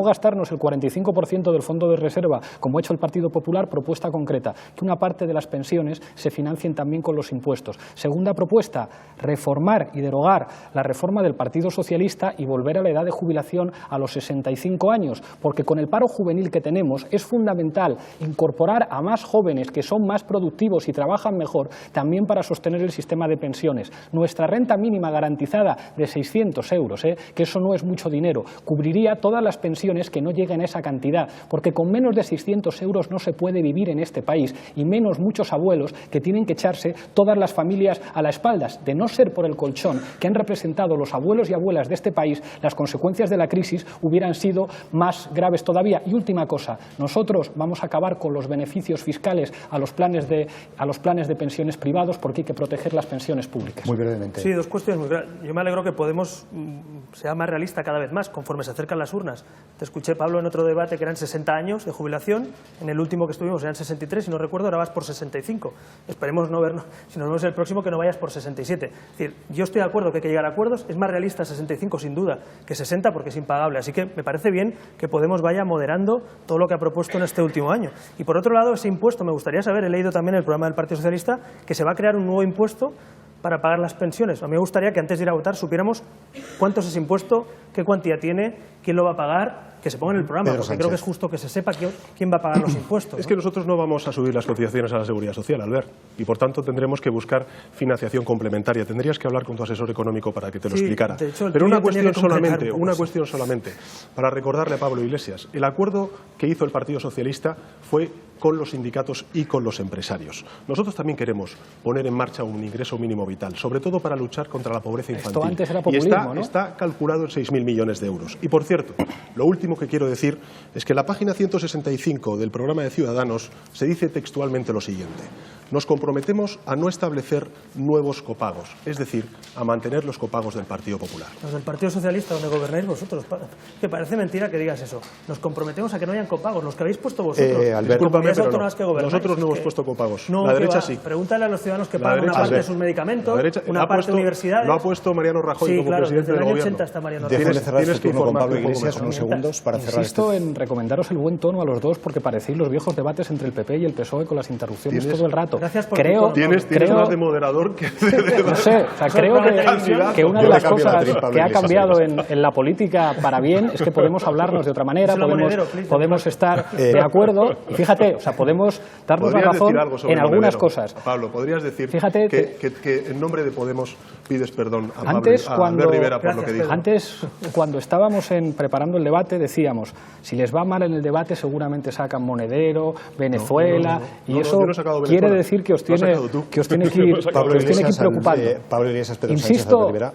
gastarnos el 45% del fondo de reserva, como ha hecho el Partido Popular, propuesta concreta, que una parte de las pensiones se financien también con los impuestos. Segunda propuesta, reformar y derogar la reforma del Partido Socialista y volver a la edad de jubilación a los 65 años, porque con el paro juvenil que tenemos es fundamental incorporar a más jóvenes que son más productivos y trabajan mejor, también para sostener el sistema de pensiones. Nuestra renta mínima garantizada de 600 euros, que eso no es mucho dinero, cubriría todas las pensiones que no lleguen a esa cantidad, porque con menos de 600 euros no se puede vivir en este país, y menos muchos abuelos que tienen que echarse todas las familias a las espaldas. De no ser por el colchón que han representado los abuelos y abuelas de este país, las consecuencias de la crisis hubieran sido más graves todavía. Y última cosa, nosotros vamos a acabar con los beneficios fiscales a los planes de pensiones privados, porque hay que proteger las pensiones públicas. Muy brevemente. Sí, 2 cuestiones muy breves. Yo me alegro que Podemos sea más realista cada vez más, conforme se acercan las urnas. Te escuché, Pablo, en otro debate que eran 60 años de jubilación, en el último que estuvimos eran 63, si no recuerdo, ahora vas por 65. Esperemos no vernos, si nos vemos el próximo, que no vayas por 67. Es decir, yo estoy de acuerdo que hay que llegar a acuerdos, es más realista 65 sin duda que 60 porque es impagable, así que me parece bien que Podemos vaya moderando todo lo que ha propuesto en este último año. Y por otro lado, ese impuesto, me gustaría saber, he leído también el programa del Partido Socialista, que se va a crear un nuevo impuesto para pagar las pensiones. A mí me gustaría que antes de ir a votar supiéramos cuánto es ese impuesto, qué cuantía tiene, quién lo va a pagar que se ponga en el programa, Pedro porque creo que es Sánchez. justo que se sepa quién va a pagar los impuestos. Es que nosotros no vamos a subir las cotizaciones a la Seguridad Social, Albert, y por tanto tendremos que buscar financiación complementaria. Tendrías que hablar con tu asesor económico para que te lo Sí, explicara. de hecho, el Pero tuyo una tenía que concretar un poco, una sí. cuestión solamente, para recordarle a Pablo Iglesias. El acuerdo que hizo el Partido Socialista fue con los sindicatos y con los empresarios. Nosotros también queremos poner en marcha un ingreso mínimo vital, sobre todo para luchar contra la pobreza infantil. Esto antes era y populismo, ¿no? está calculado en 6.000 millones de euros. Y por cierto, lo último que quiero decir es que en la página 165 del programa de Ciudadanos se dice textualmente lo siguiente: nos comprometemos a no establecer nuevos copagos, es decir, a mantener los copagos del Partido Popular. Los del Partido Socialista, donde gobernáis vosotros. Que parece mentira que digas eso. Nos comprometemos a que no hayan copagos, los que habéis puesto vosotros. Albert, Las comunidades pero autónomas que gobernáis. nosotros no hemos Que- puesto copagos. No, La que derecha va. sí. Pregúntale a los ciudadanos que La pagan una derecha parte de sí. sus medicamentos, La derecha- una lo ha parte puesto- de universidades. Lo ha puesto Mariano Rajoy Sí, como claro, presidente desde el del año gobierno. 80 está Mariano Déjeme Rajoy. cerrar tienes este que turno con informarte Pablo un poco Iglesias mejor. unos segundos para cerrar Insisto en recomendaros el buen tono a los dos porque parecéis los viejos debates entre el PP y el PSOE con las interrupciones Tienes- todo el rato. Gracias por Creo, tu tono. Tienes creo- más de moderador que no sé, o sea, creo que una Yo de le las cambio la cosas actriz, Pablo que ha Iglesias, cambiado en la política para bien es que podemos hablarnos de otra manera, Díselo a podemos, Monedero, please. podemos estar de acuerdo. Y fíjate, o sea, podemos darnos la ¿Podrías razón decir algo sobre en algunas Monedero? cosas. Pablo, ¿podrías decir Fíjate que en nombre de Podemos pides perdón a, Antes, Pablo, a Albert cuando, Rivera por lo que Gracias, dijo? Pedro. antes, cuando estábamos preparando el debate, decíamos, si les va mal en el debate seguramente sacan Monedero, Venezuela, y No, eso yo no he sacado quiere Venezuela. decir que os Lo has tiene, sacado tú. que os tiene que ir, Pablo que os tiene que ir Iglesias, preocupando. Pablo Iglesias, Pedro Sánchez, Albert Rivera.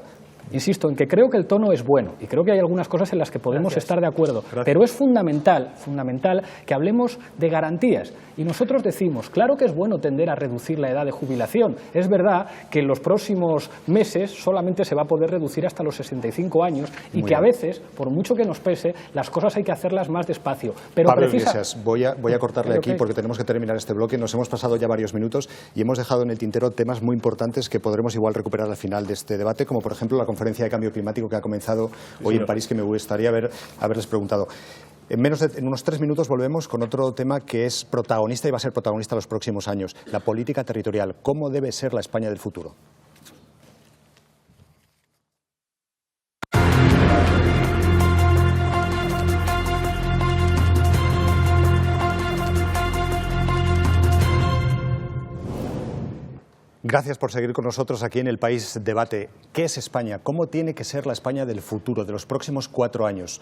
Insisto en que creo que el tono es bueno y creo que hay algunas cosas en las que podemos Gracias. estar de acuerdo, Gracias. pero es fundamental que hablemos de garantías. Y nosotros decimos, claro que es bueno tender a reducir la edad de jubilación. Es verdad que en los próximos meses solamente se va a poder reducir hasta los 65 años y Muy que a bien. veces, por mucho que nos pese, las cosas hay que hacerlas más despacio. Pero Pablo precisa- Iglesias, voy a cortarle Ok, aquí ok. porque tenemos que terminar este bloque. Nos hemos pasado ya varios minutos y hemos dejado en el tintero temas muy importantes que podremos igual recuperar al final de este debate, como por ejemplo la conferencia de cambio climático que ha comenzado hoy en París, que me gustaría haberles preguntado. En unos 3 minutos volvemos con otro tema que es protagonista y va a ser protagonista los próximos años, la política territorial. ¿Cómo debe ser la España del futuro? Gracias por seguir con nosotros aquí en El País Debate. ¿Qué es España? ¿Cómo tiene que ser la España del futuro, de los próximos 4 años?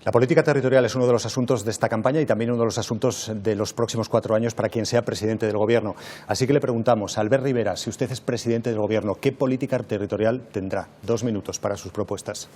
La política territorial es uno de los asuntos de esta campaña y también uno de los asuntos de los próximos 4 años para quien sea presidente del Gobierno. Así que le preguntamos a Albert Rivera, si usted es presidente del Gobierno, ¿qué política territorial tendrá? 2 minutos para sus propuestas.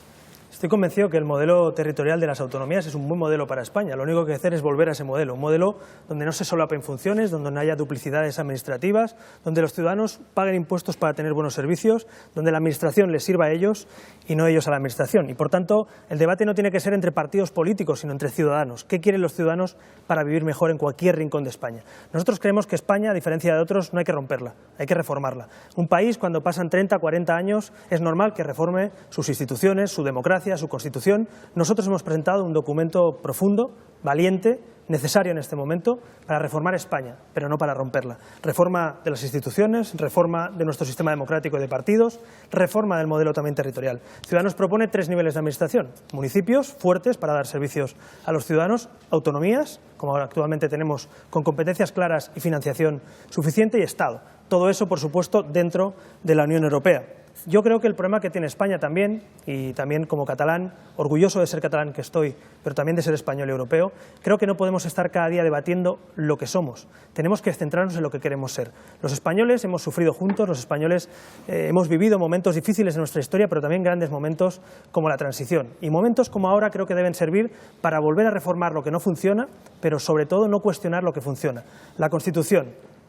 Estoy convencido que el modelo territorial de las autonomías es un buen modelo para España. Lo único que hay que hacer es volver a ese modelo, un modelo donde no se solapen funciones, donde no haya duplicidades administrativas, donde los ciudadanos paguen impuestos para tener buenos servicios, donde la administración les sirva a ellos y no ellos a la administración. Y por tanto, el debate no tiene que ser entre partidos políticos, sino entre ciudadanos. ¿Qué quieren los ciudadanos para vivir mejor en cualquier rincón de España? Nosotros creemos que España, a diferencia de otros, no hay que romperla, hay que reformarla. Un país, cuando pasan 30, 40 años, es normal que reforme sus instituciones, su democracia, su constitución. Nosotros hemos presentado un documento profundo, valiente, necesario en este momento para reformar España, pero no para romperla. Reforma de las instituciones, reforma de nuestro sistema democrático y de partidos, reforma del modelo también territorial. Ciudadanos propone 3 niveles de administración: municipios fuertes para dar servicios a los ciudadanos, autonomías, como actualmente tenemos, con competencias claras y financiación suficiente, y Estado. Todo eso, por supuesto, dentro de la Unión Europea. Yo creo que el problema que tiene España también, y también como catalán, orgulloso de ser catalán que estoy, pero también de ser español y europeo, creo que no podemos estar cada día debatiendo lo que somos. Tenemos que centrarnos en lo que queremos ser. Los españoles hemos sufrido juntos, los españoles hemos vivido momentos difíciles en nuestra historia, pero también grandes momentos como la transición. Y momentos como ahora creo que deben servir para volver a reformar lo que no funciona, pero sobre todo no cuestionar lo que funciona. La Constitución,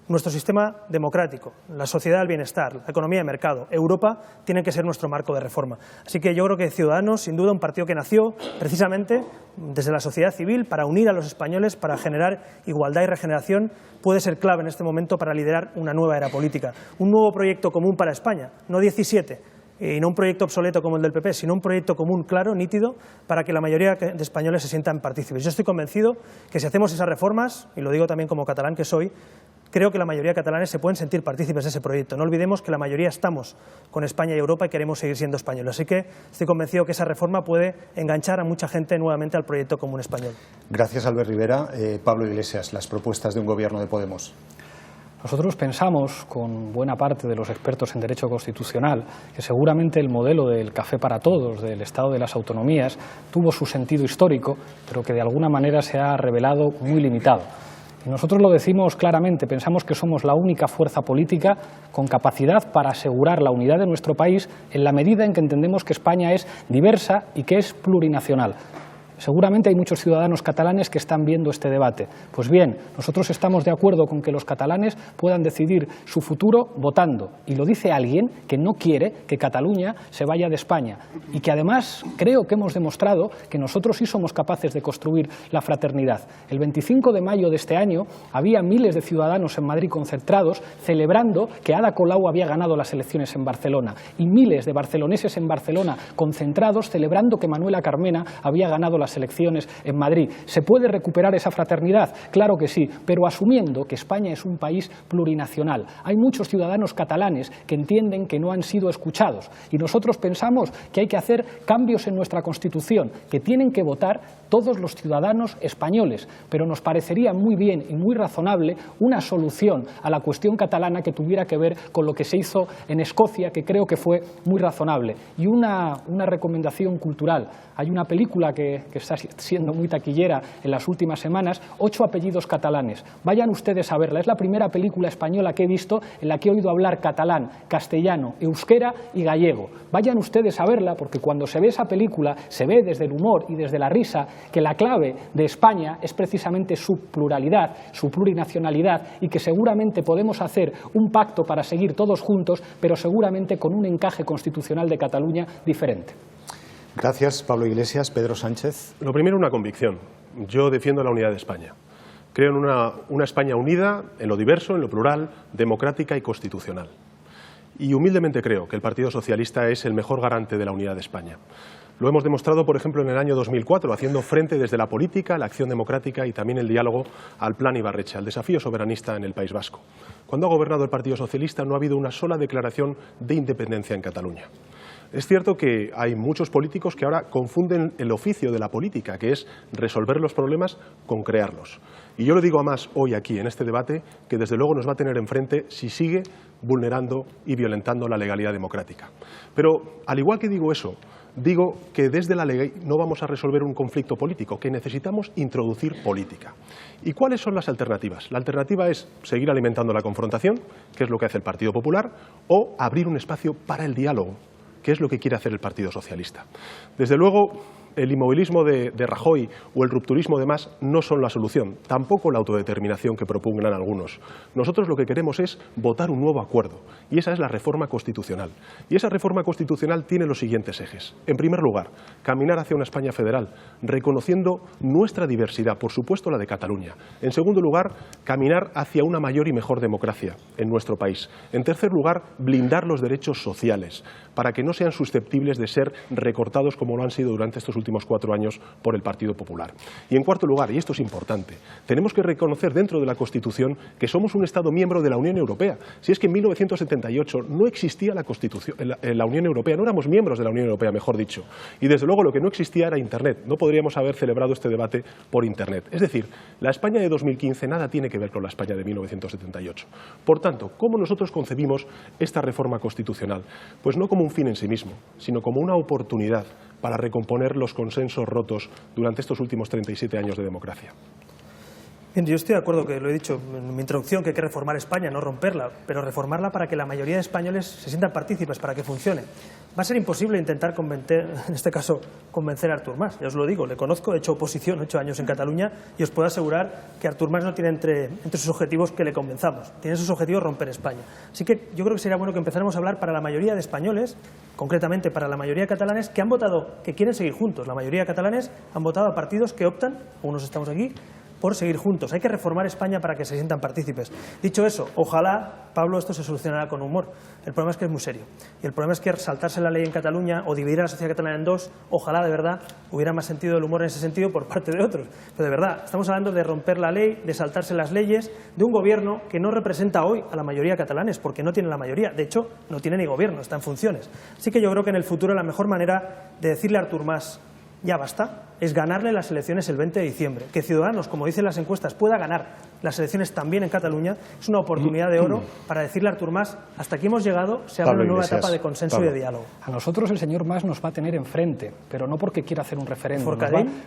nuestro sistema democrático, la sociedad del bienestar, la economía de mercado, Europa, tienen que ser nuestro marco de reforma. Así que yo creo que Ciudadanos, sin duda, un partido que nació precisamente desde la sociedad civil para unir a los españoles, para generar igualdad y regeneración, puede ser clave en este momento para liderar una nueva era política. Un nuevo proyecto común para España, no 17, y no un proyecto obsoleto como el del PP, sino un proyecto común, claro, nítido, para que la mayoría de españoles se sientan partícipes. Yo estoy convencido que si hacemos esas reformas, y lo digo también como catalán que soy, creo que la mayoría de catalanes se pueden sentir partícipes de ese proyecto. No olvidemos que la mayoría estamos con España y Europa y queremos seguir siendo españoles. Así que estoy convencido que esa reforma puede enganchar a mucha gente nuevamente al proyecto común español. Gracias, Albert Rivera. Pablo Iglesias, las propuestas de un gobierno de Podemos. Nosotros pensamos, con buena parte de los expertos en derecho constitucional, que seguramente el modelo del café para todos, del Estado de las autonomías, tuvo su sentido histórico, pero que de alguna manera se ha revelado muy limitado. Y nosotros lo decimos claramente, pensamos que somos la única fuerza política con capacidad para asegurar la unidad de nuestro país en la medida en que entendemos que España es diversa y que es plurinacional. Seguramente hay muchos ciudadanos catalanes que están viendo este debate. Pues bien, nosotros estamos de acuerdo con que los catalanes puedan decidir su futuro votando. Y lo dice alguien que no quiere que Cataluña se vaya de España. Y que además creo que hemos demostrado que nosotros sí somos capaces de construir la fraternidad. El 25 de mayo de este año había miles de ciudadanos en Madrid concentrados celebrando que Ada Colau había ganado las elecciones en Barcelona. Y miles de barceloneses en Barcelona concentrados celebrando que Manuela Carmena había ganado las elecciones en Madrid. ¿Se puede recuperar esa fraternidad? Claro que sí, pero asumiendo que España es un país plurinacional. Hay muchos ciudadanos catalanes que entienden que no han sido escuchados y nosotros pensamos que hay que hacer cambios en nuestra Constitución, que tienen que votar todos los ciudadanos españoles, pero nos parecería muy bien y muy razonable una solución a la cuestión catalana que tuviera que ver con lo que se hizo en Escocia, que creo que fue muy razonable. Y una recomendación cultural. Hay una película que está siendo muy taquillera en las últimas semanas, 8 apellidos catalanes. Vayan ustedes a verla. Es la primera película española que he visto en la que he oído hablar catalán, castellano, euskera y gallego. Vayan ustedes a verla porque cuando se ve esa película se ve desde el humor y desde la risa que la clave de España es precisamente su pluralidad, su plurinacionalidad y que seguramente podemos hacer un pacto para seguir todos juntos, pero seguramente con un encaje constitucional de Cataluña diferente. Gracias, Pablo Iglesias. Pedro Sánchez. Lo primero, una convicción. Yo defiendo la unidad de España. Creo en una España unida, en lo diverso, en lo plural, democrática y constitucional. Y humildemente creo que el Partido Socialista es el mejor garante de la unidad de España. Lo hemos demostrado, por ejemplo, en el año 2004, haciendo frente desde la política, la acción democrática y también el diálogo al Plan Ibarretxe, al desafío soberanista en el País Vasco. Cuando ha gobernado el Partido Socialista no ha habido una sola declaración de independencia en Cataluña. Es cierto que hay muchos políticos que ahora confunden el oficio de la política, que es resolver los problemas con crearlos. Y yo le digo a más hoy aquí, en este debate, que desde luego nos va a tener enfrente si sigue vulnerando y violentando la legalidad democrática. Pero, al igual que digo eso, digo que desde la ley no vamos a resolver un conflicto político, que necesitamos introducir política. ¿Y cuáles son las alternativas? La alternativa es seguir alimentando la confrontación, que es lo que hace el Partido Popular, o abrir un espacio para el diálogo, que es lo que quiere hacer el Partido Socialista. Desde luego, el inmovilismo de Rajoy o el rupturismo de Mas no son la solución, tampoco la autodeterminación que propugnan algunos. Nosotros lo que queremos es votar un nuevo acuerdo, y esa es la reforma constitucional. Y esa reforma constitucional tiene los siguientes ejes. En primer lugar, caminar hacia una España federal, reconociendo nuestra diversidad, por supuesto la de Cataluña. En segundo lugar, caminar hacia una mayor y mejor democracia en nuestro país. En tercer lugar, blindar los derechos sociales, para que no sean susceptibles de ser recortados como lo han sido durante estos últimos 4 años por el Partido Popular. Y en cuarto lugar, y esto es importante, tenemos que reconocer dentro de la Constitución que somos un Estado miembro de la Unión Europea. Si es que en 1978 no existía la Constitución, la Unión Europea, no éramos miembros de la Unión Europea, mejor dicho. Y desde luego lo que no existía era Internet. No podríamos haber celebrado este debate por Internet. Es decir, la España de 2015 nada tiene que ver con la España de 1978. Por tanto, ¿cómo nosotros concebimos esta reforma constitucional? Pues no como un fin en sí mismo, sino como una oportunidad para recomponer los consensos rotos durante estos últimos 37 años de democracia. Bien, yo estoy de acuerdo, que lo he dicho en mi introduccción, que hay que reformar España, no romperla, pero reformarla para que la mayoría de españoles se sientan partícipes, para que funcione. Va a ser imposible intentar convencer, en este caso, convencer a Artur Mas. Ya os lo digo, le conozco, he hecho oposición 8 años en Cataluña y os puedo asegurar que Artur Mas no tiene entre sus objetivos que le convenzamos. Tiene sus objetivos romper España. Así que yo creo que sería bueno que empezáramos a hablar para la mayoría de españoles, concretamente para la mayoría de catalanes que han votado, que quieren seguir juntos. La mayoría de catalanes han votado a partidos que optan, algunos estamos aquí, por seguir juntos. Hay que reformar España para que se sientan partícipes. Dicho eso, ojalá, Pablo, esto se solucionará con humor. El problema es que es muy serio. Y el problema es que saltarse la ley en Cataluña o dividir a la sociedad catalana en dos, ojalá de verdad hubiera más sentido del humor en ese sentido por parte de otros. Pero de verdad, estamos hablando de romper la ley, de saltarse las leyes, de un gobierno que no representa hoy a la mayoría de catalanes, porque no tiene la mayoría. De hecho, no tiene ni gobierno, está en funciones. Así que yo creo que en el futuro la mejor manera de decirle a Artur Mas, ya basta, es ganarle las elecciones el 20 de diciembre. Que Ciudadanos, como dicen las encuestas, pueda ganar las elecciones también en Cataluña es una oportunidad de oro para decirle a Artur Mas, hasta aquí hemos llegado, se abre una nueva etapa de consenso y de diálogo. A nosotros el señor Mas nos va a tener enfrente, pero no porque quiera hacer un referéndum.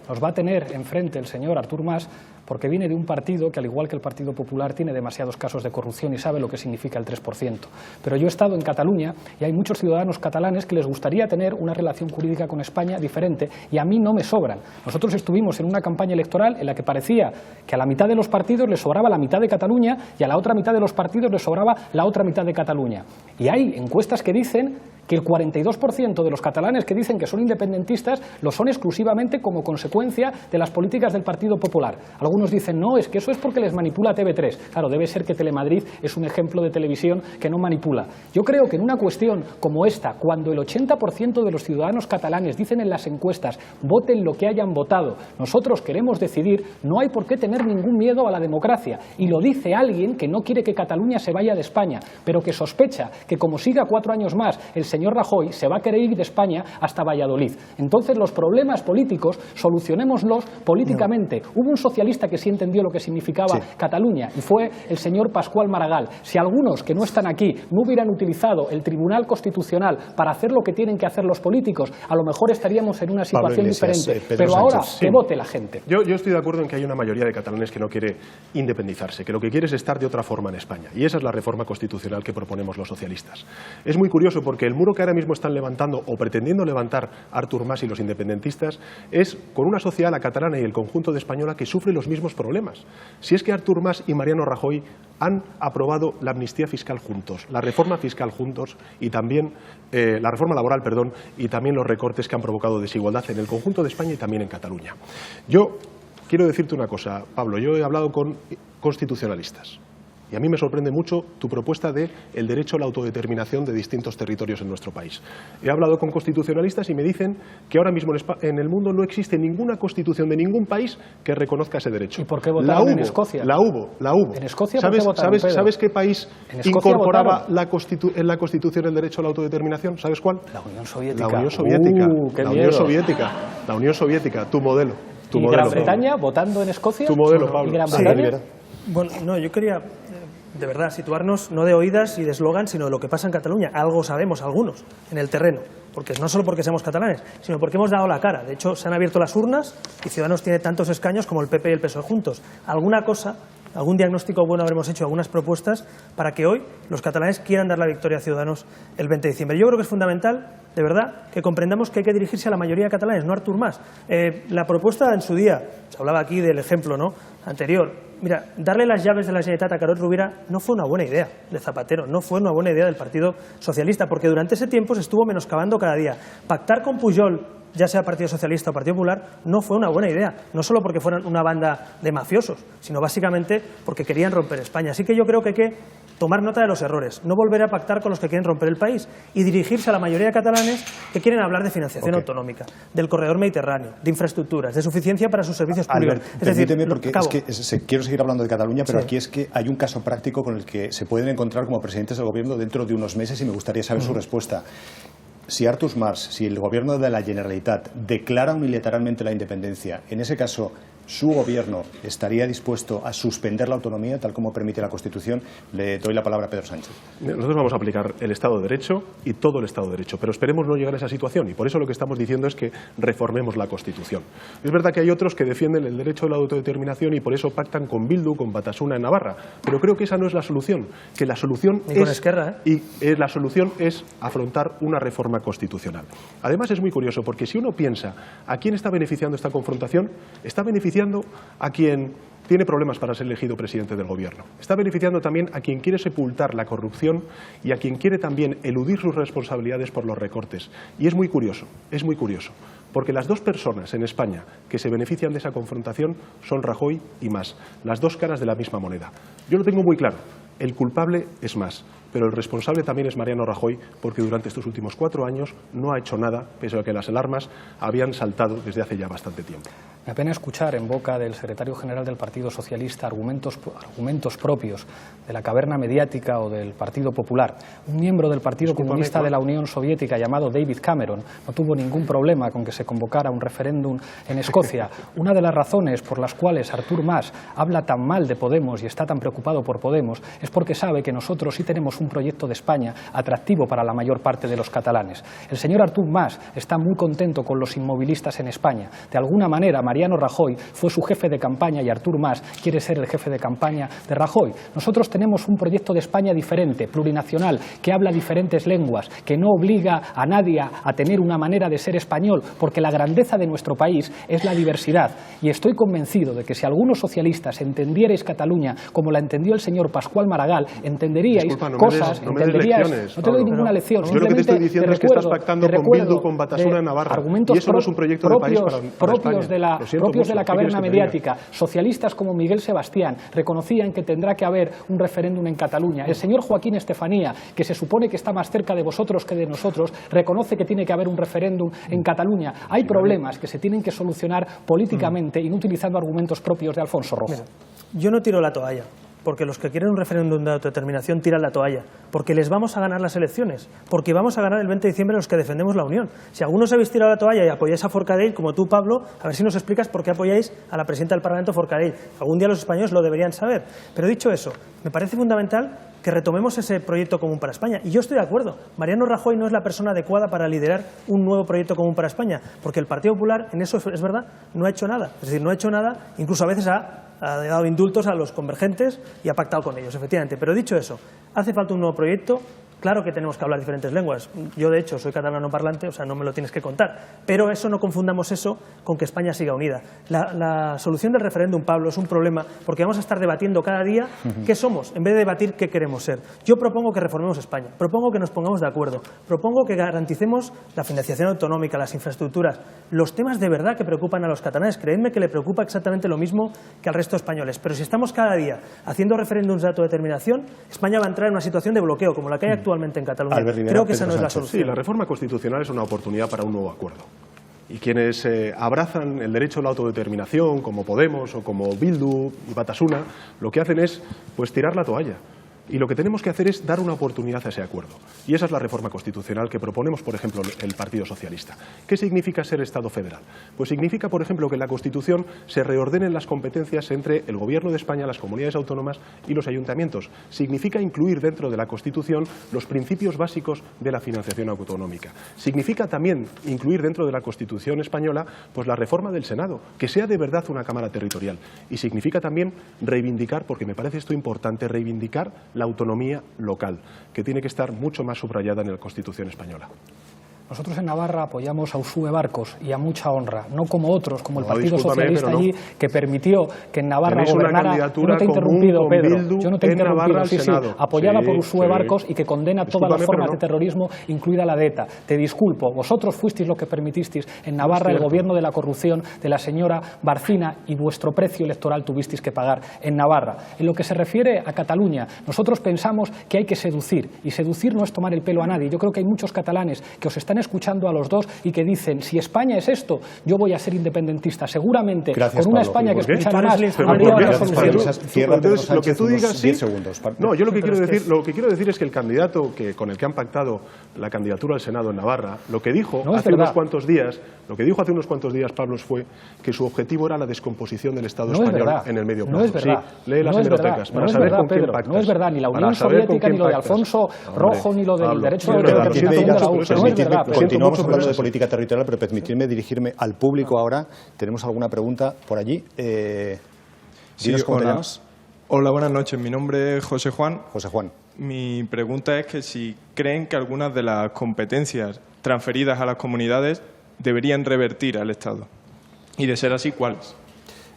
Nos va a tener enfrente el señor Artur Mas porque viene de un partido que, al igual que el Partido Popular, tiene demasiados casos de corrupción y sabe lo que significa el 3%. Pero yo he estado en Cataluña y hay muchos ciudadanos catalanes que les gustaría tener una relación jurídica con España diferente y a mí no me sobran. Nosotros estuvimos en una campaña electoral en la que parecía que a la mitad de los partidos les sobraba la mitad de Cataluña y a la otra mitad de los partidos les sobraba la otra mitad de Cataluña. Y hay encuestas que dicen que el 42% de los catalanes que dicen que son independentistas lo son exclusivamente como consecuencia de las políticas del Partido Popular. Algunos dicen, no, es que eso es porque les manipula TV3. Claro, debe ser que Telemadrid es un ejemplo de televisión que no manipula. Yo creo que en una cuestión como esta, cuando el 80% de los ciudadanos catalanes dicen en las encuestas, voten lo que hayan votado, nosotros queremos decidir, no hay por qué tener ningún miedo a la democracia. Y lo dice alguien que no quiere que Cataluña se vaya de España, pero que sospecha que como siga 4 años más el señor Rajoy se va a querer ir de España hasta Valladolid. Entonces los problemas políticos solucionémoslos políticamente. Hubo un socialista que sí entendió lo que significaba Cataluña y fue el señor Pascual Maragall. Si algunos que no están aquí no hubieran utilizado el Tribunal Constitucional para hacer lo que tienen que hacer los políticos, a lo mejor estaríamos en una situación diferente. Pero ahora que vote la gente. Yo estoy de acuerdo en que hay una mayoría de catalanes que no quiere independizarse, que lo que quiere es estar de otra forma en España. Y esa es la reforma constitucional que proponemos los socialistas. Es muy curioso porque el muro que ahora mismo están levantando o pretendiendo levantar Artur Mas y los independentistas es con una sociedad, la catalana y el conjunto de española, que sufre los mismos problemas. Si es que Artur Mas y Mariano Rajoy han aprobado la amnistía fiscal juntos, la reforma fiscal juntos y también la reforma laboral, perdón, y también los recortes que han provocado desigualdad en el conjunto de España y también en Cataluña. Yo quiero decirte una cosa, Pablo, yo he hablado con constitucionalistas. Y a mí me sorprende mucho tu propuesta de el derecho a la autodeterminación de distintos territorios en nuestro país. He hablado con constitucionalistas y me dicen que ahora mismo en el mundo no existe ninguna constitución de ningún país que reconozca ese derecho. ¿Y por qué votaron en Escocia? La hubo. ¿En Escocia por qué votaron, Pedro? ¿Sabes qué país incorporaba en la Constitución el derecho a la autodeterminación? ¿Sabes cuál? La Unión Soviética. La Unión Soviética. Qué la miedo. Unión Soviética. La Unión Soviética, tu modelo. ¿Y Gran Bretaña votando en Escocia? Tu modelo, Pablo. ¿Y Gran Bretaña? Bueno, no, yo quería, de verdad, situarnos no de oídas y de eslogan, sino de lo que pasa en Cataluña. Algo sabemos algunos en el terreno, porque no solo porque seamos catalanes, sino porque hemos dado la cara. De hecho, se han abierto las urnas y Ciudadanos tiene tantos escaños como el PP y el PSOE juntos. Alguna cosa, algún diagnóstico bueno habremos hecho, algunas propuestas para que hoy los catalanes quieran dar la victoria a Ciudadanos el 20 de diciembre. Yo creo que es fundamental, de verdad, que comprendamos que hay que dirigirse a la mayoría de catalanes, no a Artur Mas. La propuesta en su día, se hablaba aquí del ejemplo, ¿no?, anterior. Mira, darle las llaves de la Generalitat a Carod Rovira no fue una buena idea de Zapatero, no fue una buena idea del Partido Socialista, porque durante ese tiempo se estuvo menoscabando cada día. Pactar con Pujol, ya sea Partido Socialista o Partido Popular, no fue una buena idea, no solo porque fueran una banda de mafiosos, sino básicamente porque querían romper España. Así que yo creo que hay que tomar nota de los errores, no volver a pactar con los que quieren romper el país y dirigirse a la mayoría de catalanes que quieren hablar de financiación autonómica, del corredor mediterráneo, de infraestructuras, de suficiencia para sus servicios públicos. Albert, permíteme, porque es que quiero seguir hablando de Cataluña, pero aquí es que hay un caso práctico con el que se pueden encontrar como presidentes del gobierno dentro de unos meses y me gustaría saber su respuesta. Si Artur Mas, si el gobierno de la Generalitat declara unilateralmente la independencia, en ese caso su gobierno estaría dispuesto a suspender la autonomía tal como permite la Constitución. Le doy la palabra a Pedro Sánchez. Nosotros vamos a aplicar el Estado de Derecho y todo el Estado de Derecho, pero esperemos no llegar a esa situación y por eso lo que estamos diciendo es que reformemos la Constitución. Es verdad que hay otros que defienden el derecho a la autodeterminación y por eso pactan con Bildu, con Batasuna en Navarra, pero creo que esa no es la solución, que la solución la solución es afrontar una reforma constitucional. Además es muy curioso porque si uno piensa a quién está beneficiando esta confrontación, está beneficiando a quien tiene problemas para ser elegido presidente del gobierno. Está beneficiando también a quien quiere sepultar la corrupción y a quien quiere también eludir sus responsabilidades por los recortes. Y es muy curioso, porque las dos personas en España que se benefician de esa confrontación son Rajoy y Mas, las dos caras de la misma moneda. Yo lo tengo muy claro, el culpable es Mas, pero el responsable también es Mariano Rajoy, porque durante estos últimos 4 años no ha hecho nada, pese a que las alarmas habían saltado desde hace ya bastante tiempo. Me apena escuchar en boca del secretario general del Partido Socialista argumentos propios de la caverna mediática o del Partido Popular. Un miembro del Partido Comunista de la Unión Soviética llamado David Cameron no tuvo ningún problema con que se convocara un referéndum en Escocia. Una de las razones por las cuales Artur Mas habla tan mal de Podemos y está tan preocupado por Podemos es porque sabe que nosotros sí tenemos un proyecto de España atractivo para la mayor parte de los catalanes. El señor Artur Mas está muy contento con los inmovilistas en España. De alguna manera, Mariano Rajoy fue su jefe de campaña y Artur Mas quiere ser el jefe de campaña de Rajoy. Nosotros tenemos un proyecto de España diferente, plurinacional, que habla diferentes lenguas, que no obliga a nadie a tener una manera de ser español, porque la grandeza de nuestro país es la diversidad. Y estoy convencido de que si algunos socialistas entendierais Cataluña como la entendió el señor Pascual Maragall, entenderíais cosas, entenderíais... No te doy ninguna lección. Yo lo que te estoy diciendo es que estás pactando con Bildu, con Batasuna en Navarra, y eso no es un proyecto de país para España. Propios de la caverna mediática, socialistas como Miguel Sebastián, reconocían que tendrá que haber un referéndum en Cataluña. El señor Joaquín Estefanía, que se supone que está más cerca de vosotros que de nosotros, reconoce que tiene que haber un referéndum en Cataluña. Hay problemas que se tienen que solucionar políticamente y no utilizando argumentos propios de Alfonso Rojo. Mira, yo no tiro la toalla, porque los que quieren un referéndum de autodeterminación tiran la toalla, porque les vamos a ganar las elecciones, porque vamos a ganar el 20 de diciembre los que defendemos la Unión. Si algunos habéis tirado la toalla y apoyáis a Forcadell, como tú, Pablo, a ver si nos explicas por qué apoyáis a la presidenta del Parlamento, Forcadell. Algún día los españoles lo deberían saber. Pero dicho eso, me parece fundamental que retomemos ese proyecto común para España. Y yo estoy de acuerdo. Mariano Rajoy no es la persona adecuada para liderar un nuevo proyecto común para España, porque el Partido Popular, en eso es verdad, no ha hecho nada. Es decir, no ha hecho nada, incluso a veces ha dado indultos a los convergentes y ha pactado con ellos, efectivamente. Pero dicho eso, hace falta un nuevo proyecto. Claro que tenemos que hablar diferentes lenguas. Yo, de hecho, soy catalano parlante, o sea, no me lo tienes que contar. Pero eso no confundamos eso con que España siga unida. La solución del referéndum, Pablo, es un problema porque vamos a estar debatiendo cada día qué somos, en vez de debatir qué queremos ser. Yo propongo que reformemos España, propongo que nos pongamos de acuerdo, propongo que garanticemos la financiación autonómica, las infraestructuras, los temas de verdad que preocupan a los catalanes. Creedme que le preocupa exactamente lo mismo que al resto de españoles. Pero si estamos cada día haciendo referéndums de autodeterminación, España va a entrar en una situación de bloqueo, como la que hay actualmente en Cataluña. Creo que esa no es la solución. Sí, la reforma constitucional es una oportunidad para un nuevo acuerdo. Y quienes abrazan el derecho a la autodeterminación, como Podemos o como Bildu y Batasuna, lo que hacen es tirar la toalla. Y lo que tenemos que hacer es dar una oportunidad a ese acuerdo. Y esa es la reforma constitucional que proponemos, por ejemplo, el Partido Socialista. ¿Qué significa ser Estado federal? Pues significa, por ejemplo, que en la Constitución se reordenen las competencias entre el Gobierno de España, las comunidades autónomas y los ayuntamientos. Significa incluir dentro de la Constitución los principios básicos de la financiación autonómica. Significa también incluir dentro de la Constitución española la reforma del Senado, que sea de verdad una Cámara territorial. Y significa también reivindicar, porque me parece esto importante, reivindicar la autonomía local, que tiene que estar mucho más subrayada en la Constitución española. Nosotros en Navarra apoyamos a Ursúe Barcos y a mucha honra, no como otros, como el Partido Socialista allí, que permitió que en Navarra gobernara. Yo no te he interrumpido, Pedro, yo no te he interrumpido, sí, apoyada por Ursúe Barcos y que condena todas las formas de terrorismo, incluida la de ETA. Te disculpo, vosotros fuisteis lo que permitisteis en Navarra el gobierno de la corrupción de la señora Barcina y vuestro precio electoral tuvisteis que pagar en Navarra. En lo que se refiere a Cataluña, nosotros pensamos que hay que seducir, y seducir no es tomar el pelo a nadie. Yo creo que hay muchos catalanes que os están escuchando a los dos y que dicen, si España es esto, yo voy a ser independentista. Seguramente, con una España que escuchara más, habría una solución. Lo que tú digas, sí. No, yo lo que quiero decir es que el candidato con el que han pactado la candidatura al Senado en Navarra, lo que dijo hace unos cuantos días, Pablo, fue que su objetivo era la descomposición del Estado español en el medio plazo. No es verdad. Sí, lee las hemerotecas para saber con quién pactas. No es verdad, ni la Unión Soviética, ni lo de Alfonso Rojo, ni lo del derecho a la autodeterminación de la URSS. No es verdad. Continuamos hablando de política territorial, pero permitidme dirigirme al público ahora. ¿Tenemos alguna pregunta por allí? Dinos cómo te llamas. Hola, buenas noches. Mi nombre es José Juan. José Juan. Mi pregunta es que si creen que algunas de las competencias transferidas a las comunidades deberían revertir al Estado. Y de ser así, ¿cuáles?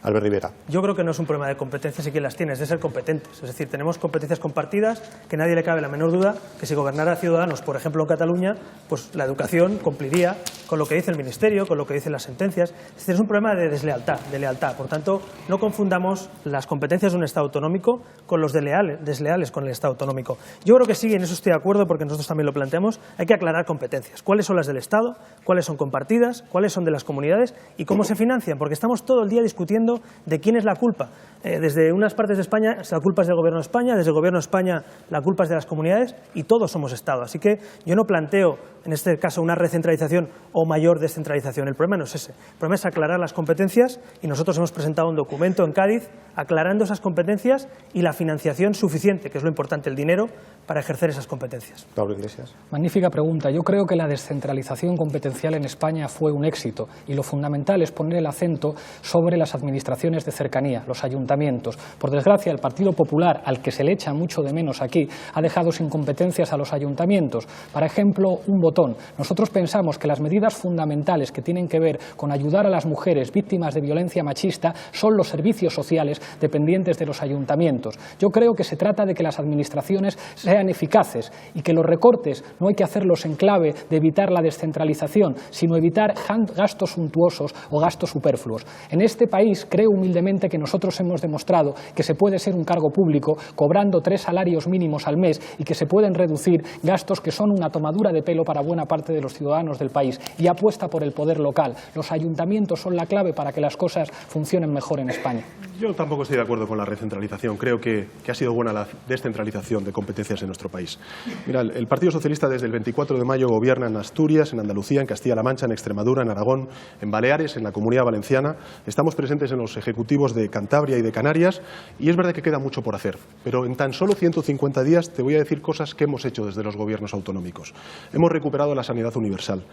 Albert Rivera. Yo creo que no es un problema de competencias y quién las tiene, es de ser competentes. Es decir, tenemos competencias compartidas, que nadie le cabe la menor duda que si gobernara Ciudadanos, por ejemplo en Cataluña, pues la educación cumpliría con lo que dice el Ministerio, con lo que dicen las sentencias. Es decir, es un problema de deslealtad, de lealtad. Por tanto, no confundamos las competencias de un Estado autonómico con los desleales con el Estado autonómico. Yo creo que sí, en eso estoy de acuerdo, porque nosotros también lo planteamos, hay que aclarar competencias. ¿Cuáles son las del Estado? ¿Cuáles son compartidas? ¿Cuáles son de las comunidades? ¿Y cómo se financian? Porque estamos todo el día discutiendo de quién es la culpa. Desde unas partes de España la culpa es del Gobierno de España, desde el Gobierno de España la culpa es de las comunidades y todos somos Estado. Así que yo no planteo en este caso una recentralización o mayor descentralización. El problema no es ese. El problema es aclarar las competencias y nosotros hemos presentado un documento en Cádiz aclarando esas competencias y la financiación suficiente, que es lo importante, el dinero, para ejercer esas competencias. Pablo Iglesias. Magnífica pregunta. Yo creo que la descentralización competencial en España fue un éxito y lo fundamental es poner el acento sobre las administraciones de cercanía, los ayuntamientos. Por desgracia, el Partido Popular, al que se le echa mucho de menos aquí, ha dejado sin competencias a los ayuntamientos. Por ejemplo, un botón. Nosotros pensamos que las medidas fundamentales que tienen que ver con ayudar a las mujeres víctimas de violencia machista son los servicios sociales dependientes de los ayuntamientos. Yo creo que se trata de que las administraciones sean eficaces y que los recortes no hay que hacerlos en clave de evitar la descentralización, sino evitar gastos suntuosos o gastos superfluos. En este país creo humildemente que nosotros hemos demostrado que se puede ser un cargo público cobrando 3 salarios mínimos al mes y que se pueden reducir gastos que son una tomadura de pelo para buena parte de los ciudadanos del país, y apuesta por el poder local. Los ayuntamientos son la clave para que las cosas funcionen mejor en España. Yo tampoco estoy de acuerdo con la recentralización. Creo que ha sido buena la descentralización de competencias en nuestro país. Mira, el Partido Socialista desde el 24 de mayo gobierna en Asturias, en Andalucía, en Castilla-La Mancha, en Extremadura, en Aragón, en Baleares, en la Comunidad Valenciana. Estamos presentes en los ejecutivos de Cantabria y de Canarias, y es verdad que queda mucho por hacer. Pero en tan solo 150 días te voy a decir cosas que hemos hecho desde los gobiernos autonómicos. Hemos recuperado la sanidad universal.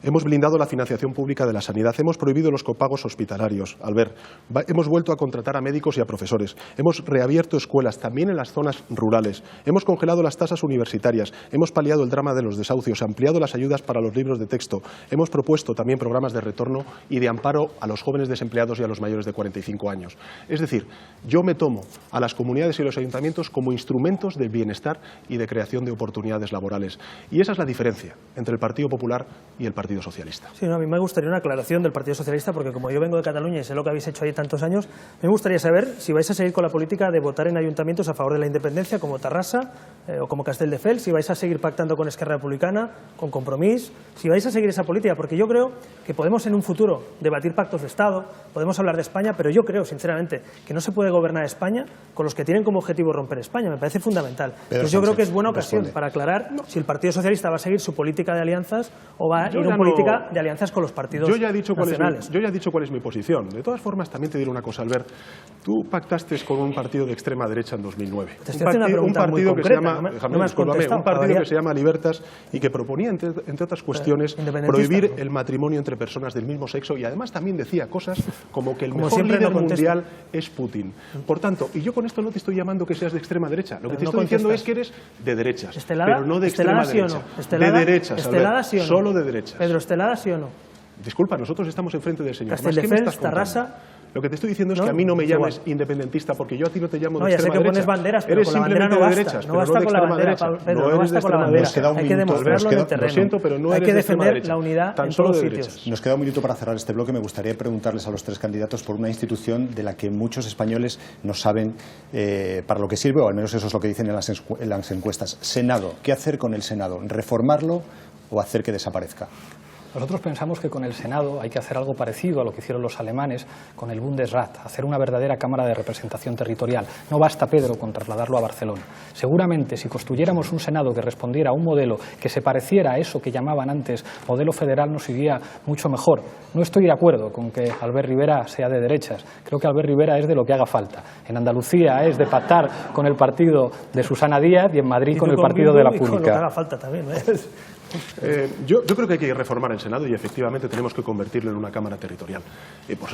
Hemos blindado la financiación pública de la sanidad, hemos prohibido los copagos hospitalarios. Albert, hemos vuelto a contratar a médicos y a profesores, hemos reabierto escuelas, también en las zonas rurales, hemos congelado las tasas universitarias, hemos paliado el drama de los desahucios, ampliado las ayudas para los libros de texto, hemos propuesto también programas de retorno y de amparo a los jóvenes desempleados y a los mayores de 45 años. Es decir, yo me tomo a las comunidades y los ayuntamientos como instrumentos de bienestar y de creación de oportunidades laborales. Y esa es la diferencia entre el Partido Popular y el Partido Socialista. Sí, no, a mí me gustaría una aclaración del Partido Socialista, porque como yo vengo de Cataluña y sé lo que habéis hecho ahí tantos años, me gustaría saber si vais a seguir con la política de votar en ayuntamientos a favor de la independencia, como Tarrasa o como Castelldefels, si vais a seguir pactando con Esquerra Republicana, con Compromís, si vais a seguir esa política, porque yo creo que podemos en un futuro debatir pactos de Estado, podemos hablar de España, pero yo creo, sinceramente, que no se puede gobernar España con los que tienen como objetivo romper España. Me parece fundamental. Entonces yo creo que es buena ocasión para aclarar si el Partido Socialista va a seguir su política de alianzas o va a ir a política de alianzas con los partidos nacionales. Yo ya he dicho cuál es mi posición. De todas formas, también te diré una cosa, Albert. Tú pactaste con un partido de extrema derecha en 2009. Un partido que se llama Libertas y que proponía, entre otras cuestiones, prohibir el matrimonio entre personas del mismo sexo, y además también decía cosas como que el mejor líder mundial es Putin. Por tanto, y yo con esto no te estoy llamando que seas de extrema derecha. Lo que te estoy diciendo es que eres de derechas, pero no de extrema derecha. De derechas, Albert, solo de derechas. Pedro, ¿estelada sí o no? Disculpa, nosotros estamos enfrente del señor. Castelldefels, Tarrasa. Lo que te estoy diciendo es que a mí no me llames independentista, porque yo a ti no te llamo de extrema derecha. Ya sé que pones banderas, pero con la bandera no basta. No basta con la bandera, Pedro, no basta con la bandera. Hay que demostrarlo en el terreno. Lo siento, pero no hay eres que de extrema defender derecha. la unidad Tan en solo todos de sitios. derechas. Nos queda un minuto para cerrar este bloque. Me gustaría preguntarles a los tres candidatos por una institución de la que muchos españoles no saben para lo que sirve, o al menos eso es lo que dicen en las encuestas. Senado. ¿Qué hacer con el Senado? ¿Reformarlo o hacer que desaparezca? Nosotros pensamos que con el Senado hay que hacer algo parecido a lo que hicieron los alemanes con el Bundesrat, hacer una verdadera Cámara de Representación Territorial. No basta, Pedro, con trasladarlo a Barcelona. Seguramente, si construyéramos un Senado que respondiera a un modelo que se pareciera a eso que llamaban antes modelo federal, nos iría mucho mejor. No estoy de acuerdo con que Albert Rivera sea de derechas. Creo que Albert Rivera es de lo que haga falta. En Andalucía es de pactar con el partido de Susana Díaz y en Madrid con el partido de la Pública. Con lo que haga falta también, ¿eh? Yo creo que hay que reformar el Senado y efectivamente tenemos que convertirlo en una Cámara territorial.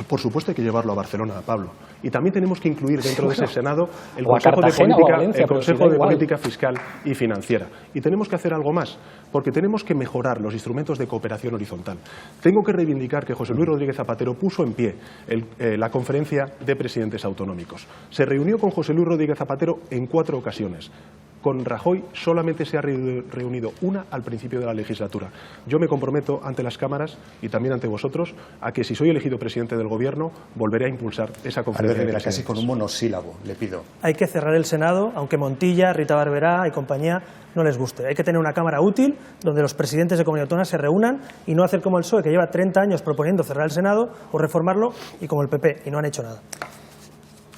Por supuesto hay que llevarlo a Barcelona, a Pablo. Y también tenemos que incluir dentro de ese Senado el Consejo de Política Fiscal y Financiera. Y tenemos que hacer algo más, porque tenemos que mejorar los instrumentos de cooperación horizontal. Tengo que reivindicar que José Luis Rodríguez Zapatero puso en pie la conferencia de presidentes autonómicos. Se reunió con José Luis Rodríguez Zapatero en 4 ocasiones. Con Rajoy solamente se ha reunido una al principio de la legislatura. Yo me comprometo ante las cámaras y también ante vosotros a que si soy elegido presidente del Gobierno volveré a impulsar esa conferencia de presidentes. Casi con un monosílabo, le pido. Hay que cerrar el Senado, aunque Montilla, Rita Barberá y compañía no les guste. Hay que tener una Cámara útil donde los presidentes de comunidad autónoma se reúnan y no hacer como el PSOE, que lleva 30 años proponiendo cerrar el Senado o reformarlo, y como el PP, y no han hecho nada.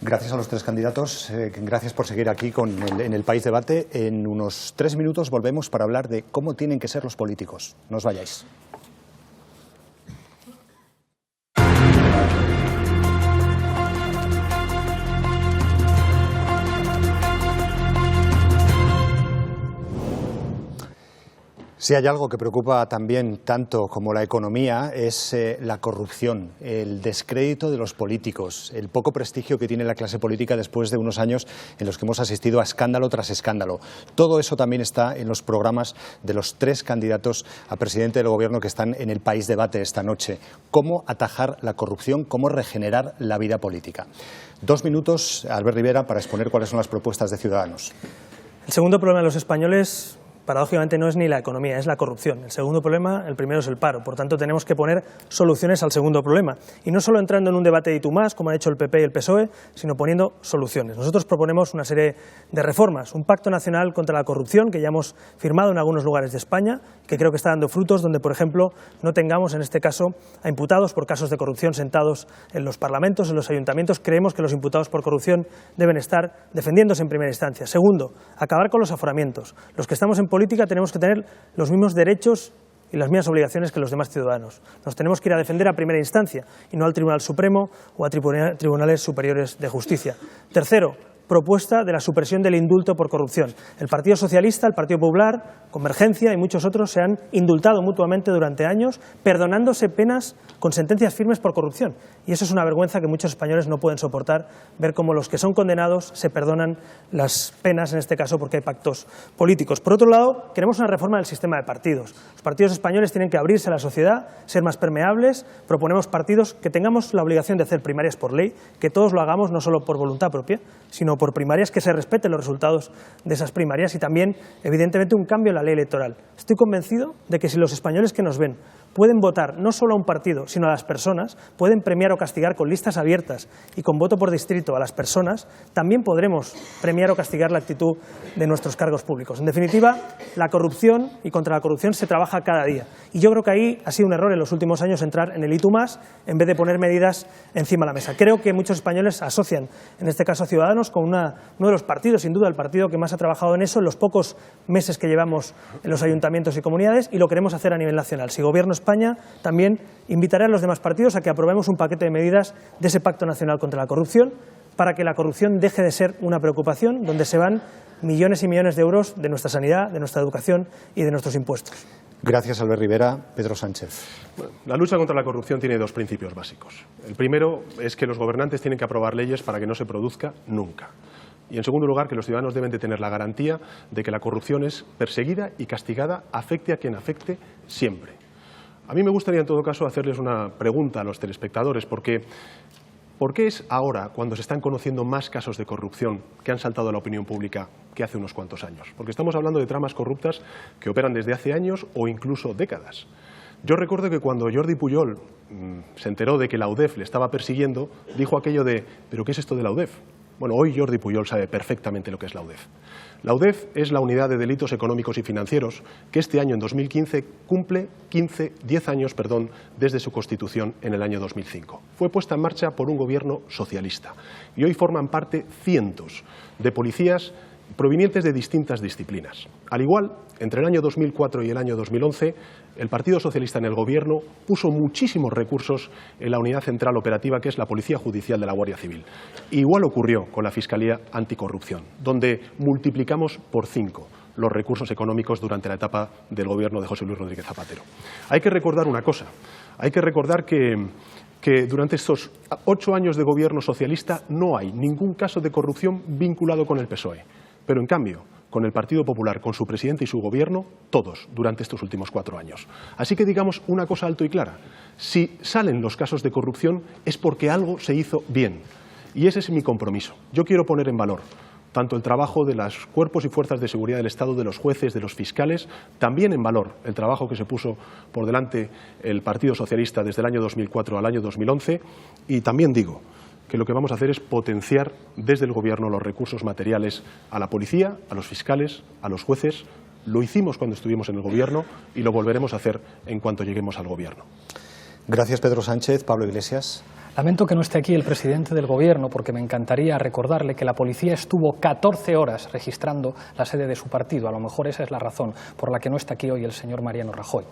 Gracias a los 3 candidatos, gracias por seguir aquí en el País Debate. En unos 3 minutos volvemos para hablar de cómo tienen que ser los políticos. No os vayáis. Si hay algo que preocupa también tanto como la economía es la corrupción, el descrédito de los políticos, el poco prestigio que tiene la clase política después de unos años en los que hemos asistido a escándalo tras escándalo. Todo eso también está en los programas de los 3 candidatos a presidente del Gobierno que están en el País Debate esta noche. Cómo atajar la corrupción, cómo regenerar la vida política. 2 minutos, Albert Rivera, para exponer cuáles son las propuestas de Ciudadanos. El segundo problema de los españoles, paradójicamente, no es ni la economía, es la corrupción. El segundo problema, el primero es el paro. Por tanto, tenemos que poner soluciones al segundo problema. Y no solo entrando en un debate de tú más, como han hecho el PP y el PSOE, sino poniendo soluciones. Nosotros proponemos una serie de reformas. Un pacto nacional contra la corrupción, que ya hemos firmado en algunos lugares de España, que creo que está dando frutos, donde, por ejemplo, no tengamos, en este caso, a imputados por casos de corrupción sentados en los parlamentos, en los ayuntamientos. Creemos que los imputados por corrupción deben estar defendiéndose en primera instancia. Segundo, acabar con los aforamientos. Los que estamos en política tenemos que tener los mismos derechos y las mismas obligaciones que los demás ciudadanos. Nos tenemos que ir a defender a primera instancia y no al Tribunal Supremo o a tribunales superiores de justicia. Tercero, propuesta de la supresión del indulto por corrupción. El Partido Socialista, el Partido Popular, Convergencia y muchos otros se han indultado mutuamente durante años, perdonándose penas con sentencias firmes por corrupción. Y eso es una vergüenza que muchos españoles no pueden soportar, ver cómo los que son condenados se perdonan las penas, en este caso porque hay pactos políticos. Por otro lado, queremos una reforma del sistema de partidos. Los partidos españoles tienen que abrirse a la sociedad, ser más permeables. Proponemos partidos que tengamos la obligación de hacer primarias por ley, que todos lo hagamos no solo por voluntad propia, sino por primarias, que se respeten los resultados de esas primarias y también, evidentemente, un cambio en la ley electoral. Estoy convencido de que si los españoles que nos ven pueden votar no solo a un partido, sino a las personas, pueden premiar o castigar con listas abiertas y con voto por distrito a las personas, también podremos premiar o castigar la actitud de nuestros cargos públicos. En definitiva, la corrupción y contra la corrupción se trabaja cada día. Y yo creo que ahí ha sido un error en los últimos años entrar en el y tú más en vez de poner medidas encima de la mesa. Creo que muchos españoles asocian, en este caso a Ciudadanos, con uno de los partidos, sin duda el partido que más ha trabajado en eso en los pocos meses que llevamos en los ayuntamientos y comunidades, y lo queremos hacer a nivel nacional. Si gobierno España, también invitaré a los demás partidos a que aprobemos un paquete de medidas de ese Pacto Nacional contra la Corrupción para que la corrupción deje de ser una preocupación donde se van millones y millones de euros de nuestra sanidad, de nuestra educación y de nuestros impuestos. Gracias, Albert Rivera. Pedro Sánchez. Bueno, la lucha contra la corrupción tiene 2 principios básicos. El primero es que los gobernantes tienen que aprobar leyes para que no se produzca nunca. Y en segundo lugar, que los ciudadanos deben de tener la garantía de que la corrupción es perseguida y castigada, afecte a quien afecte, siempre. A mí me gustaría, en todo caso, hacerles una pregunta a los telespectadores, porque ¿por qué es ahora, cuando se están conociendo más casos de corrupción que han saltado a la opinión pública que hace unos cuantos años? Porque estamos hablando de tramas corruptas que operan desde hace años o incluso décadas. Yo recuerdo que cuando Jordi Pujol se enteró de que la UDEF le estaba persiguiendo, dijo aquello de ¿pero qué es esto de la UDEF? Bueno, hoy Jordi Pujol sabe perfectamente lo que es la UDEF. La UDEF es la Unidad de Delitos Económicos y Financieros que este año, en 2015, cumple 10 años desde su constitución en el año 2005. Fue puesta en marcha por un gobierno socialista y hoy forman parte cientos de policías provenientes de distintas disciplinas. Al igual, entre el año 2004 y el año 2011, el Partido Socialista en el Gobierno puso muchísimos recursos en la unidad central operativa que es la Policía Judicial de la Guardia Civil. Igual ocurrió con la Fiscalía Anticorrupción, donde multiplicamos por 5 los recursos económicos durante la etapa del gobierno de José Luis Rodríguez Zapatero. Hay que recordar una cosa, hay que recordar que durante estos 8 años de gobierno socialista no hay ningún caso de corrupción vinculado con el PSOE, pero en cambio con el Partido Popular, con su presidente y su gobierno, todos, durante estos últimos 4 años. Así que digamos una cosa alto y clara, si salen los casos de corrupción es porque algo se hizo bien, y ese es mi compromiso. Yo quiero poner en valor tanto el trabajo de los cuerpos y fuerzas de seguridad del Estado, de los jueces, de los fiscales, también en valor el trabajo que se puso por delante el Partido Socialista desde el año 2004 al año 2011, y también digo que lo que vamos a hacer es potenciar desde el Gobierno los recursos materiales a la policía, a los fiscales, a los jueces. Lo hicimos cuando estuvimos en el Gobierno y lo volveremos a hacer en cuanto lleguemos al Gobierno. Gracias, Pedro Sánchez. Pablo Iglesias. Lamento que no esté aquí el presidente del Gobierno, porque me encantaría recordarle que la policía estuvo 14 horas registrando la sede de su partido. A lo mejor esa es la razón por la que no está aquí hoy el señor Mariano Rajoy.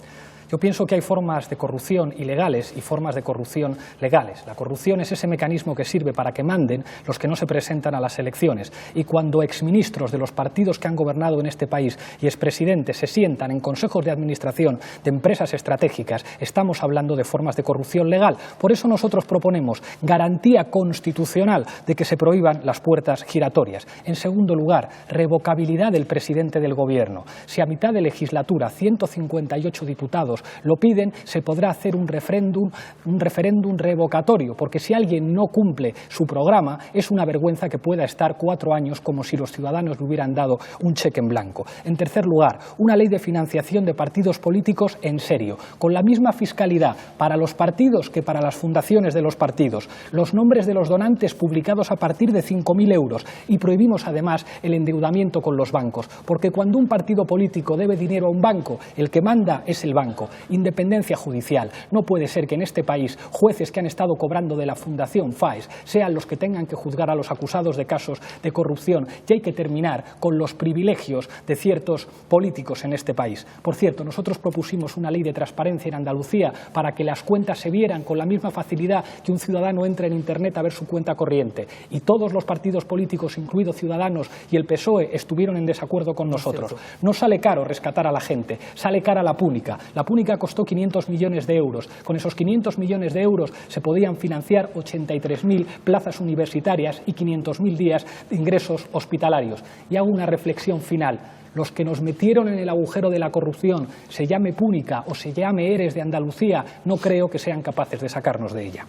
Yo pienso que hay formas de corrupción ilegales y formas de corrupción legales. La corrupción es ese mecanismo que sirve para que manden los que no se presentan a las elecciones. Y cuando exministros de los partidos que han gobernado en este país y expresidentes se sientan en consejos de administración de empresas estratégicas, estamos hablando de formas de corrupción legal. Por eso nosotros proponemos garantía constitucional de que se prohíban las puertas giratorias. En segundo lugar, revocabilidad del presidente del Gobierno. Si a mitad de legislatura 158 diputados lo piden, se podrá hacer un referéndum revocatorio, porque si alguien no cumple su programa, es una vergüenza que pueda estar 4 años como si los ciudadanos le hubieran dado un cheque en blanco. En tercer lugar, una ley de financiación de partidos políticos en serio, con la misma fiscalidad para los partidos que para las fundaciones de los partidos, los nombres de los donantes publicados a partir de 5.000 euros, y prohibimos además el endeudamiento con los bancos, porque cuando un partido político debe dinero a un banco, el que manda es el banco. Independencia judicial. No puede ser que en este país jueces que han estado cobrando de la Fundación FAES sean los que tengan que juzgar a los acusados de casos de corrupción, y hay que terminar con los privilegios de ciertos políticos en este país. Por cierto, nosotros propusimos una ley de transparencia en Andalucía para que las cuentas se vieran con la misma facilidad que un ciudadano entra en Internet a ver su cuenta corriente, y todos los partidos políticos, incluidos Ciudadanos y el PSOE, estuvieron en desacuerdo con nosotros. No sale caro rescatar a la gente, sale cara la pública. La pública costó 500 millones de euros. Con esos 500 millones de euros se podían financiar 83.000 plazas universitarias y 500.000 días de ingresos hospitalarios. Y hago una reflexión final. Los que nos metieron en el agujero de la corrupción, se llame Púnica o se llame ERES de Andalucía, no creo que sean capaces de sacarnos de ella.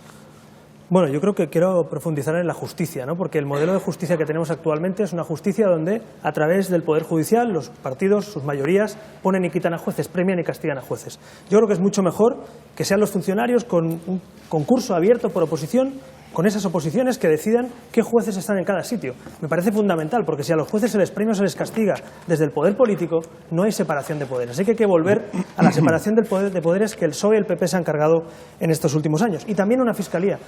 Bueno, yo creo que quiero profundizar en la justicia, ¿no? Porque el modelo de justicia que tenemos actualmente es una justicia donde, a través del Poder Judicial, los partidos, sus mayorías, ponen y quitan a jueces, premian y castigan a jueces. Yo creo que es mucho mejor que sean los funcionarios con un concurso abierto por oposición, con esas oposiciones que decidan qué jueces están en cada sitio. Me parece fundamental, porque si a los jueces se les premia o se les castiga desde el poder político, no hay separación de poderes. Así que hay que volver a la separación de poderes que el PSOE y el PP se han cargado en estos últimos años. Y también una fiscalía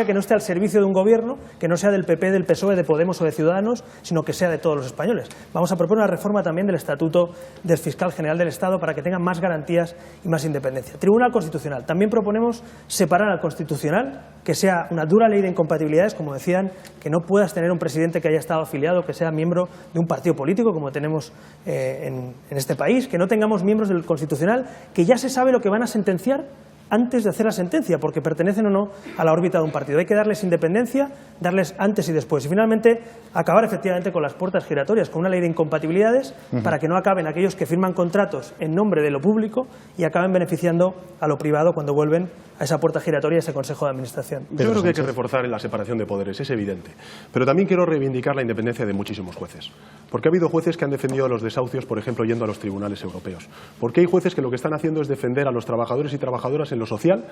que no esté al servicio de un gobierno, que no sea del PP, del PSOE, de Podemos o de Ciudadanos, sino que sea de todos los españoles. Vamos a proponer una reforma también del Estatuto del Fiscal General del Estado para que tenga más garantías y más independencia. Tribunal Constitucional. También proponemos separar al Constitucional, que sea una dura ley de incompatibilidades, como decían, que no puedas tener un presidente que haya estado afiliado, que sea miembro de un partido político, como tenemos en este país, que no tengamos miembros del Constitucional, que ya se sabe lo que van a sentenciar antes de hacer la sentencia, porque pertenecen o no a la órbita de un partido. Hay que darles independencia, darles antes y después. Y finalmente, acabar efectivamente con las puertas giratorias, con una ley de incompatibilidades, para que no acaben aquellos que firman contratos en nombre de lo público y acaben beneficiando a lo privado cuando vuelven a esa puerta giratoria, a ese Consejo de Administración. Yo creo que hay que reforzar la separación de poderes, es evidente. Pero también quiero reivindicar la independencia de muchísimos jueces. Porque ha habido jueces que han defendido los desahucios, por ejemplo, yendo a los tribunales europeos. Porque hay jueces que lo que están haciendo es defender a los trabajadores y trabajadoras en lo social,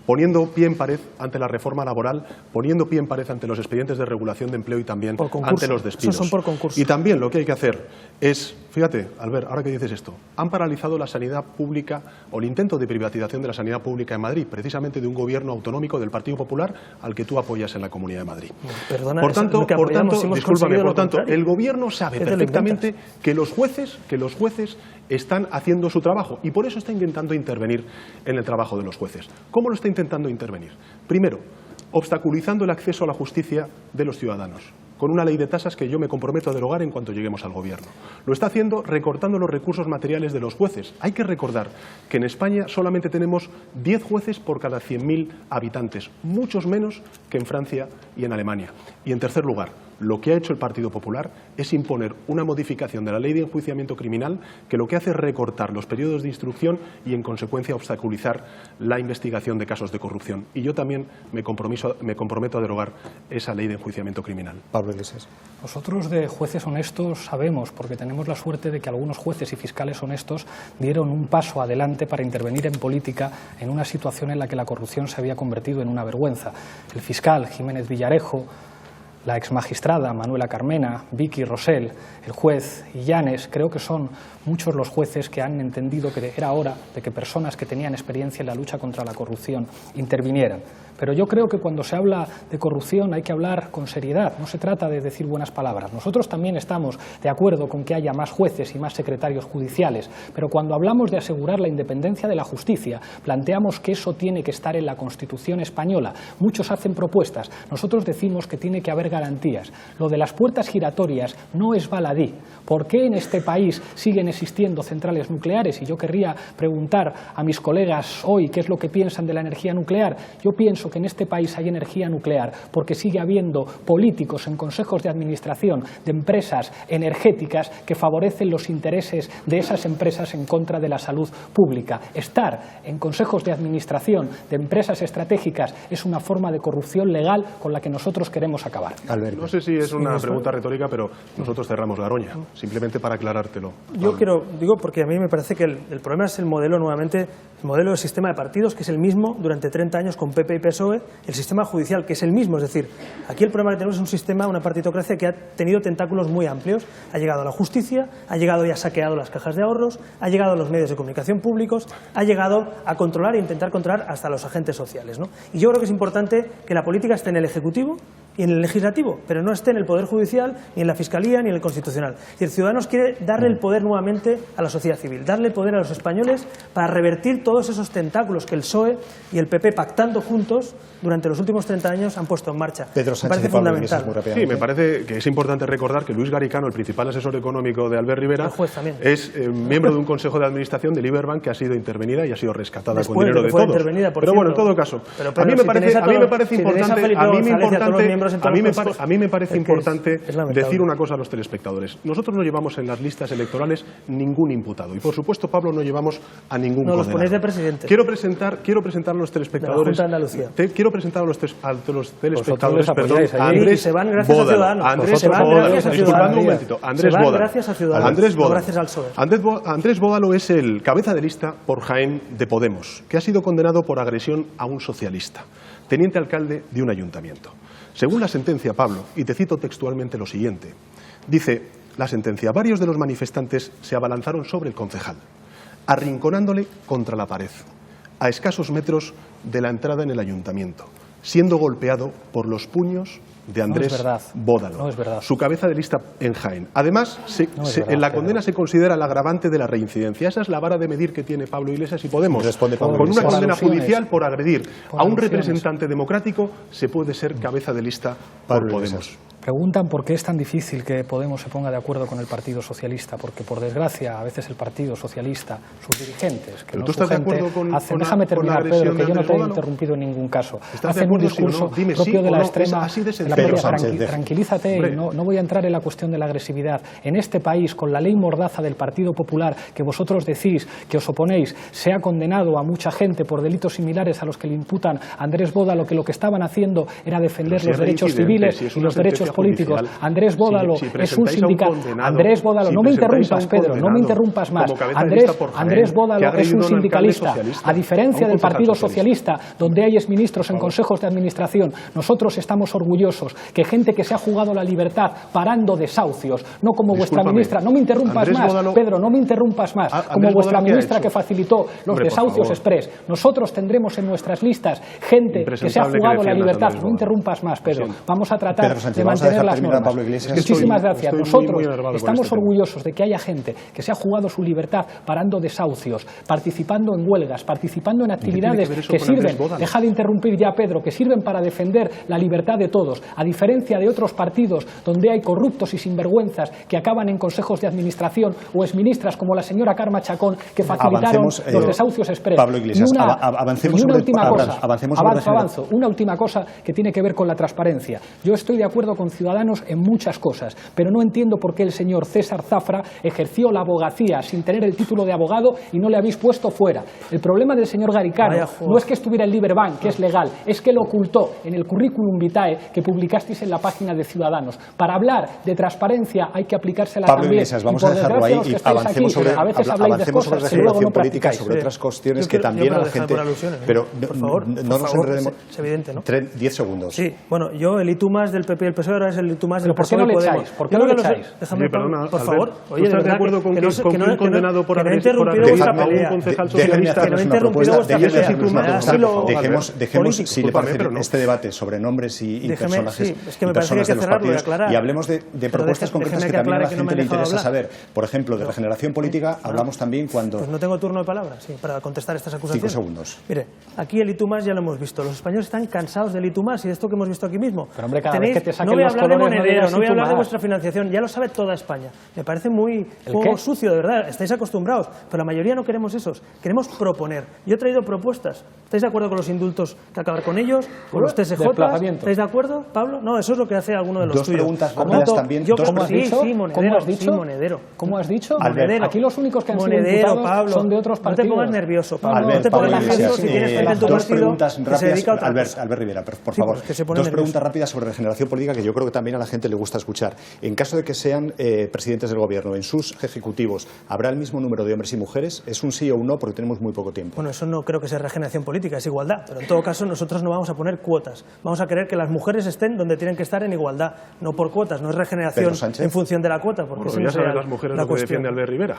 poniendo pie en pared ante la reforma laboral, poniendo pie en pared ante los expedientes de regulación de empleo y también ante los despidos. Esos son por concurso. Y también lo que hay que hacer es, fíjate, Albert, ahora que dices esto, han paralizado la sanidad pública o el intento de privatización de la sanidad pública en Madrid, precisamente de un gobierno autonómico del Partido Popular al que tú apoyas en la Comunidad de Madrid. Perdona, por tanto, discúlpame, el gobierno sabe perfectamente que los jueces están haciendo su trabajo y por eso está intentando intervenir en el trabajo de los jueces. ¿Cómo lo está intentando intervenir? Primero, obstaculizando el acceso a la justicia de los ciudadanos. con una ley de tasas que yo me comprometo a derogar en cuanto lleguemos al gobierno. Lo está haciendo recortando los recursos materiales de los jueces. Hay que recordar que en España solamente tenemos 10 jueces por cada 100.000 habitantes, muchos menos que en Francia y en Alemania. Y en tercer lugar, lo que ha hecho el Partido Popular es imponer una modificación de la ley de enjuiciamiento criminal que lo que hace es recortar los periodos de instrucción y, en consecuencia, obstaculizar la investigación de casos de corrupción. Y yo también me comprometo a derogar esa ley de enjuiciamiento criminal. Pablo Iglesias. Nosotros de jueces honestos sabemos, porque tenemos la suerte de que algunos jueces y fiscales honestos dieron un paso adelante para intervenir en política en una situación en la que la corrupción se había convertido en una vergüenza. El fiscal Jiménez Villarejo, la exmagistrada Manuela Carmena, Vicky Rosell, el juez Illanes, creo que son muchos los jueces que han entendido que era hora de que personas que tenían experiencia en la lucha contra la corrupción intervinieran. Pero yo creo que cuando se habla de corrupción hay que hablar con seriedad, no se trata de decir buenas palabras. Nosotros también estamos de acuerdo con que haya más jueces y más secretarios judiciales, pero cuando hablamos de asegurar la independencia de la justicia, planteamos que eso tiene que estar en la Constitución española. Muchos hacen propuestas, nosotros decimos que tiene que haber garantías. Lo de las puertas giratorias no es baladí. ¿Por qué en este país siguen existiendo centrales nucleares? Y yo querría preguntar a mis colegas hoy qué es lo que piensan de la energía nuclear. Yo pienso que en este país hay energía nuclear porque sigue habiendo políticos en consejos de administración de empresas energéticas que favorecen los intereses de esas empresas en contra de la salud pública. Estar en consejos de administración de empresas estratégicas es una forma de corrupción legal con la que nosotros queremos acabar. No sé si es una pregunta retórica, pero nosotros cerramos Garoña, simplemente para aclarártelo. Yo digo porque a mí me parece que el problema es el modelo, nuevamente, el modelo del sistema de partidos, que es el mismo durante 30 años con PP y PSOE, el sistema judicial, que es el mismo. Es decir, aquí el problema que tenemos es un sistema, una partitocracia que ha tenido tentáculos muy amplios. Ha llegado a la justicia, ha llegado y ha saqueado las cajas de ahorros, ha llegado a los medios de comunicación públicos, ha llegado a controlar e intentar controlar hasta los agentes sociales, ¿no? Y yo creo que es importante que la política esté en el Ejecutivo y en el Legislativo, pero no esté en el Poder Judicial, ni en la Fiscalía, ni en el Constitucional. Y el Ciudadanos quiere darle el poder nuevamente a la sociedad civil, darle el poder a los españoles para revertir todos esos tentáculos que el PSOE y el PP, pactando juntos durante los últimos 30 años, han puesto en marcha. Pedro Sánchez, me parece fundamental. Sí, me parece que es importante recordar que Luis Garicano, el principal asesor económico de Albert Rivera, es miembro de un consejo de administración de Liberbank que ha sido intervenida y ha sido rescatada con dinero de todos. Pero bueno, en todo caso, a mí me parece importante decir una cosa a los telespectadores. Nosotros no llevamos en las listas electorales ningún imputado y, por supuesto, Pablo, no llevamos a ningún condenado. Los ponéis de presidente. Quiero presentar a los telespectadores. Quiero presentar a los telespectadores, perdón, a Andrés Bódalo. Andrés Bódalo es el cabeza de lista por Jaén de Podemos, que ha sido condenado por agresión a un socialista, teniente alcalde de un ayuntamiento. Según la sentencia, Pablo, y te cito textualmente lo siguiente, dice la sentencia: varios de los manifestantes se abalanzaron sobre el concejal, arrinconándole contra la pared, a escasos metros de la entrada en el ayuntamiento, siendo golpeado por los puños de Andrés Bódalo, no es verdad. Su cabeza de lista en Jaén. Además, en la condena se considera el agravante de la reincidencia. Esa es la vara de medir que tiene Pablo Iglesias y Podemos. Con una condena judicial por agredir a un representante democrático se puede ser cabeza de lista por Podemos. Preguntan por qué es tan difícil que Podemos se ponga de acuerdo con el Partido Socialista, porque por desgracia a veces el Partido Socialista, sus dirigentes, que ¿Pero no tú su estás de gente, acuerdo con hacen, déjame terminar, Pedro, que yo no te he interrumpido en ningún caso, hacen un discurso propio de la extrema, tranquilízate, y no voy a entrar en la cuestión de la agresividad. En este país, con la ley mordaza del Partido Popular, que vosotros decís que os oponéis, se ha condenado a mucha gente por delitos similares a los que le imputan a Andrés Bódalo, que lo que estaban haciendo era defender los derechos civiles y los derechos políticos. Andrés Bódalo es un sindicato. Andrés Bódalo, no me interrumpas, Pedro, no me interrumpas más. Andrés Bódalo es un sindicalista. A diferencia del Partido Socialista, donde hay exministros en consejos de administración, nosotros estamos orgullosos que gente que se ha jugado la libertad parando desahucios, no como vuestra ministra. No me interrumpas más, Pedro, no me interrumpas más. Como vuestra ministra que facilitó los desahucios express. Nosotros tendremos en nuestras listas gente que se ha jugado la libertad. No interrumpas más, Pedro. Vamos a tratar de mantener vamos a dejar mantener las terminar a normas. Pablo Iglesias. Muchísimas gracias. estoy Nosotros muy enervado con estamos este tema. orgullosos de que haya gente que se ha jugado su libertad parando desahucios, participando en huelgas, participando en actividades ver eso que con Andrés sirven, Bódalo? deja de interrumpir ya, Pedro, que sirven para defender la libertad de todos, a diferencia de otros partidos donde hay corruptos y sinvergüenzas que acaban en consejos de administración o exministras como la señora Carme Chacón, que facilitaron Avancemos, los desahucios express. Pablo Iglesias, Y una, avancemos y una sobre- última cosa, avancemos sobre avanzo, una última cosa que tiene que ver con la transparencia. Yo estoy de acuerdo con Ciudadanos en muchas cosas, pero no entiendo por qué el señor César Zafra ejerció la abogacía sin tener el título de abogado y no le habéis puesto fuera. El problema del señor Garicano Vaya juego. no es que estuviera en Liberbank, que es legal, es que lo ocultó en el currículum vitae que publicasteis en la página de Ciudadanos. Para hablar de transparencia hay que aplicársela Pablo también. Iglesias, vamos y por a dejarlo desgracia, ahí los que y estáis avancemos aquí, sobre, a veces habláis de avancemos sobre cosas que luego no regeneración política, practicáis. sobre otras cuestiones Yo que quiero- también yo a la quiero dejar gente... por alusiones, ¿eh? Pero Por favor, no por nos favor, enredemos. es evidente, ¿no? 10 segundos. Sí, bueno, yo el ITUMAS del PP y el PSOE ahora es el ITUMAS del ¿Pero por qué PSOE no le y Podemos. echáis? ¿Por qué Yo no creo le que los- echáis? Déjame, Oye, perdona, por Albert, favor. ¿tú Oye, de estás de verdad acuerdo con que un condenado por que no ha agresión interrumpido por vuestra agresión a un pelea. concejal Déjenme socialista? Que no ha hacerles una interrumpido propuesta. vuestra Déjenme pelea. hacerles una Me da propuesta. asilo Dejemos, político. si le Discúlpame, parece, pero no. este debate sobre nombres y Déjeme, personajes sí, es que me y parece que hay personas que de los cerrarlo y partidos aclarar. y hablemos de Pero propuestas concretas déjeme que también a la aclare que no me gente le han dejado interesa hablar. saber. Por ejemplo, de regeneración política hablamos también cuando... Pues no tengo turno de palabra, sí, para contestar estas acusaciones. 5 segundos. Mire, aquí el ITUMAS ya lo hemos visto. Los españoles están cansados del ITUMAS y de esto que hemos visto aquí mismo. Pero, hombre, cada vez que te saquen no voy a los hablar de colores, no monedero, digas no voy a hablar de ITUMAS. vuestra financiación, ya lo sabe toda España. Me parece muy ¿El juego qué? sucio, de verdad. Estáis acostumbrados, pero la mayoría no queremos esos. Queremos proponer. Yo he traído propuestas. ¿Estáis de acuerdo con los indultos que acabar con ellos? ¿Con los TSJ? Desplazamiento. ¿Estáis de acuerdo, Pablo? No, eso es lo que hace alguno de los Dos tuyos. preguntas Por rápidas tanto, también. yo Dos creo- ¿Cómo has sí, dicho? sí, monedero. ¿Cómo has dicho? Sí, monedero. ¿Cómo has dicho? Monedero. Aquí los únicos que han sido Monedero, imputados Pablo. son de otros No partidos. te pongas nervioso, Pablo. Albert, no te Pablo pongas nervioso Iglesias, si tienes gente en tu dos partido preguntas que se rápidas. dedica a otra Albert, cosa. Albert Rivera, por Sí, favor. pues que se pone Dos nervioso. preguntas rápidas sobre regeneración política que yo creo que también a la gente le gusta escuchar. En caso de que sean presidentes del gobierno, en sus ejecutivos, ¿habrá el mismo número de hombres y mujeres? ¿Es un sí o un no? Porque tenemos muy poco tiempo. Bueno, eso no creo que sea regeneración política, es igualdad. Pero en todo caso nosotros no vamos a poner cuotas. Vamos a querer que las mujeres estén donde tienen que estar en igualdad, no por cuotas. No es regeneración Pedro Sánchez. en función de la cuota, porque Bueno, ese ya no saben sería las mujeres la lo que cuestión. defiende Albert Rivera.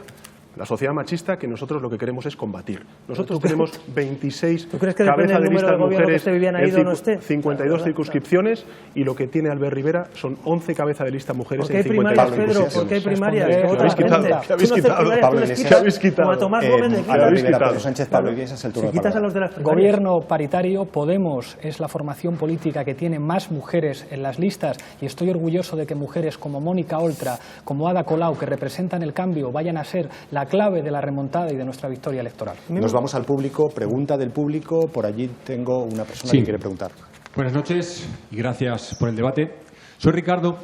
La sociedad machista que nosotros lo que queremos es combatir. Nosotros tenemos 26 ¿Tú crees que depende cabezas del de número listas de gobierno que mujeres esté Viviana en Ido o no esté? 52 Claro, circunscripciones y lo que tiene Albert Rivera son 11 cabezas de lista mujeres ¿Por qué hay en primarias, 52 Pedro? circunscripciones. ¿Por qué hay primarias? Responderé. Que ¿Qué habéis otra quitado? gente. ¿Qué habéis Tú no haces quitado? primarias, Pablo tú les Iglesias. quitas ¿Qué habéis quitado? como a Tomás Gómez le quitas. Albert habéis Rivera, quitado. Pedro Sánchez, Pablo Iglesias, es el turno de Quitas a palabra. los de las primarias. Gobierno paritario, Podemos es la formación política que tiene más mujeres en las listas y estoy orgulloso de que mujeres como Mónica Oltra, como Ada Colau, que representan el cambio, vayan a ser la clave de la remontada y de nuestra victoria electoral. Nos vamos al público, pregunta del público. Por allí tengo una persona Sí. que quiere preguntar. Buenas noches y gracias por el debate. Soy Ricardo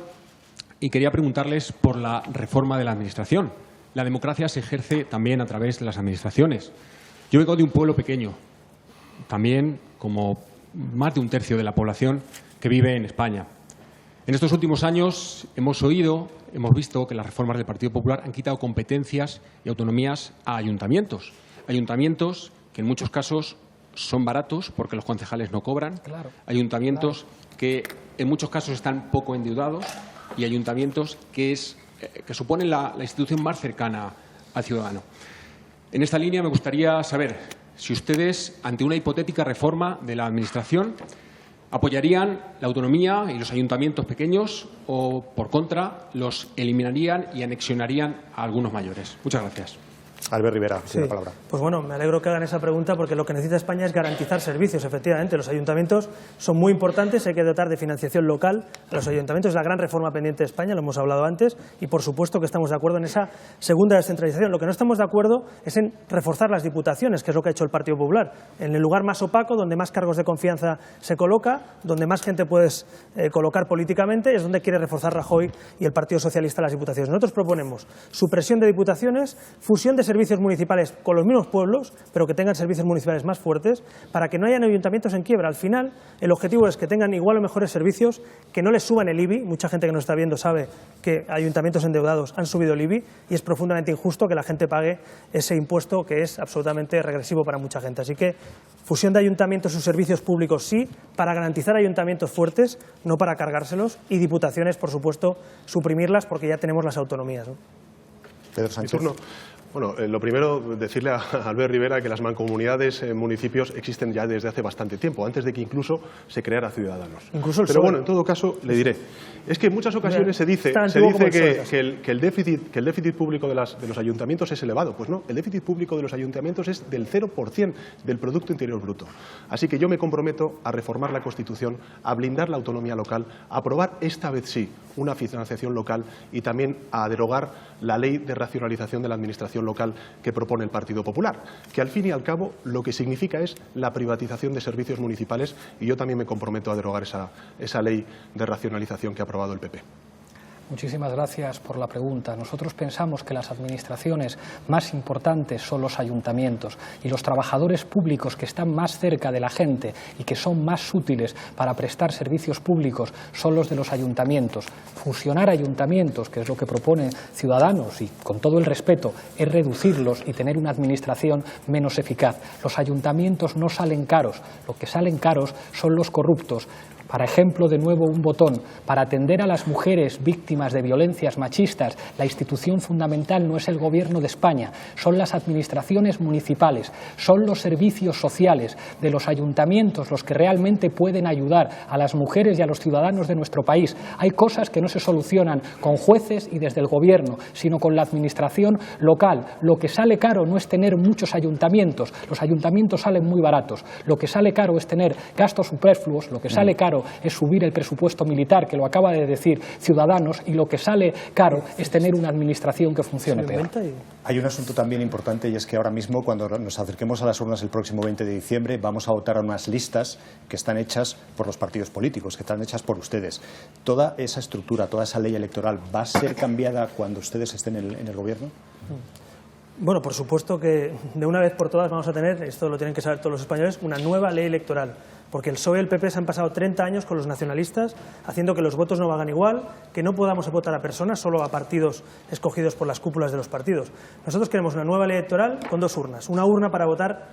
y quería preguntarles por la reforma de la Administración. La democracia se ejerce también a través de las administraciones. Yo vengo de un pueblo pequeño, también como más de un tercio de la población que vive en España. En estos últimos años hemos visto que las reformas del Partido Popular han quitado competencias y autonomías a ayuntamientos. Ayuntamientos que en muchos casos son baratos porque los concejales no cobran. Claro. Ayuntamientos que en muchos casos están poco endeudados y ayuntamientos que suponen la institución más cercana al ciudadano. En esta línea me gustaría saber si ustedes, ante una hipotética reforma de la Administración, apoyarían la autonomía y los ayuntamientos pequeños o, por contra, los eliminarían y anexionarían a algunos mayores. Muchas gracias. Albert Rivera, tiene la Sí. palabra. Pues bueno, me alegro que hagan esa pregunta porque lo que necesita España es garantizar servicios. Efectivamente, los ayuntamientos son muy importantes, hay que dotar de financiación local a los ayuntamientos. Es la gran reforma pendiente de España, lo hemos hablado antes, y por supuesto que estamos de acuerdo en esa segunda descentralización. Lo que no estamos de acuerdo es en reforzar las diputaciones, que es lo que ha hecho el Partido Popular. En el lugar más opaco, donde más cargos de confianza se coloca, donde más gente puedes colocar políticamente, es donde quiere reforzar Rajoy y el Partido Socialista las diputaciones. Nosotros proponemos supresión de diputaciones, fusión de servicios municipales con los mismos pueblos, pero que tengan servicios municipales más fuertes, para que no hayan ayuntamientos en quiebra. Al final, el objetivo es que tengan igual o mejores servicios, que no les suban el IBI. Mucha gente que nos está viendo sabe que ayuntamientos endeudados han subido el IBI y es profundamente injusto que la gente pague ese impuesto que es absolutamente regresivo para mucha gente. Así que fusión de ayuntamientos y sus servicios públicos sí, para garantizar ayuntamientos fuertes, no para cargárselos, y diputaciones, por supuesto, suprimirlas porque ya tenemos las autonomías, ¿no? Pedro Mi Sánchez. turno. Bueno, lo primero, decirle a Albert Rivera que las mancomunidades en municipios existen ya desde hace bastante tiempo, antes de que incluso se creara Ciudadanos. Incluso el Pero PSOE. bueno, en todo caso, le diré, es que en muchas ocasiones se dice que el déficit público de los ayuntamientos es elevado. Pues no, el déficit público de los ayuntamientos es del 0% del Producto Interior Bruto. Así que yo me comprometo a reformar la Constitución, a blindar la autonomía local, a aprobar esta vez sí una financiación local y también a derogar la ley de racionalización de la administración local que propone el Partido Popular, que al fin y al cabo lo que significa es la privatización de servicios municipales, y yo también me comprometo a derogar esa ley de racionalización que ha aprobado el PP. Muchísimas gracias por la pregunta. Nosotros pensamos que las administraciones más importantes son los ayuntamientos y los trabajadores públicos que están más cerca de la gente y que son más útiles para prestar servicios públicos son los de los ayuntamientos. Fusionar ayuntamientos, que es lo que propone Ciudadanos, y con todo el respeto, es reducirlos y tener una administración menos eficaz. Los ayuntamientos no salen caros, lo que salen caros son los corruptos. Para ejemplo, de nuevo un botón, para atender a las mujeres víctimas de violencias machistas, la institución fundamental no es el Gobierno de España, son las administraciones municipales, son los servicios sociales de los ayuntamientos los que realmente pueden ayudar a las mujeres y a los ciudadanos de nuestro país. Hay cosas que no se solucionan con jueces y desde el Gobierno, sino con la administración local. Lo que sale caro no es tener muchos ayuntamientos, los ayuntamientos salen muy baratos. Lo que sale caro es tener gastos superfluos, lo que sale caro es subir el presupuesto militar, que lo acaba de decir Ciudadanos, y lo que sale caro es tener una administración que funcione peor. Hay un asunto también importante, y es que ahora mismo, cuando nos acerquemos a las urnas el próximo 20 de diciembre, vamos a votar a unas listas que están hechas por los partidos políticos, que están hechas por ustedes. Toda esa estructura, toda esa ley electoral, ¿va a ser cambiada cuando ustedes estén en el Gobierno? Bueno, por supuesto que de una vez por todas vamos a tener, esto lo tienen que saber todos los españoles, una nueva ley electoral. Porque el PSOE y el PP se han pasado 30 años con los nacionalistas haciendo que los votos no valgan igual, que no podamos votar a personas, solo a partidos escogidos por las cúpulas de los partidos. Nosotros queremos una nueva ley electoral con dos urnas. Una urna para votar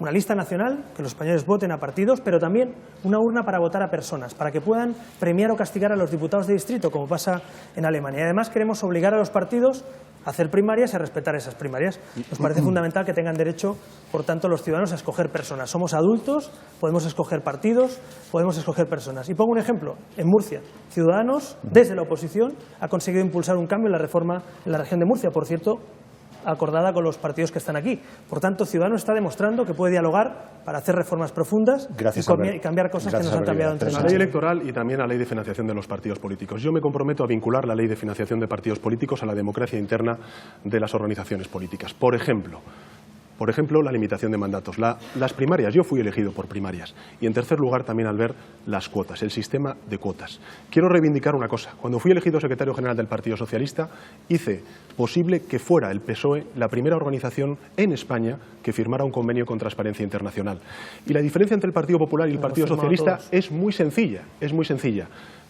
una lista nacional, que los españoles voten a partidos, pero también una urna para votar a personas, para que puedan premiar o castigar a los diputados de distrito, como pasa en Alemania. Y además queremos obligar a los partidos a hacer primarias y a respetar esas primarias. Nos parece fundamental que tengan derecho, por tanto, los ciudadanos a escoger personas. Somos adultos, podemos escoger partidos, podemos escoger personas. Y pongo un ejemplo. En Murcia, Ciudadanos, desde la oposición, ha conseguido impulsar un cambio en la reforma en la región de Murcia, por cierto, acordada con los partidos que están aquí. Por tanto, Ciudadanos está demostrando que puede dialogar para hacer reformas profundas y cambiar cosas que nos han cambiado entre nosotros. La ley electoral y también la ley de financiación de los partidos políticos. Yo me comprometo a vincular la ley de financiación de partidos políticos a la democracia interna de las organizaciones políticas. Por ejemplo, la limitación de mandatos. Las primarias, yo fui elegido por primarias. Y en tercer lugar, también al ver las cuotas, el sistema de cuotas. Quiero reivindicar una cosa. Cuando fui elegido secretario general del Partido Socialista, hice posible que fuera el PSOE la primera organización en España que firmara un convenio con Transparencia Internacional. Y la diferencia entre el Partido Popular y el Partido Socialista es muy sencilla.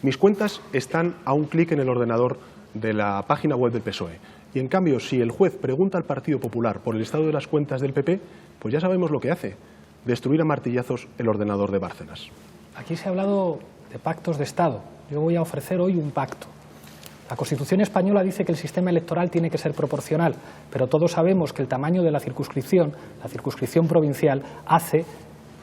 Mis cuentas están a un clic en el ordenador de la página web del PSOE. Y en cambio, si el juez pregunta al Partido Popular por el estado de las cuentas del PP, pues ya sabemos lo que hace: destruir a martillazos el ordenador de Bárcenas. Aquí se ha hablado de pactos de Estado. Yo voy a ofrecer hoy un pacto. La Constitución española dice que el sistema electoral tiene que ser proporcional, pero todos sabemos que el tamaño de la circunscripción provincial, hace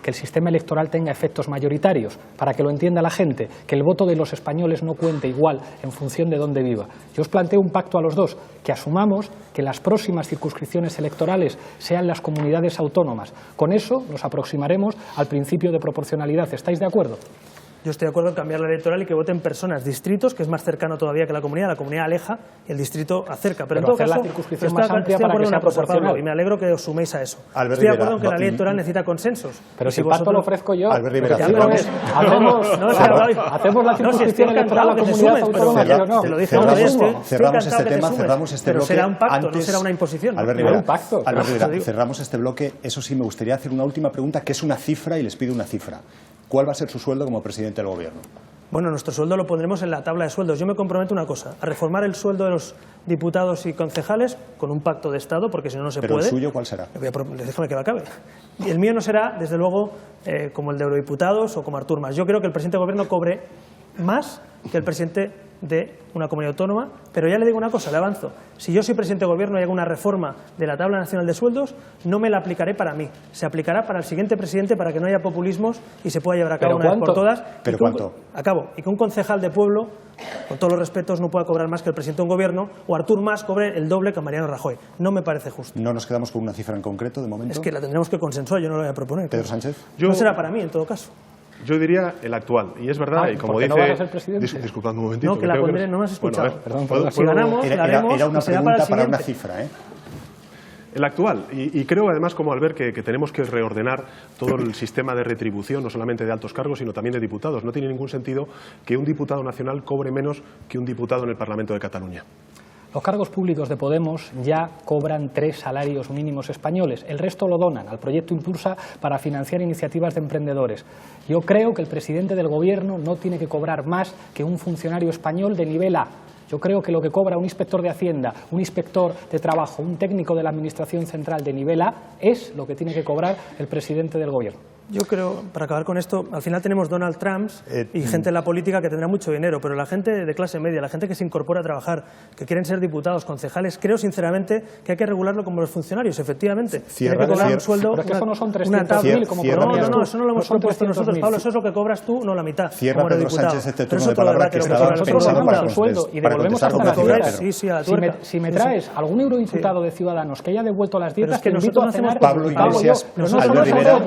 que el sistema electoral tenga efectos mayoritarios, para que lo entienda la gente, que el voto de los españoles no cuente igual en función de dónde viva. Yo os planteo un pacto a los dos, que asumamos que las próximas circunscripciones electorales sean las comunidades autónomas. Con eso nos aproximaremos al principio de proporcionalidad. ¿Estáis de acuerdo? Yo estoy de acuerdo en cambiar la electoral y que voten personas. Distritos, que es más cercano todavía que la comunidad aleja y el distrito acerca. Pero en todo hacer caso, la circunscripción más amplia para que sea proporcional. Pablo, y me alegro que os suméis a eso. Albert Estoy de acuerdo Rivera, en que la ley electoral necesita consensos. Pero si el pacto lo ofrezco yo. Albert Rivera, hacemos la circunscripción electoral a la comunidad autónoma, pero no. Te lo dije cerramos este tema, cerramos este bloque. Pero será un pacto, no será una imposición. Albert Rivera, cerramos este bloque. Eso sí, me gustaría hacer una última pregunta, que es una cifra, y les pido una cifra. ¿Cuál va a ser su sueldo como presidente del Gobierno? Bueno, nuestro sueldo lo pondremos en la tabla de sueldos. Yo me comprometo una cosa, a reformar el sueldo de los diputados y concejales con un pacto de Estado, porque si no, no se puede. ¿Pero el suyo cuál será? Déjame que lo acabe. Y el mío no será, desde luego, como el de eurodiputados o como Artur Mas. Yo creo que el presidente del Gobierno cobre más que el presidente de una comunidad autónoma, pero ya le digo una cosa, le avanzo. Si yo soy presidente de gobierno y hago una reforma de la tabla nacional de sueldos, no me la aplicaré para mí, se aplicará para el siguiente presidente para que no haya populismos y se pueda llevar a cabo una vez por todas. ¿Pero cuánto? Acabo. Y que un concejal de pueblo, con todos los respetos, no pueda cobrar más que el presidente de un gobierno, o Artur Mas cobre el doble que Mariano Rajoy. No me parece justo. ¿No nos quedamos con una cifra en concreto de momento? Es que la tendremos que consensuar, yo no la voy a proponer. Pedro Sánchez. No será para mí, en todo caso. Yo diría el actual, y es verdad, y como dice... ¿no vas a ser presidente? Disculpadme un momentito. No, que la pondré, no me has escuchado. Bueno, perdón. Si ganamos, la haremos era una y será pregunta para el una siguiente. cifra, ¿eh? El actual, y creo además como Albert que tenemos que reordenar todo el sistema de retribución, no solamente de altos cargos, sino también de diputados. No tiene ningún sentido que un diputado nacional cobre menos que un diputado en el Parlamento de Cataluña. Los cargos públicos de Podemos ya cobran 3 salarios mínimos españoles. El resto lo donan al proyecto Impulsa para financiar iniciativas de emprendedores. Yo creo que el presidente del Gobierno no tiene que cobrar más que un funcionario español de nivel A. Yo creo que lo que cobra un inspector de Hacienda, un inspector de trabajo, un técnico de la Administración Central de nivel A es lo que tiene que cobrar el presidente del Gobierno. Yo creo, para acabar con esto, al final tenemos Donald Trumps y gente en la política que tendrá mucho dinero, pero la gente de clase media, la gente que se incorpora a trabajar, que quieren ser diputados, concejales, creo sinceramente que hay que regularlo como los funcionarios, efectivamente. Tiene que cobrar un sueldo, pero es que eso no son 300.000 como no, eso no lo hemos propuesto nosotros, Pablo, eso es lo que cobras tú, no la mitad. Cierra Pedro Sánchez este turno de palabra que estaba pensado para sueldo y devolvemos hasta la tuerca. Sí, a la tuerca. Si me traes algún eurodiputado de Ciudadanos que haya devuelto las dietas, que nosotros no hacemos Pablo Iglesias, Albert Rivera.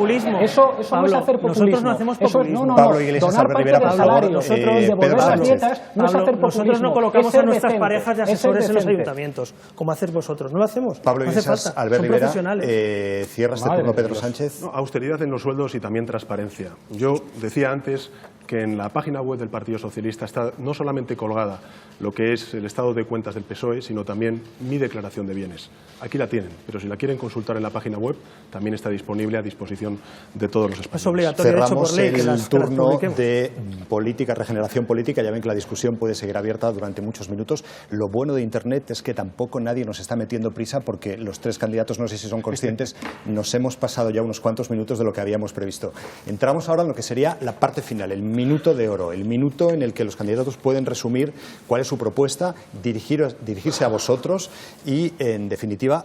Eso no es hacer populismo. Nosotros no hacemos populismo. Pablo Iglesias, donar Albert Rivera, por favor. nosotros devolver las dietas no es hacer populismo. Nosotros no colocamos a nuestras parejas de asesores en los decente. ayuntamientos, como hacéis vosotros. No lo hacemos. Pablo no hace Iglesias, falta. Albert Son Rivera, profesionales. cierra este turno Pedro Sánchez. No, austeridad en los sueldos y también transparencia. Yo decía antes que en la página web del Partido Socialista está no solamente colgada lo que es el estado de cuentas del PSOE, sino también mi declaración de bienes. Aquí la tienen, pero si la quieren consultar en la página web, también está disponible a disposición de todos los españoles. Es obligatorio, de hecho, por ley, que el turno publiquemos. de política, regeneración política. Ya ven que la discusión puede seguir abierta durante muchos minutos. Lo bueno de Internet es que tampoco nadie nos está metiendo prisa porque los 3 candidatos, no sé si son conscientes, nos hemos pasado ya unos cuantos minutos de lo que habíamos previsto. Entramos ahora en lo que sería la parte final, el minuto de oro, el minuto en el que los candidatos pueden resumir cuál es su propuesta, dirigirse a vosotros y, en definitiva,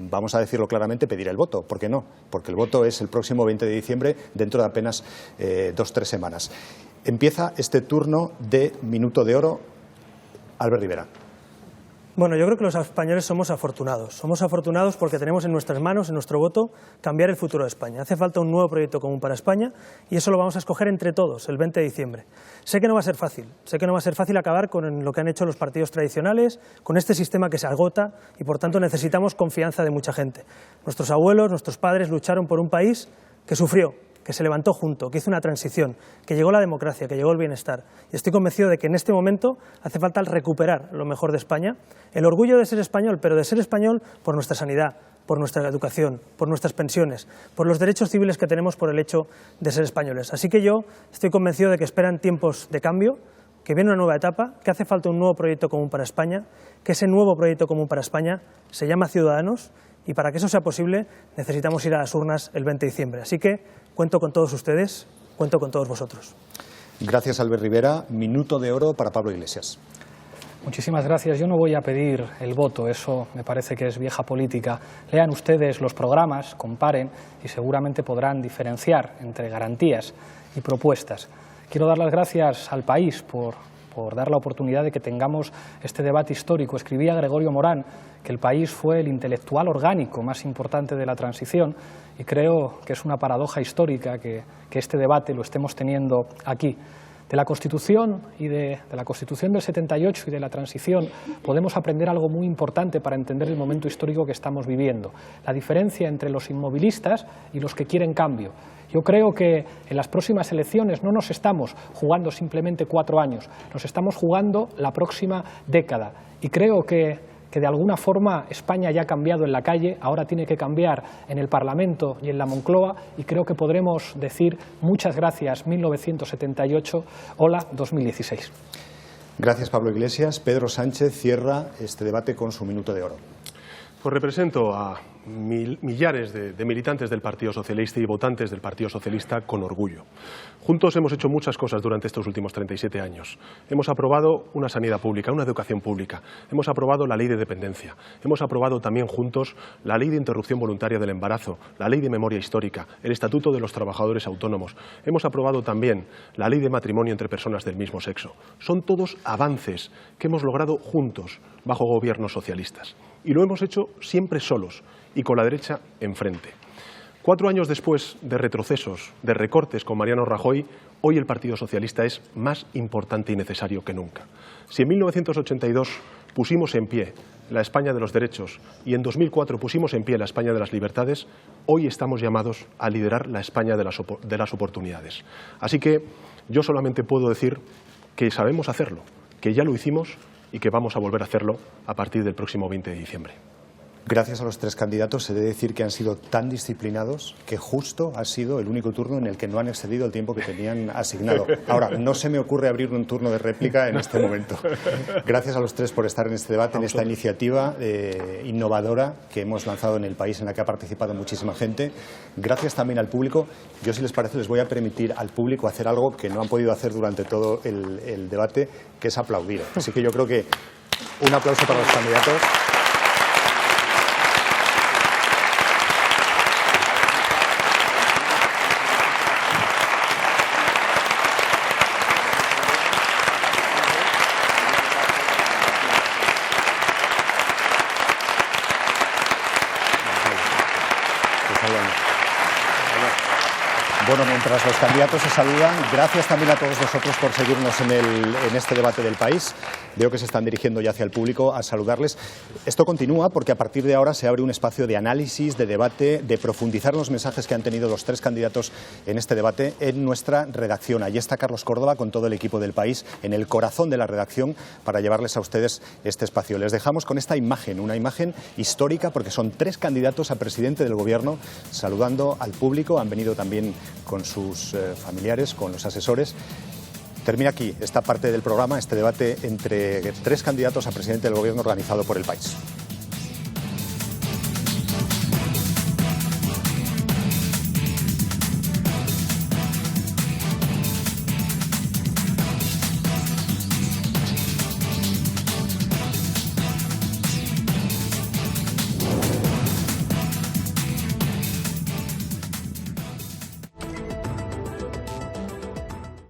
vamos a decirlo claramente, pedir el voto. ¿Por qué no? Porque el voto es el próximo 20 de diciembre, dentro de apenas 2-3 semanas. Empieza este turno de minuto de oro. Albert Rivera. Bueno, yo creo que los españoles somos afortunados. Somos afortunados porque tenemos en nuestras manos, en nuestro voto, cambiar el futuro de España. Hace falta un nuevo proyecto común para España y eso lo vamos a escoger entre todos el 20 de diciembre. Sé que no va a ser fácil. Sé que no va a ser fácil acabar con lo que han hecho los partidos tradicionales, con este sistema que se agota y, por tanto, necesitamos confianza de mucha gente. Nuestros abuelos, nuestros padres lucharon por un país que sufrió, que se levantó junto, que hizo una transición, que llegó la democracia, que llegó el bienestar. Y estoy convencido de que en este momento hace falta recuperar lo mejor de España, el orgullo de ser español, pero de ser español por nuestra sanidad, por nuestra educación, por nuestras pensiones, por los derechos civiles que tenemos por el hecho de ser españoles. Así que yo estoy convencido de que esperan tiempos de cambio, que viene una nueva etapa, que hace falta un nuevo proyecto común para España, que ese nuevo proyecto común para España se llama Ciudadanos y para que eso sea posible necesitamos ir a las urnas el 20 de diciembre. Así que cuento con todos ustedes, cuento con todos vosotros. Gracias, Albert Rivera. Minuto de oro para Pablo Iglesias. Muchísimas gracias. Yo no voy a pedir el voto, eso me parece que es vieja política. Lean ustedes los programas, comparen y seguramente podrán diferenciar entre garantías y propuestas. Quiero dar las gracias al país por dar la oportunidad de que tengamos este debate histórico. Escribía Gregorio Morán que el país fue el intelectual orgánico más importante de la transición y creo que es una paradoja histórica que este debate lo estemos teniendo aquí. De la Constitución y de la Constitución del 78 y de la transición podemos aprender algo muy importante para entender el momento histórico que estamos viviendo, la diferencia entre los inmovilistas y los que quieren cambio. Yo creo que en las próximas elecciones no nos estamos jugando simplemente 4 años, nos estamos jugando la próxima década y creo que de alguna forma España ya ha cambiado en la calle, ahora tiene que cambiar en el Parlamento y en la Moncloa y creo que podremos decir muchas gracias 1978, hola 2016. Gracias, Pablo Iglesias. Pedro Sánchez cierra este debate con su minuto de oro. Pues represento a millares de militantes del Partido Socialista y votantes del Partido Socialista con orgullo. Juntos hemos hecho muchas cosas durante estos últimos 37 años. Hemos aprobado una sanidad pública, una educación pública, hemos aprobado la ley de dependencia, hemos aprobado también juntos la ley de interrupción voluntaria del embarazo, la ley de memoria histórica, el Estatuto de los Trabajadores Autónomos, hemos aprobado también la ley de matrimonio entre personas del mismo sexo. Son todos avances que hemos logrado juntos bajo gobiernos socialistas. Y lo hemos hecho siempre solos y con la derecha enfrente. 4 años después de retrocesos, de recortes con Mariano Rajoy, hoy el Partido Socialista es más importante y necesario que nunca. Si en 1982 pusimos en pie la España de los derechos y en 2004 pusimos en pie la España de las libertades, hoy estamos llamados a liderar la España de las oportunidades. Así que yo solamente puedo decir que sabemos hacerlo, que ya lo hicimos y que vamos a volver a hacerlo a partir del próximo 20 de diciembre. Gracias a los 3 candidatos, se debe decir que han sido tan disciplinados que justo ha sido el único turno en el que no han excedido el tiempo que tenían asignado. Ahora, no se me ocurre abrir un turno de réplica en este momento. Gracias a los 3 por estar en este debate, en esta iniciativa innovadora que hemos lanzado en el país, en la que ha participado muchísima gente. Gracias también al público. Yo, si les parece, les voy a permitir al público hacer algo que no han podido hacer durante todo el debate, que es aplaudir. Así que yo creo que un aplauso para los candidatos. Bueno, mientras los candidatos se saludan, gracias también a todos vosotros por seguirnos en este debate del país. Veo que se están dirigiendo ya hacia el público a saludarles. Esto continúa porque a partir de ahora se abre un espacio de análisis, de debate, de profundizar los mensajes que han tenido los 3 candidatos en este debate en nuestra redacción. Allí está Carlos Córdoba con todo el equipo del país en el corazón de la redacción para llevarles a ustedes este espacio. Les dejamos con esta imagen, una imagen histórica porque son 3 candidatos a presidente del Gobierno saludando al público. Han venido también con sus familiares, con los asesores. Termina aquí esta parte del programa, este debate entre 3 candidatos a presidente del Gobierno organizado por El País.